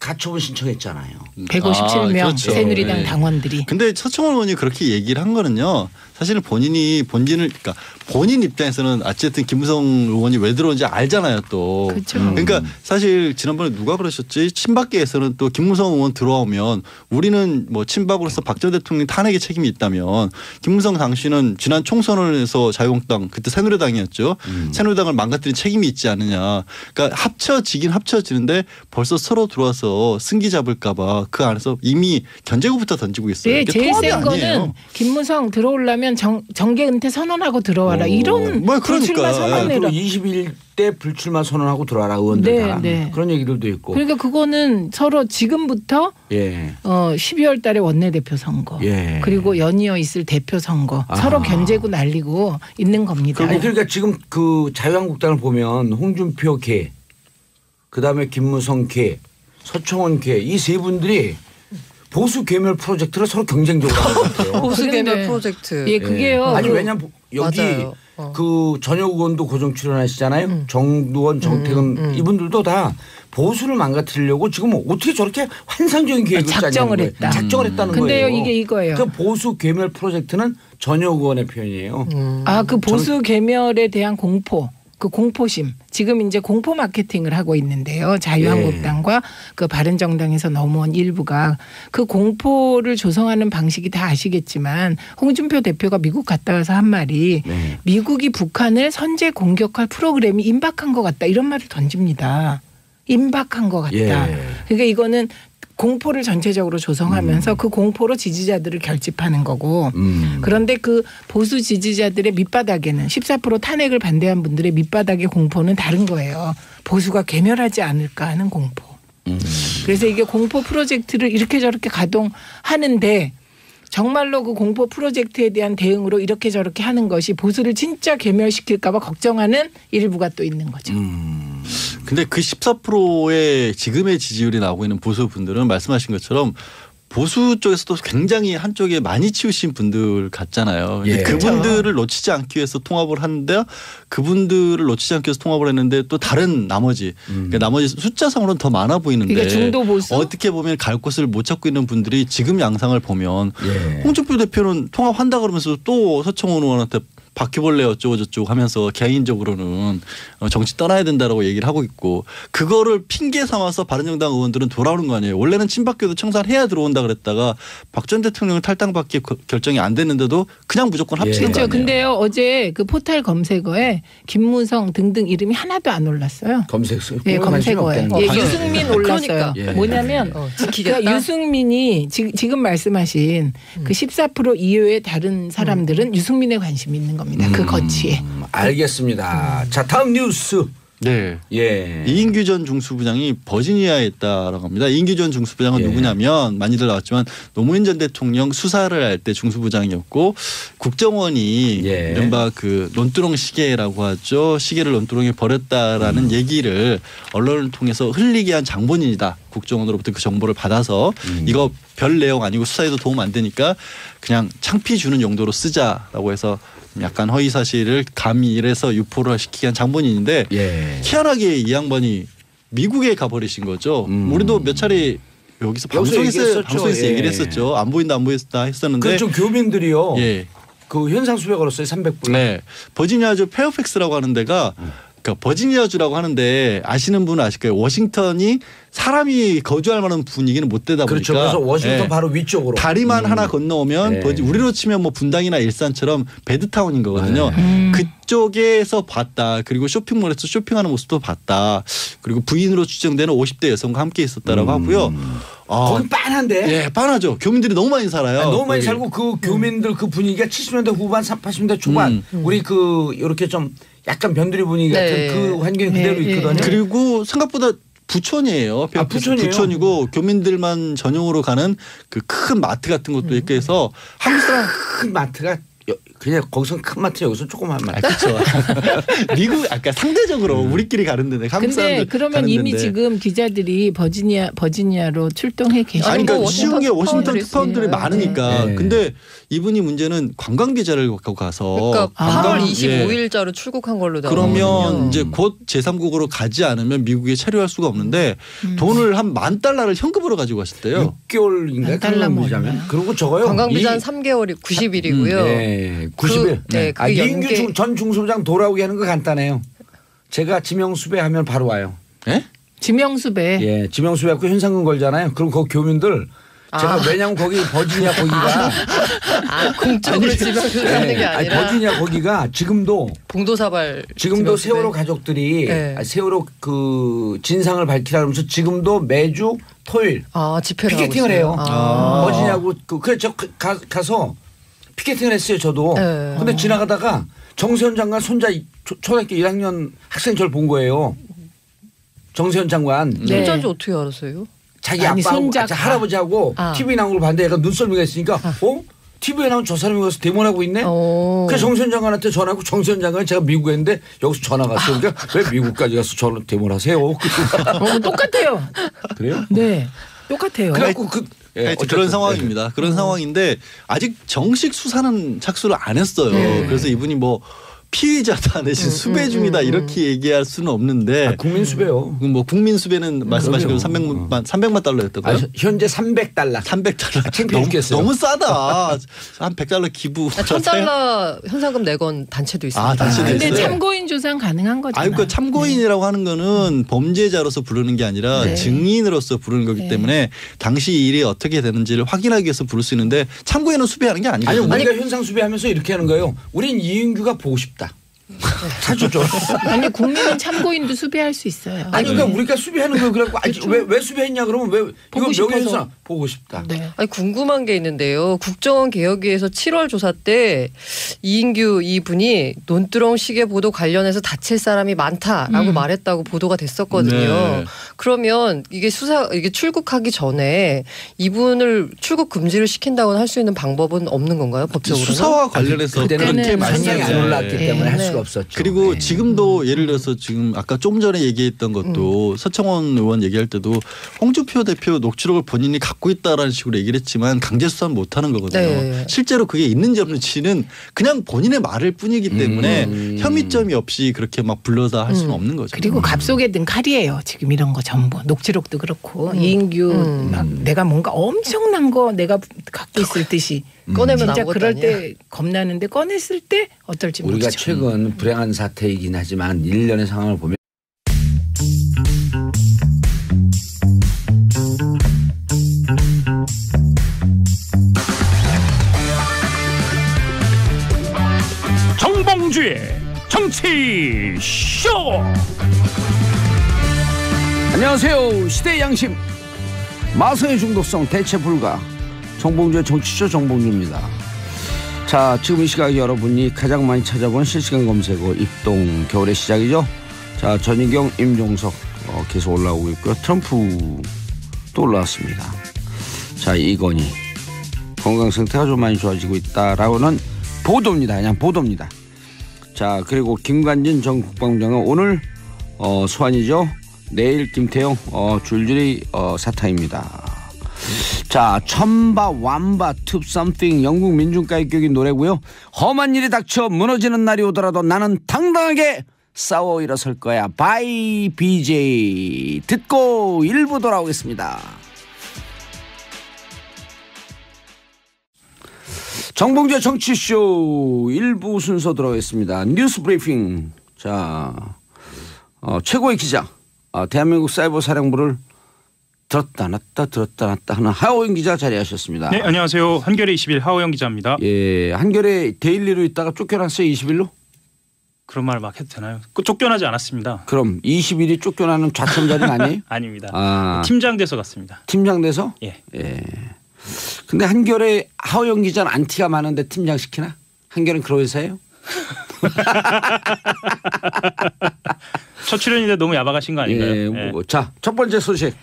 B: 가처분 신청했잖아요.
D: 157명
A: 그렇죠.
D: 새누리당
A: 네.
D: 당원들이.
A: 근데 서청원 의원이 그렇게 얘기를 한 거는요. 사실은 그러니까 본인 입장에서는 어쨌든 김무성 의원이 왜 들어온지 알잖아요 또.
D: 그렇죠.
A: 그러니까 사실 지난번에 누가 그러셨지? 친박계에서는 또 김무성 의원 들어오면 우리는 뭐 친박으로서 박 전 대통령 탄핵에 책임이 있다면 김무성 당시는 지난 총선을 해서 자유한국당 그때 새누리당이었죠. 새누리당을 망가뜨린 책임이 있지 않느냐. 그러니까 합쳐지긴 합쳐지는데 벌써 서로 들어와서 승기 잡을까 봐 그 안에서 이미 견제구부터 던지고 있어요.
D: 네,
A: 이게
D: 제일
A: 통합이
D: 센
A: 아니에요.
D: 거는 김무성 들어오려면 정계 은퇴 선언하고 들어와라. 이런
A: 뭐
D: 불출마
A: 그러니까.
D: 선언을.
B: 21대 불출마 선언하고 들어와라 의원들
D: 네,
B: 다.
D: 네.
B: 그런 얘기들도 있고.
D: 그러니까 그거는 서로 지금부터
B: 예.
D: 12월 달에 원내대표 선거
B: 예.
D: 그리고 연이어 있을 대표 선거 서로 견제고 날리고 있는 겁니다.
B: 그러니까 지금 그 자유한국당을 보면 홍준표 개, 그다음에 김무성 개, 서청원 개 이 세 분들이 보수 괴멸 프로젝트를 서로 경쟁적으로 하는 것 같아요.
E: 보수
D: 그런데-
E: 개별 프로젝트.
D: 예, 그게요.
B: 아니 왜냐면 여기
E: 맞아요.
B: 그 전혁 의원도 고정 출연하시잖아요. 정두원, 정태근 이분들도 다 보수를 망가뜨리려고 지금 어떻게 저렇게 환상적인 계획을
D: 작정을
B: 짜냐는
D: 했다.
B: 거예요. 작정을 했다는
D: 근데요,
B: 거예요.
D: 이게 이거예요.
B: 그 보수 괴멸 프로젝트는 전혁 의원의 표현이에요.
D: 그 보수 개멸에 대한 공포. 그 공포심 지금 이제 공포 마케팅을 하고 있는데요. 자유한국당과 그 바른정당에서 넘어온 일부가 그 공포를 조성하는 방식이 다 아시겠지만 홍준표 대표가 미국 갔다 와서 한 말이
B: 네.
D: 미국이 북한을 선제 공격할 프로그램이 임박한 것 같다 이런 말을 던집니다. 임박한 것 같다.
B: 예.
D: 그러니까 이거는 공포를 전체적으로 조성하면서 그 공포로 지지자들을 결집하는 거고 그런데 그 보수 지지자들의 밑바닥에는 14% 탄핵을 반대한 분들의 밑바닥의 공포는 다른 거예요. 보수가 괴멸하지 않을까 하는 공포. 그래서 이게 공포 프로젝트를 이렇게 저렇게 가동하는데 정말로 그 공포 프로젝트에 대한 대응으로 이렇게 저렇게 하는 것이 보수를 진짜 괴멸시킬까 봐 걱정하는 일부가 또 있는 거죠.
A: 근데 그 14%의 지금의 지지율이 나오고 있는 보수 분들은 말씀하신 것처럼 보수 쪽에서도 굉장히 한쪽에 많이 치우신 분들 같잖아요.
B: 예.
A: 그분들을 놓치지 않기 위해서 통합을 하는데 그분들을 놓치지 않기 위해서 통합을 했는데 또 다른 나머지 그러니까 나머지 숫자상으로는 더 많아 보이는데
D: 그러니까 중도 보수?
A: 어떻게 보면 갈 곳을 못 찾고 있는 분들이 지금 양상을 보면
B: 예.
A: 홍준표 대표는 통합한다 그러면서 또 서청원 의원한테 바퀴벌레 어쩌고 저쩌고 하면서 개인적으로는 정치 떠나야 된다라고 얘기를 하고 있고 그거를 핑계 삼아서 바른정당 의원들은 돌아오는 거 아니에요. 원래는 친박계도 청산해야 들어온다 그랬다가 박 전 대통령 탈당받기 결정이 안 됐는데도 그냥 무조건 합치는 거
D: 그렇죠.
A: 아니에요.
D: 근데요 어제 그 포털 검색어에 김무성 등등 이름이 하나도 안 올랐어요.
B: 검색어에
D: 검색어에 유승민 올랐어요.
E: 그러니까.
B: 예.
D: 뭐냐면
E: 지키겠다.
D: 그러니까 유승민이 지금 말씀하신 그 14% 이외의 다른 사람들은 유승민에 관심이 있는 겁니다. 그 거치에.
B: 알겠습니다. 자 다음 뉴스.
A: 네.
B: 예.
A: 이인규 전 중수부장이 버지니아에 있다라고 합니다. 이인규 전 중수부장은
B: 예.
A: 누구냐면 많이들 나왔지만 노무현 전 대통령 수사를 할 때 중수부장이었고 국정원이
B: 예.
A: 이른바 그 논두렁 시계라고 하죠. 시계를 논두렁에 버렸다라는 얘기를 언론을 통해서 흘리게 한 장본인이다. 국정원으로부터 그 정보를 받아서 이거 별 내용 아니고 수사에도 도움 안 되니까 그냥 창피 주는 용도로 쓰자라고 해서 약간 허위 사실을 가미해서 유포를 시키게 한 장본인인데
B: 예.
A: 희한하게 이 양반이 미국에 가버리신 거죠. 우리도 몇 차례 여기서
B: 얘기했었죠.
A: 방송에서
B: 예.
A: 얘기를 했었죠. 안 보인다 했었는데
B: 그좀 교민들이요.
A: 예.
B: 그 현상 수배 걸었어요. 300불.
A: 네. 버지니아주 페어팩스라고 하는 데가 그러니까 버지니아주라고 하는데 아시는 분은 아실 거예요. 워싱턴이 사람이 거주할 만한 분위기는 못 되다 보니까
B: 그렇죠. 그래서 워싱턴
A: 예.
B: 바로 위쪽으로.
A: 다리만 하나 건너오면
B: 네.
A: 우리로 치면 뭐 분당이나 일산처럼 베드타운인 거거든요. 그쪽에서 봤다. 그리고 쇼핑몰에서 쇼핑하는 모습도 봤다. 그리고 부인으로 추정되는 50대 여성과 함께 있었다라고 하고요.
B: 거기 빤한데.
A: 예, 빤하죠. 교민들이 너무 많이 살아요.
B: 아니, 너무 많이
A: 거기.
B: 살고 그 교민들 그 분위기가 70년대 후반, 80년대 초반 우리 그 이렇게 좀 약간 변두리 분위기 같은
E: 네.
B: 그 환경이 그대로
D: 예, 예.
B: 있거든요.
A: 그리고 생각보다 부촌이에요.
B: 부촌이에요?
A: 부촌이고 교민들만 전용으로 가는 그 큰 마트 같은 것도 있고 해서 한국 사람
B: 큰 마트가 그냥 거기서 큰 마트 여기서 조그만 마트.
A: 그렇죠. 미국 아까 상대적으로 우리끼리 가는데 한국
D: 근데
A: 사람들
D: 그러면
A: 가는
D: 이미
A: 데인데.
D: 지금 기자들이 버지니아로 출동해 계시고
A: 아니 그러니까 쉬운 게 워싱턴
E: 특파원들이
A: 특파원들이
E: 있으니까.
A: 많으니까.
B: 네.
A: 근데 이분이 문제는 관광 비자를 갖고 가서
E: 그러니까 8월
A: 관광-
E: 25일자로 출국한 걸로
A: 그러면
E: 나오거든요.
A: 이제 곧 제3국으로 가지 않으면 미국에 체류할 수가 없는데 돈을 한 $10,000을 현금으로 가지고 가셨대요.
B: 6개월인가
D: 달라면
B: 관광비자면. 그리고 저거요.
E: 관광 비자는 3개월이 90일이고요.
B: 네, 90일.
E: 네, 그
B: 이인규
E: 연계-
B: 전 중소부장 돌아오게 하는 거 간단해요. 제가 지명수배하면 바로 와요.
A: 예?
D: 지명수배.
B: 예, 지명수배하고 현상금 걸잖아요. 그럼 거기 교민들 제가 왜냐면 거기 버지니아 거기가
E: 공적으로 지명을 하는 게
B: 아니,
E: 아니라
B: 버지니아 거기가 지금도
E: 봉도사발
B: 지금도
E: 지명수배.
B: 세월호 가족들이
E: 네.
B: 세월호 그 진상을 밝히라면서 지금도 매주 토요일
E: 집회를
B: 피켓팅을
E: 하고
B: 해요.
E: 있어요.
B: 버지니아고 그래 저 가서 피켓팅을 했어요. 저도.
E: 네.
B: 근데 지나가다가 정세현 장관 손자 초등학교 1학년 학생 저를 본 거예요. 정세현 장관.
D: 네.
E: 손자인지 어떻게 알았어요?
B: 자기
D: 아니,
B: 아빠하고
D: 손자가.
B: 할아버지하고 TV 나온 걸 봤는데 약간 눈썰미가 있으니까 TV에 나온 저 사람이 가서 데모하고 있네. 그래서 정세현 장관한테 전화하고 정세현 장관이 제가 미국에 있는데 여기서 전화가 왔어요. 그러니까 왜 미국까지 가서 저를 데모를 하세요?
D: 똑같아요.
B: 그래요?
D: 네. 똑같아요.
B: 그래갖고
A: 하여튼 그런 상황입니다. 그런 상황인데 아직 정식 수사는 착수를 안 했어요. 그래서 이분이 뭐 피의자다 내신 수배 중이다 이렇게 얘기할 수는 없는데
B: 국민 수배요.
A: 뭐 국민 수배는 말씀하신 대로 300만 달러였던 거예요.
B: 현재 $300.
A: 300달러.
B: 창피해 죽겠어요.
A: 너무 싸다. 한 $100 기부.
E: $1,000 현상금 내건 단체도 있습니다.
A: 단체도
D: 근데
A: 있어요.
D: 참고인 조사는 가능한 거잖아요.
A: 아니, 그러니까 참고인이라고 하는 거는 범죄자로서 부르는 게 아니라
D: 네.
A: 증인으로서 부르는 거기
D: 네.
A: 때문에 당시 일이 어떻게 되는지를 확인하기 위해서 부를 수 있는데 참고인은 수배하는 게
B: 아니
A: 아니거든요.
B: 우리가 현상 수배하면서 이렇게 하는 거예요. 우린 이인규가 보고 싶다. 사주죠.
D: 아니 국민은 참고인도 수배할 수 있어요.
B: 아니 그러니까 우리가 수배하는 거 그래갖고 왜 수배했냐 그러면 왜
D: 보고
B: 이거
D: 싶어서.
B: 명예훼손 보고 싶다.
D: 네.
E: 아니 궁금한 게 있는데요. 국정원 개혁위에서 7월 조사 때 이인규 이분이 논두렁 시계 보도 관련해서 다칠 사람이 많다라고 말했다고 보도가 됐었거든요.
A: 네.
E: 그러면 이게 출국하기 전에 이분을 출국 금지를 시킨다고는 할 수 있는 방법은 없는 건가요? 법적으로?
A: 수사와 관련해서
B: 그때는
A: 그렇게
D: 그때는
B: 현상이 안 올랐기
A: 네.
B: 때문에 할
E: 네.
B: 수가 없었죠.
A: 그리고
B: 네.
A: 지금도 예를 들어서 지금 아까 조금 전에 얘기했던 것도 서청원 의원 얘기할 때도 홍준표 대표 녹취록을 본인이 갖고 있다라는 식으로 얘기를 했지만 강제 수사는 못하는 거거든요.
E: 네.
A: 실제로 그게 있는지 없는지는 그냥 본인의 말일 뿐이기 때문에 혐의점이 없이 그렇게 막 불러다 할 수는 없는 거죠.
D: 그리고 갑속에 든 칼이에요. 지금 이런 거 전부 녹취록도 그렇고 이인규 막 내가 뭔가 엄청난 거 내가 갖고 있을 듯이
E: 꺼내면
D: 진짜
E: 아무것도
D: 그럴
E: 아니야.
D: 때 겁나는데 꺼냈을 때 어떨지
B: 우리가
D: 모르죠.
B: 최근 불행한 사태이긴 하지만 일련의 상황을 보면
G: 정봉주의 정치 쇼.
B: 안녕하세요. 시대의 양심
H: 마성의 중독성 대체 불가 정봉주의 정치쇼 정봉주입니다. 자, 지금 이 시각 여러분이 가장 많이 찾아본 실시간 검색어 입동 겨울의 시작이죠. 자, 전희경, 임종석 계속 올라오고 있고요. 트럼프 또 올라왔습니다. 자, 이건희 건강 상태가 좀 많이 좋아지고 있다라고는 보도입니다. 그냥 보도입니다. 자, 그리고 김관진 전 국방부장은 오늘 소환이죠. 내일 김태용 줄줄이 사타입니다. 자, 천바 완바 툽 썸띵 영국 민중가요격인 노래고요. 험한 일이 닥쳐 무너지는 날이 오더라도 나는 당당하게 싸워 일어설 거야. 바이 BJ 듣고 1부 돌아오겠습니다. 정봉재 정치쇼 1부 순서 들어가겠습니다. 뉴스 브리핑. 자, 최고의 기자 대한민국 사이버 사령부를 들었다 놨다 하는 하호영 기자 자리하셨습니다.
C: 네, 안녕하세요. 한겨레 21 하호영 기자입니다.
H: 예, 한겨레 데일리로 있다가 쫓겨났어요. 20일로?
C: 그런 말 막 해도 되나요? 쫓겨나지 않았습니다.
H: 그럼 20일이 쫓겨나는 좌천 자리는 아니에요?
C: 아닙니다. 팀장 돼서 갔습니다.
H: 팀장 돼서?
C: 예.
H: 근데 한겨레 하호영 기자는 안티가 많은데 팀장 시키나? 한겨레는 그런 회사예요?
C: 첫 출연인데 너무 야박하신 거 아닌가요?
H: 예, 자, 첫 번째 소식.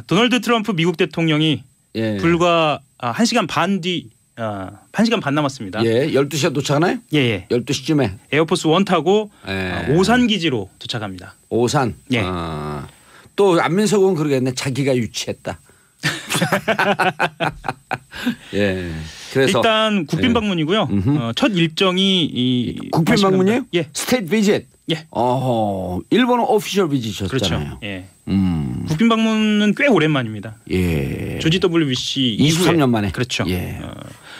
C: 도널드 트럼프 미국 대통령이
H: 예.
C: 불과 1시간 반 뒤 1시간 반 남았습니다.
B: 예, 12시에 도착하나요?
C: 예.
B: 12시쯤에
C: 에어포스 1 타고
B: 예.
C: 오산 기지로 도착합니다.
B: 오산.
C: 예.
B: 또 안민석은 그러겠네. 자기가 유치했다. 예. 그래서
C: 일단 국빈 방문이고요. 첫 일정이 이
B: 국빈 방문이에요?
C: 예.
B: 스테이트 비짓.
C: 예.
B: 일본은 오피셜 비짓이셨잖아요.
C: 그렇죠. 예. 국빈 방문은 꽤 오랜만입니다.
B: 예.
C: 조지 WBC
B: 23년
C: 이후에.
B: 만에.
C: 그렇죠.
B: 예.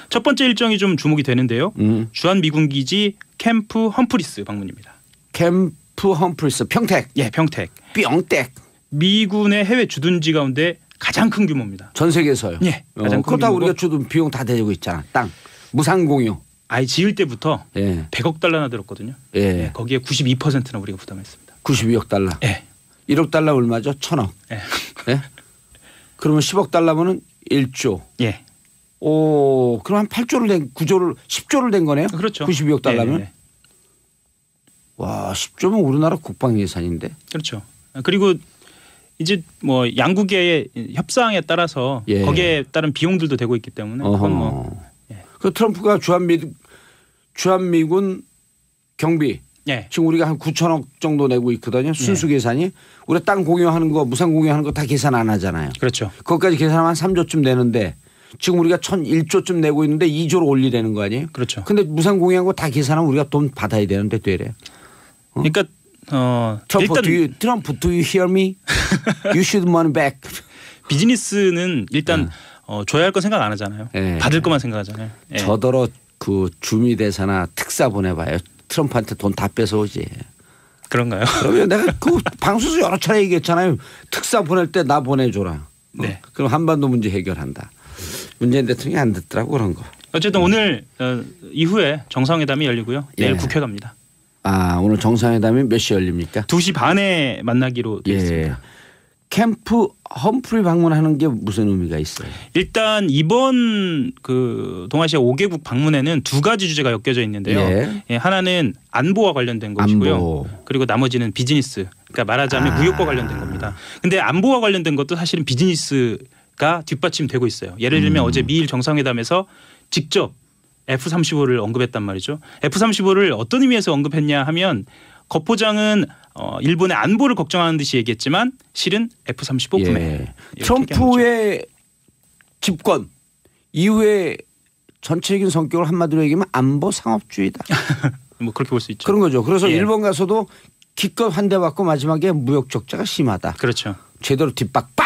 C: 첫 번째 일정이 좀 주목이 되는데요. 주한 미군 기지 캠프 험프리스 방문입니다.
B: 캠프 험프리스 평택.
C: 예, 평택.
B: 뿅택.
C: 미군의 해외 주둔지 가운데 가장 큰 규모입니다.
B: 전 세계에서요.
C: 예, 가장 큰
B: 그거 다
C: 규모고.
B: 우리가 주둔 비용 다 대주고 있잖아. 땅. 무상 공유.
C: 아예 지을 때부터
B: 예.
C: 100억 달러나 들었거든요.
B: 예.
C: 예, 거기에 92%나 우리가 부담했습니다.
B: 92억 달러.
C: 예.
B: 1억 달러 얼마죠? 1,000억.
C: 예.
B: 예? 그러면 10억 달러면은 1조.
C: 예.
B: 오, 그럼 한 8조를 된 9조를 10조를 된 거네요.
C: 그렇죠.
B: 92억 달러면.
C: 예.
B: 와, 10조면 우리나라 국방 예산인데.
C: 그렇죠. 그리고 이제 뭐 양국의 협상에 따라서
B: 예.
C: 거기에 따른 비용들도 되고 있기 때문에 그건 뭐
B: 그 트럼프가 주한미군 경비
C: 예.
B: 지금 우리가 한 9천억 정도 내고 있거든요. 순수 계산이. 우리 땅 공유하는 거 무상 공유하는 거 다 계산 안 하잖아요.
C: 그렇죠.
B: 그것까지 계산하면 한 3조쯤 내는데 지금 우리가 1,001조쯤 내고 있는데 2조를 올리라는 거 아니에요?
C: 그렇죠.
B: 근데 무상 공유한 거 다 계산하면 우리가 돈 받아야 되는데 되래.
C: 그러니까
B: 트럼프,
C: 일단
B: 트럼프, do you hear me? You should money back.
C: 비즈니스는 일단 줘야 할 거 생각 안 하잖아요.
B: 예.
C: 받을 것만 생각하잖아요. 예.
B: 저더러 그 주미대사나 특사 보내봐요. 트럼프한테 돈 다 뺏어오지.
C: 그런가요?
B: 그러면 내가 그 방송에서 여러 차례 얘기했잖아요. 특사 보낼 때 나 보내줘라.
C: 네.
B: 그럼 한반도 문제 해결한다. 문재인 대통령이 안 듣더라고 그런 거.
C: 어쨌든 오늘 이후에 정상회담이 열리고요. 내일
B: 예.
C: 국회 갑니다.
B: 오늘 정상회담이 몇 시 열립니까?
C: 2시 반에 만나기로 되어 있습니다.
B: 캠프 험프리 방문하는 게 무슨 의미가 있어요?
C: 일단 이번 그 동아시아 5개국 방문에는 두 가지 주제가 엮여져 있는데요.
B: 예.
C: 하나는 안보와 관련된 것이고요.
B: 안보.
C: 그리고 나머지는 비즈니스. 그러니까 말하자면 무역과 관련된 겁니다. 근데 안보와 관련된 것도 사실은 비즈니스가 뒷받침되고 있어요. 예를 들면 어제 미일 정상회담에서 직접 F-35를 언급했단 말이죠. F-35를 어떤 의미에서 언급했냐 하면 겉포장은 일본의 안보를 걱정하는 듯이 얘기했지만 실은 F-35 구매.
B: 예. 트럼프의 집권 이후에 전체적인 성격을 한마디로 얘기하면 안보 상업주의다.
C: 뭐 그렇게 볼 수 있죠.
B: 그런 거죠. 그래서
C: 예.
B: 일본 가서도 기껏 한 대 맞고 마지막에 무역 적자가 심하다.
C: 그렇죠.
B: 제대로 뒷박박.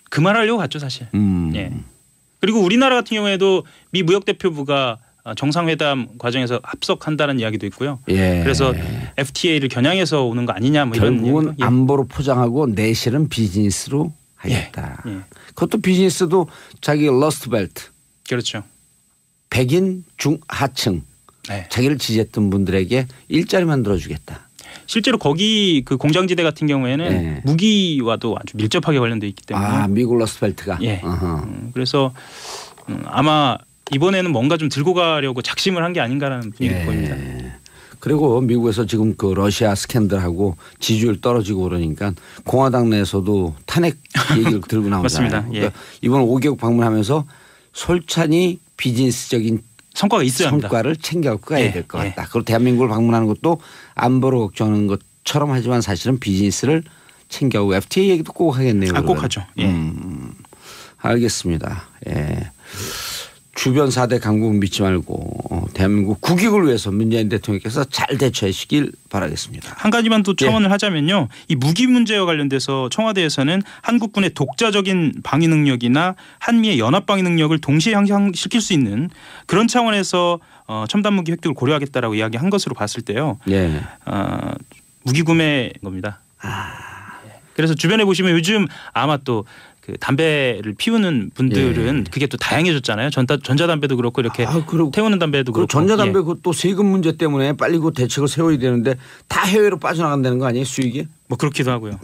C: 그 말하려고 갔죠 사실.
B: 음.
C: 예. 그리고 우리나라 같은 경우에도 미 무역대표부가 정상회담 과정에서 합석한다는 이야기도 있고요.
B: 예.
C: 그래서 FTA를 겨냥해서 오는 거 아니냐 뭐 이런
B: 결국은
C: 이야기도. 예.
B: 안보로 포장하고 내실은 비즈니스로 하겠다.
C: 예.
B: 그것도 비즈니스도 자기 러스트 벨트
C: 그렇죠.
B: 백인 중하층
C: 네.
B: 자기를 지지했던 분들에게 일자리 만들어주겠다.
C: 실제로 거기 그 공장지대 같은 경우에는
B: 예.
C: 무기와도 아주 밀접하게 관련돼 있기 때문에.
B: 미국 러스트 벨트가.
C: 예. 그래서 아마 이번에는 뭔가 좀 들고 가려고 작심을 한 게 아닌가라는 분위기
B: 예.
C: 보입니다.
B: 그리고 미국에서 지금 그 러시아 스캔들하고 지지율 떨어지고 그러니까 공화당 내에서도 탄핵 얘기를 들고 나오잖아요.
C: 맞습니다. 예.
B: 그러니까 이번 5개국 방문하면서 솔찬히 비즈니스적인
C: 성과가 있어야 합니다.
B: 성과를 챙겨갖고 가야
C: 예.
B: 될 것 같다. 그리고 대한민국을 방문하는 것도 안보로 걱정하는 것처럼 하지만 사실은 비즈니스를 챙겨오고 FTA 얘기도 꼭 하겠네요.
C: 꼭 하죠. 예.
B: 알겠습니다. 예. 주변 4대 강국 믿지 말고 대한민국 국익을 위해서 문재인 대통령께서 잘 대처하시길 바라겠습니다.
C: 한 가지만 또 첨언을 하자면요. 이 무기 문제와 관련돼서 청와대에서는 한국군의 독자적인 방위 능력이나 한미의 연합 방위 능력을 동시에 향상시킬 수 있는 그런 차원에서 첨단 무기 획득을 고려하겠다라고 이야기한 것으로 봤을 때요.
B: 예.
C: 무기 구매 겁니다. 그래서 주변에 보시면 요즘 아마 또 그 담배를 피우는 분들은 그게 또 다양해졌잖아요. 전자담배도 그렇고 이렇게 태우는 담배도 그렇고.
B: 전자담배 또 세금 문제 때문에 빨리 그 대책을 세워야 되는데 다 해외로 빠져나간다는 거 아니에요? 수익이?
C: 뭐 그렇기도 하고요.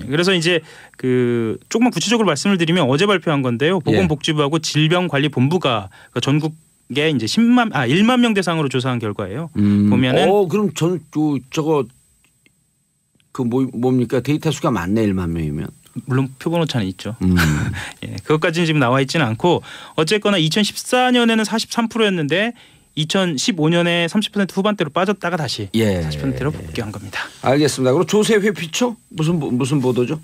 C: 그래서 이제 그 조금만 구체적으로 말씀을 드리면 어제 발표한 건데요. 보건복지부하고 질병관리본부가 전국에 이제 1만 명 대상으로 조사한 결과예요. 보면은
B: 그럼 저거 그 뭡니까 데이터 수가 많네 1만 명이면.
C: 물론 표본 오차는 있죠. 예, 그것까지는 지금 나와 있지는 않고 어쨌거나 2014년에는 43%였는데 2015년에 30% 후반대로 빠졌다가 다시 40%로 복귀한 겁니다.
B: 알겠습니다. 그럼 조세 회피처 무슨 보도죠?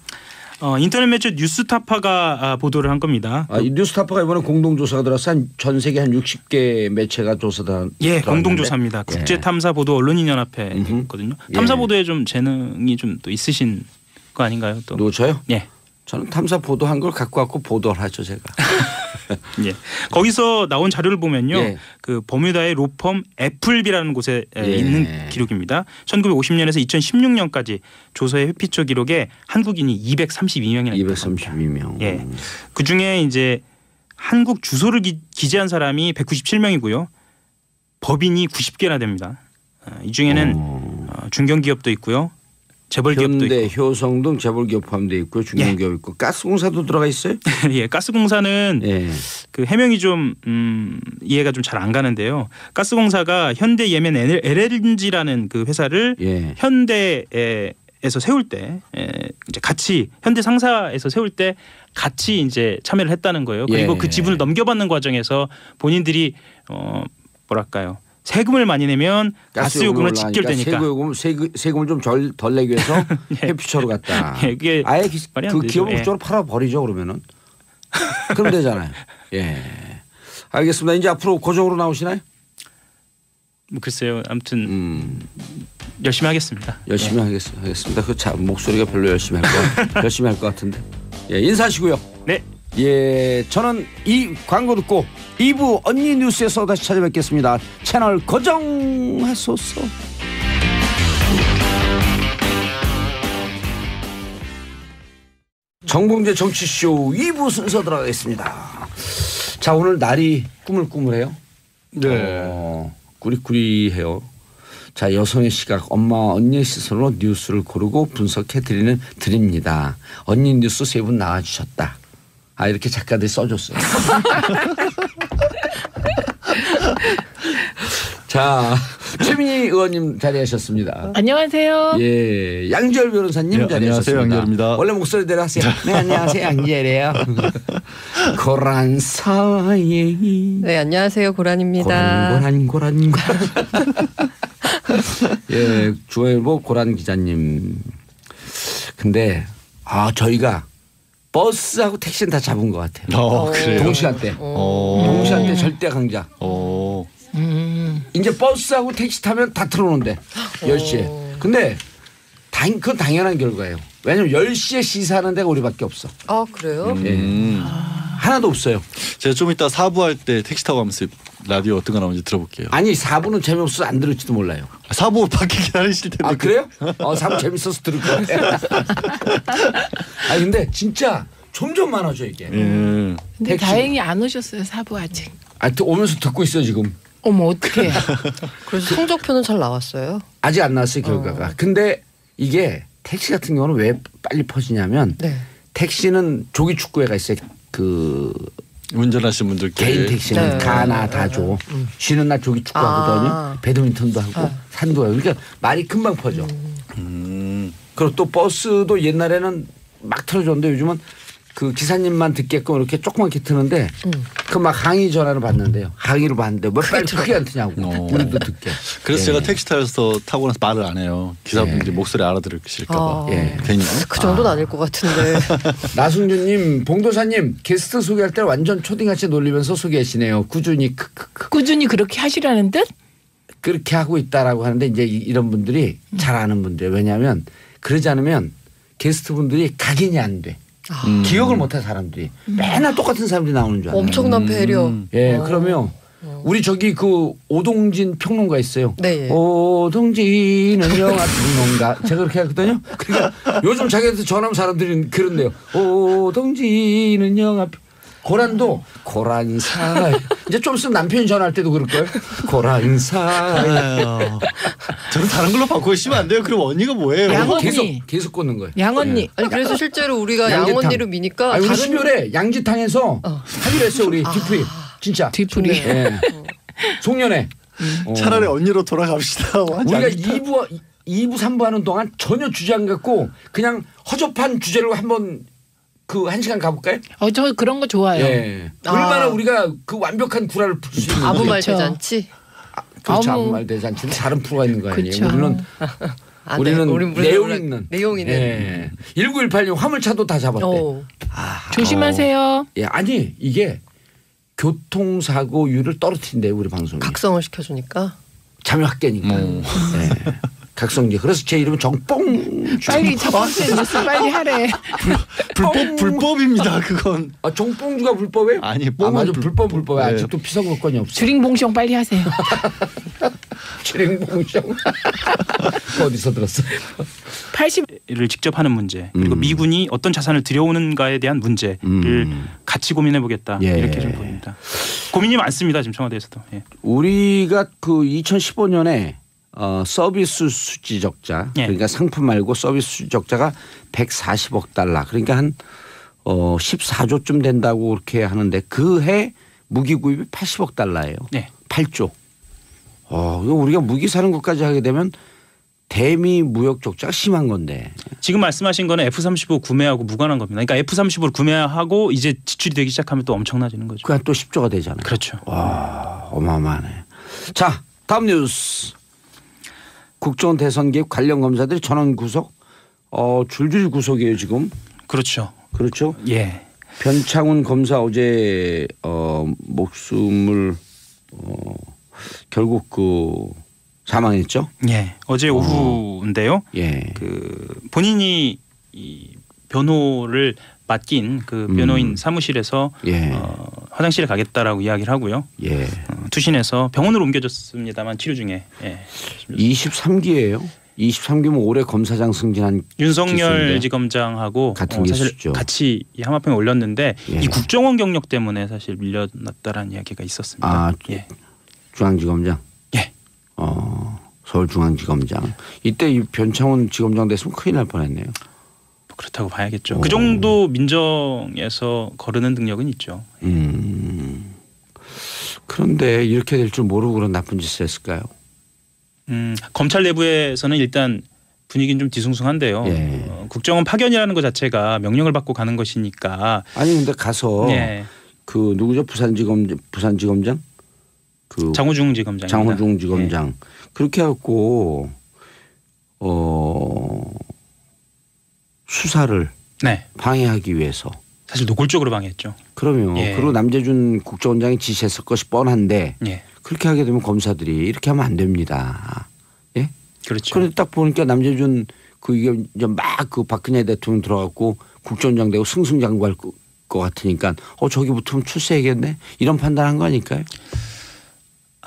C: 인터넷 매체 뉴스타파가 보도를 한 겁니다.
B: 뉴스타파가 이번에 공동조사가 들어서 전 세계 한 60개 매체가 조사다.
C: 예, 공동조사입니다. 국제탐사보도 언론인연합회 있거든요. 탐사보도에 좀 재능이 좀 또 있으신 거 아닌가요? 또
B: 누구 저요?
C: 예.
B: 저는 탐사 보도한 걸 갖고 왔고 보도를 하죠 제가.
C: 예. 거기서 나온 자료를 보면요. 그 버뮤다의 로펌 애플비라는 곳에 있는 기록입니다. 1950년에서 2016년까지 조사의 회피처 기록에 한국인이 232명이나 있다.
B: 232명.
C: 예. 그 중에 이제 한국 주소를 기재한 사람이 197명이고요. 법인이 90개나 됩니다. 이 중에는 중견기업도 있고요. 재벌기업도
B: 현대,
C: 있고.
B: 효성 등 재벌기업 포함되어 있고 중견기업 있고 가스공사도 들어가 있어요?
C: 예, 가스공사는 그 해명이 좀 이해가 좀 잘 안 가는데요. 가스공사가 현대 예멘 LNG라는 그 회사를 현대에서 세울 때 이제 같이 현대 상사에서 세울 때 같이 이제 참여를 했다는 거예요. 그리고 그 지분을 넘겨받는 과정에서 본인들이 뭐랄까요? 세금을 많이 내면 가스요금을 직결되니까
B: 세금을 좀 덜 내기 위해서 회피처로 갔다.
C: 그게
B: 아예 그 기업을 그쪽으로 팔아버리죠 그러면은. 그럼 되잖아요. 예. 알겠습니다. 이제 앞으로 고정으로 나오시나요?
C: 뭐 글쎄요. 아무튼 열심히 하겠습니다.
B: 열심히 하겠습니다. 그 목소리가 별로 열심히 할 것 같은데. 예, 인사하시고요.
C: 네.
B: 예, 저는 이 광고 듣고 2부 언니 뉴스에서 다시 찾아뵙겠습니다. 채널 고정하소서. 정봉재 정치쇼 2부 순서 들어가겠습니다. 자, 오늘 날이 꾸물꾸물해요.
A: 네.
B: 꾸리꾸리해요. 자, 여성의 시각, 엄마 언니의 시선으로 뉴스를 고르고 분석해 드립니다. 언니 뉴스 3분 나와주셨다. 이렇게 작가들이 써줬어요. 자, 최민희 의원님 자리하셨습니다.
D: 안녕하세요.
B: 예, 양지열 변호사님 자리하셨습니다.
A: 안녕하세요, 양지열입니다.
B: 원래 목소리대로 하세요. 네, 안녕하세요, 양지열이에요. 고란 사이.
E: 네, 안녕하세요, 고란입니다.
B: 고란. 예, 중앙일보 고란 기자님. 근데 저희가 버스하고 택시는 다 잡은 것 같아요.
A: 그래요?
B: 동시간대. 동시간대 절대 강자. 이제 버스하고 택시 타면 다 틀어놓는데 10시에. 근데 그건 당연한 결과예요. 왜냐면 10시에 시사하는 데가 우리밖에 없어.
E: 그래요?
B: 하나도 없어요.
A: 제가 좀 이따 4부 할 때 택시 타고 가면서 라디오 어떤 거 나오는지 들어볼게요.
B: 아니 4부는 재미없어서 안 들을지도 몰라요.
A: 4부 밖에 기다리실 텐데.
B: 그래요? 4부 재밌어서 들을 것 같아요. 근데 진짜 점점 많아져 이게.
D: 근데 다행히 안 오셨어요 4부 아직.
B: 오면서 듣고 있어요 지금.
D: 어머 어떡해.
E: 그래서 성적표는 잘 나왔어요?
B: 아직 안 나왔어요 결과가. 근데 이게 택시 같은 경우는 왜 빨리 퍼지냐면 택시는 조기 축구회가 있어요. 그
A: 운전하시는 분들
B: 개인 택시는 가나 다 줘. 쉬는 날 조기 축구 하거든요. 배드민턴도 하고 산도 하고. 그러니까 말이 금방 퍼져. 그리고 또 버스도 옛날에는 막 틀어줬는데 요즘은 그 기사님만 듣게끔 이렇게 조그맣게 트는데 그 막 항의 전화를 받는데요. 항의를 받는데 왜 빨리 크게 안 트냐고. 우리도 듣게.
A: 그래서 제가 택시 타서 타고 나서 말을 안 해요. 기사분들이 목소리 알아들으실까 봐. 괜히.
E: 그 정도는 아닐 것 같은데.
B: 나승준님, 봉도사님 게스트 소개할 때 완전 초딩같이 놀리면서 소개하시네요. 꾸준히
D: 꾸준히 그렇게 하시라는 듯?
B: 그렇게 하고 있다라고 하는데 이제 이런 분들이 잘 아는 분들. 왜냐하면 그러지 않으면 게스트분들이 각인이 안 돼. 기억을 못해 사람들이. 맨날 똑같은 사람들이 나오는 줄 알아요.
E: 엄청난 배려.
B: 그러면 우리 저기 그 오동진 평론가 있어요.
E: 네.
B: 오동진은 영화 평론가. 제가 그렇게 하거든요. 그러니까 요즘 자기한테 전화하면 사람들이 그런데요. 오동진은 영화 고란도 고란사. 이제 좀 있으면 남편이 전화할 때도 그럴 거예요. 고란사.
A: 저는 다른 걸로 바꾸시면 안 돼요. 그럼 언니가 뭐예요?
D: 양언니.
B: 계속 꽂는 거예요.
D: 양언니.
E: 아니 그래서 실제로 우리가 양언니로 미니까
B: 우리 수요일에 양지탕에서 하기로 했어요. 우리 뒤풀이. 진짜.
D: 뒤풀이.
B: 송년회.
A: 차라리 언니로 돌아갑시다.
B: 우리가 2부 3부 하는 동안 전혀 주제 안 갖고 그냥 허접한 주제로 한번 그 1시간 가볼까요?
D: 저 그런 거 좋아요.
B: 예. 얼마나 우리가 그 완벽한 구라를 풀 수 있는
E: 아무 말
D: 그렇죠.
E: 대잔치.
B: 그렇죠. 아무 말 대잔치는 다른 프로가 있는 거 아니에요.
D: 그렇죠.
B: 우리는 내용 있는.
E: 내용 있는.
B: 예. 1918년 화물차도 다 잡았대.
D: 조심하세요.
B: 예, 아니 이게 교통사고율을 떨어뜨린대 우리 방송이.
E: 각성을 시켜주니까.
B: 자명학계니까. 네. 각성기. 그래서 제 이름은 정뽕.
D: 빨리 첫 번째 뉴스 빨리 하래.
A: 불법입니다. 그건.
B: 정뽕주가 불법이에요?
A: 아니,
B: 맞아. 불법이
A: 네.
B: 아직도 피서거권이 없어.
D: 주링봉숑 빨리 하세요.
B: 주링봉숑. 어디서 들었어?
D: 80을
C: 직접 하는 문제 그리고 미군이 어떤 자산을 들여오는가에 대한 문제를 같이 고민해 보겠다.
B: 예.
C: 이렇게 좀 보입니다. 고민이 많습니다. 지금 청와대에서도. 예.
B: 우리가 그 2015년에 서비스 수지 적자
C: 예.
B: 그러니까 상품 말고 서비스 수지 적자가 140억 달러 그러니까 한 14조쯤 된다고 그렇게 하는데 그 해 무기 구입이 80억 달러예요.
C: 네.
B: 8조. 이거 우리가 무기 사는 것까지 하게 되면 대미 무역 적자가 심한 건데.
C: 지금 말씀하신 거는 F-35 구매하고 무관한 겁니다. 그러니까 F-35를 구매하고 이제 지출이 되기 시작하면 또 엄청나지는 거죠.
B: 그냥 또 10조가 되잖아요.
C: 그렇죠.
B: 와, 어마어마하네. 자, 다음 뉴스. 국정원 대선 개입 관련 검사들이 전원 구속. 줄줄이 구속이에요 지금.
C: 그렇죠.
B: 그렇죠.
C: 예.
B: 변창훈 검사 어제 목숨을 결국 사망했죠.
C: 예. 어제 오후인데요.
B: 예.
C: 그 본인이 이 변호를 맡긴 그 변호인 사무실에서
B: 예.
C: 화장실에 가겠다라고 이야기를 하고요.
B: 예.
C: 투신해서 병원으로 옮겨졌습니다만 치료 중에. 예.
B: 23기예요. 23기면 올해 검사장 승진한
C: 윤석열
B: 기수인데.
C: 지검장하고
B: 같은
C: 사실
B: 기수죠.
C: 같이 이 하마평에 올렸는데
B: 예.
C: 이 국정원 경력 때문에 사실 밀려났다라는 이야기가 있었습니다. 예.
B: 중앙지검장.
C: 예.
B: 서울중앙지검장. 이때 이 변창훈 지검장 됐으면 큰일 날 뻔했네요.
C: 그렇다고 봐야겠죠. 그 정도 민정에서 거르는 능력은 있죠.
B: 그런데 이렇게 될 줄 모르고 그런 나쁜 짓을 했을까요?
C: 검찰 내부에서는 일단 분위기는 좀 뒤숭숭한데요.
B: 예.
C: 국정원 파견이라는 것 자체가 명령을 받고 가는 것이니까.
B: 아니 근데 가서
C: 예.
B: 그 누구죠? 부산지검장? 그
C: 장호중 지검장.
B: 장호중 지검장. 예. 그렇게 해갖고 수사를
C: 네.
B: 방해하기 위해서.
C: 사실 노골적으로 방해했죠.
B: 그러면
C: 예.
B: 그리고 남재준 국정원장이 지시했을 것이 뻔한데
C: 예.
B: 그렇게 하게 되면 검사들이 이렇게 하면 안 됩니다. 예?
C: 그렇죠.
B: 그런데 딱 보니까 남재준 이게 이제 막 그 박근혜 대통령 들어갔고 국정원장 되고 승승장구할 것 같으니까 저기 붙으면 출세해야겠네 이런 판단한 거 아닐까요?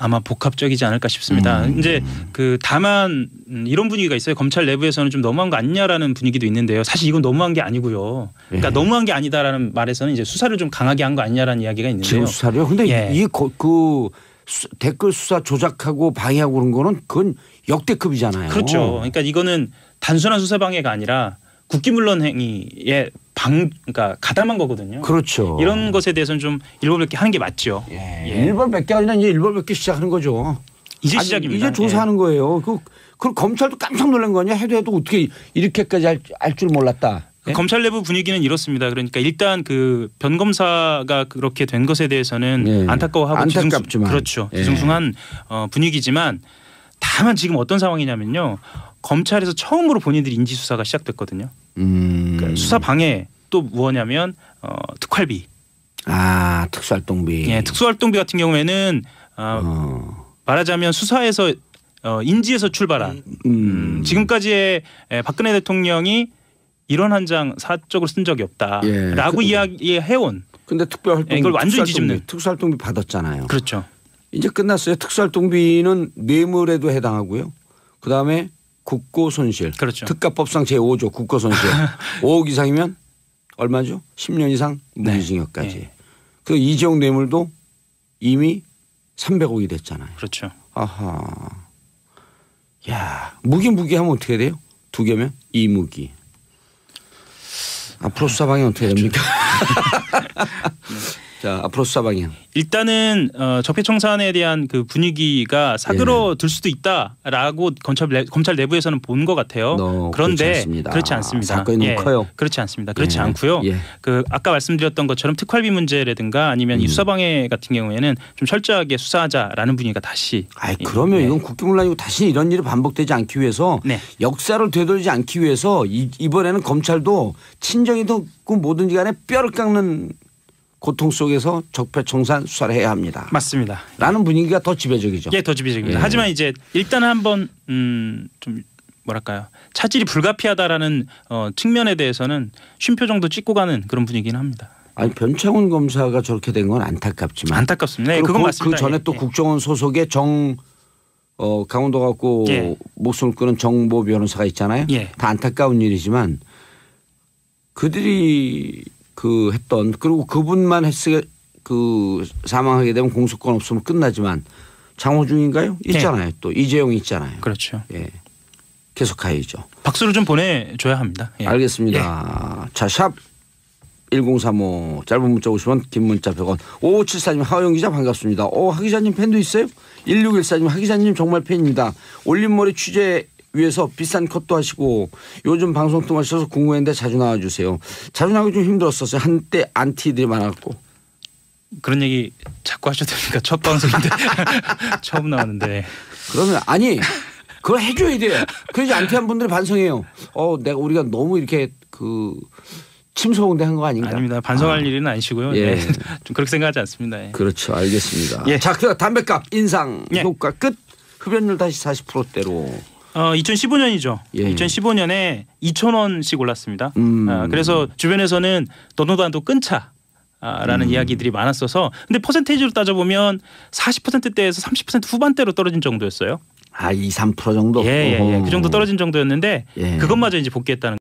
C: 아마 복합적이지 않을까 싶습니다. 이제 그 다만 이런 분위기가 있어요. 검찰 내부에서는 좀 너무한 거 아니냐라는 분위기도 있는데요. 사실 이건 너무한 게 아니고요. 그러니까
B: 예.
C: 너무한 게 아니다라는 말에서는 이제 수사를 좀 강하게 한 거 아니냐라는 이야기가 있는데요.
B: 지금 수사를요? 근데
C: 예.
B: 이 댓글 수사 조작하고 방해하고 그런 거는 그건 역대급이잖아요.
C: 그렇죠. 그러니까 이거는 단순한 수사 방해가 아니라 국기문론 행위에 그러니까 가담한 거거든요.
B: 그렇죠.
C: 이런 것에 대해서는 좀 일벌백계 하는 게 맞죠.
B: 예.
C: 예.
B: 일벌백계 아니라 이제 일벌백계 시작하는 거죠.
C: 이제 시작입니다.
B: 이제 조사하는 거예요. 그 검찰도 깜짝 놀란 거 아니야? 해도 어떻게 이렇게까지 할 줄 몰랐다. 예?
C: 검찰 내부 분위기는 이렇습니다. 그러니까 일단 그 변 검사가 그렇게 된 것에 대해서는
B: 예.
C: 안타까워하고
B: 안타깝지만.
C: 그렇죠.
B: 예.
C: 뒤숭숭한 분위기지만 다만 지금 어떤 상황이냐면요. 검찰에서 처음으로 본인들이 인지 수사가 시작됐거든요. 그러니까 수사 방해 또 뭐냐면 특활비.
B: 특수활동비.
C: 예, 특수활동비 같은 경우에는 말하자면 수사에서 인지에서 출발한 지금까지의 박근혜 대통령이 이런 한 장 사적으로 쓴 적이 없다라고 이야기해온.
B: 근데 특별활동비
C: 이걸 완전히 뒤집는.
B: 특수활동비 받았잖아요.
C: 그렇죠.
B: 이제 끝났어요. 특수활동비는 뇌물에도 해당하고요. 그다음에 국고손실.
C: 그렇죠.
B: 특가법상 제5조 국고손실. 5억 이상이면 얼마죠? 10년 이상 무기징역까지.
C: 네.
B: 그 이재용 뇌물도 이미 300억이 됐잖아요.
C: 그렇죠.
B: 아하. 야, 무기 하면 어떻게 돼요? 2개면 2무기. 앞으로 수사 방향 어떻게 됩니까? 자, 앞으로 수사 방향.
C: 일단은 적폐청산에 대한 그 분위기가 사그러들 수도 있다라고 검찰 내부에서는 본 것 같아요. 그런데 그렇지 않습니다.
B: 사건이 너무 커요.
C: 그렇지 않습니다. 그렇지 않고요. 그 아까 말씀드렸던 것처럼 특활비 문제라든가 아니면 이 수사방해 같은 경우에는 좀 철저하게 수사하자라는 분위기가 다시.
B: 그러면 이건 국기문란이고 다시 이런 일이 반복되지 않기 위해서 역사를 되돌리지 않기 위해서 이번에는 검찰도 친정이든 그 뭐든지 간에 뼈를 깎는 고통 속에서 적폐청산 수사를 해야 합니다.
C: 맞습니다.
B: 라는 분위기가 더 지배적이죠.
C: 더 지배적입니다. 하지만 이제 일단은 한번 좀 뭐랄까요, 차질이 불가피하다라는 측면에 대해서는 쉼표 정도 찍고 가는 그런 분위기는 합니다.
B: 아니 변창훈 검사가 저렇게 된 건 안타깝지만.
C: 안타깝습니다. 그건 맞습니다.
B: 그 전에 또 국정원 소속의 강원도 갖고 목숨을 끊은 정보 변호사가 있잖아요. 다 안타까운 일이지만 그들이 했던 그리고 그분만 사망하게 되면 공소권 없으면 끝나지만 장호중인가요? 있잖아요. 또 이재용이 있잖아요.
C: 그렇죠.
B: 계속 가야죠.
C: 박수를 좀 보내줘야 합니다.
B: 알겠습니다. 자, 샵 1035 짧은 문자 50원 긴 문자 100원 5574님 하호영 기자 반갑습니다. 하 기자님 팬도 있어요? 1614님 하 기자님 정말 팬입니다. 올림머리 취재 위해서 비싼 컷도 하시고 요즘 방송도 마셔서 궁금했는데 자주 나와주세요. 자주 나오기 좀 힘들었었어요. 한때 안티들이 많았고.
C: 그런 얘기 자꾸 하셔도 됩니까? 첫 방송인데 처음 나왔는데.
B: 그러면 그걸 해줘야 돼요. 그래야지 안티한 분들이 반성해요. 우리가 너무 이렇게 침소봉대한 거 아닌가?
C: 아닙니다. 반성할 일은 아니시고요. 좀 그렇게 생각하지 않습니다.
B: 그렇죠. 알겠습니다. 자, 그 담배값 인상 효과 끝. 흡연율 다시 40%대로.
C: 2015년이죠. 2015년에 2,000원씩 올랐습니다. 그래서 주변에서는 너도 끊자라는 이야기들이 많았어서 근데 퍼센테이지로 따져보면 40%대에서 30% 후반대로 떨어진 정도였어요.
B: 2, 3% 정도?
C: 그 정도 떨어진 정도였는데 그것마저 이제 복귀했다는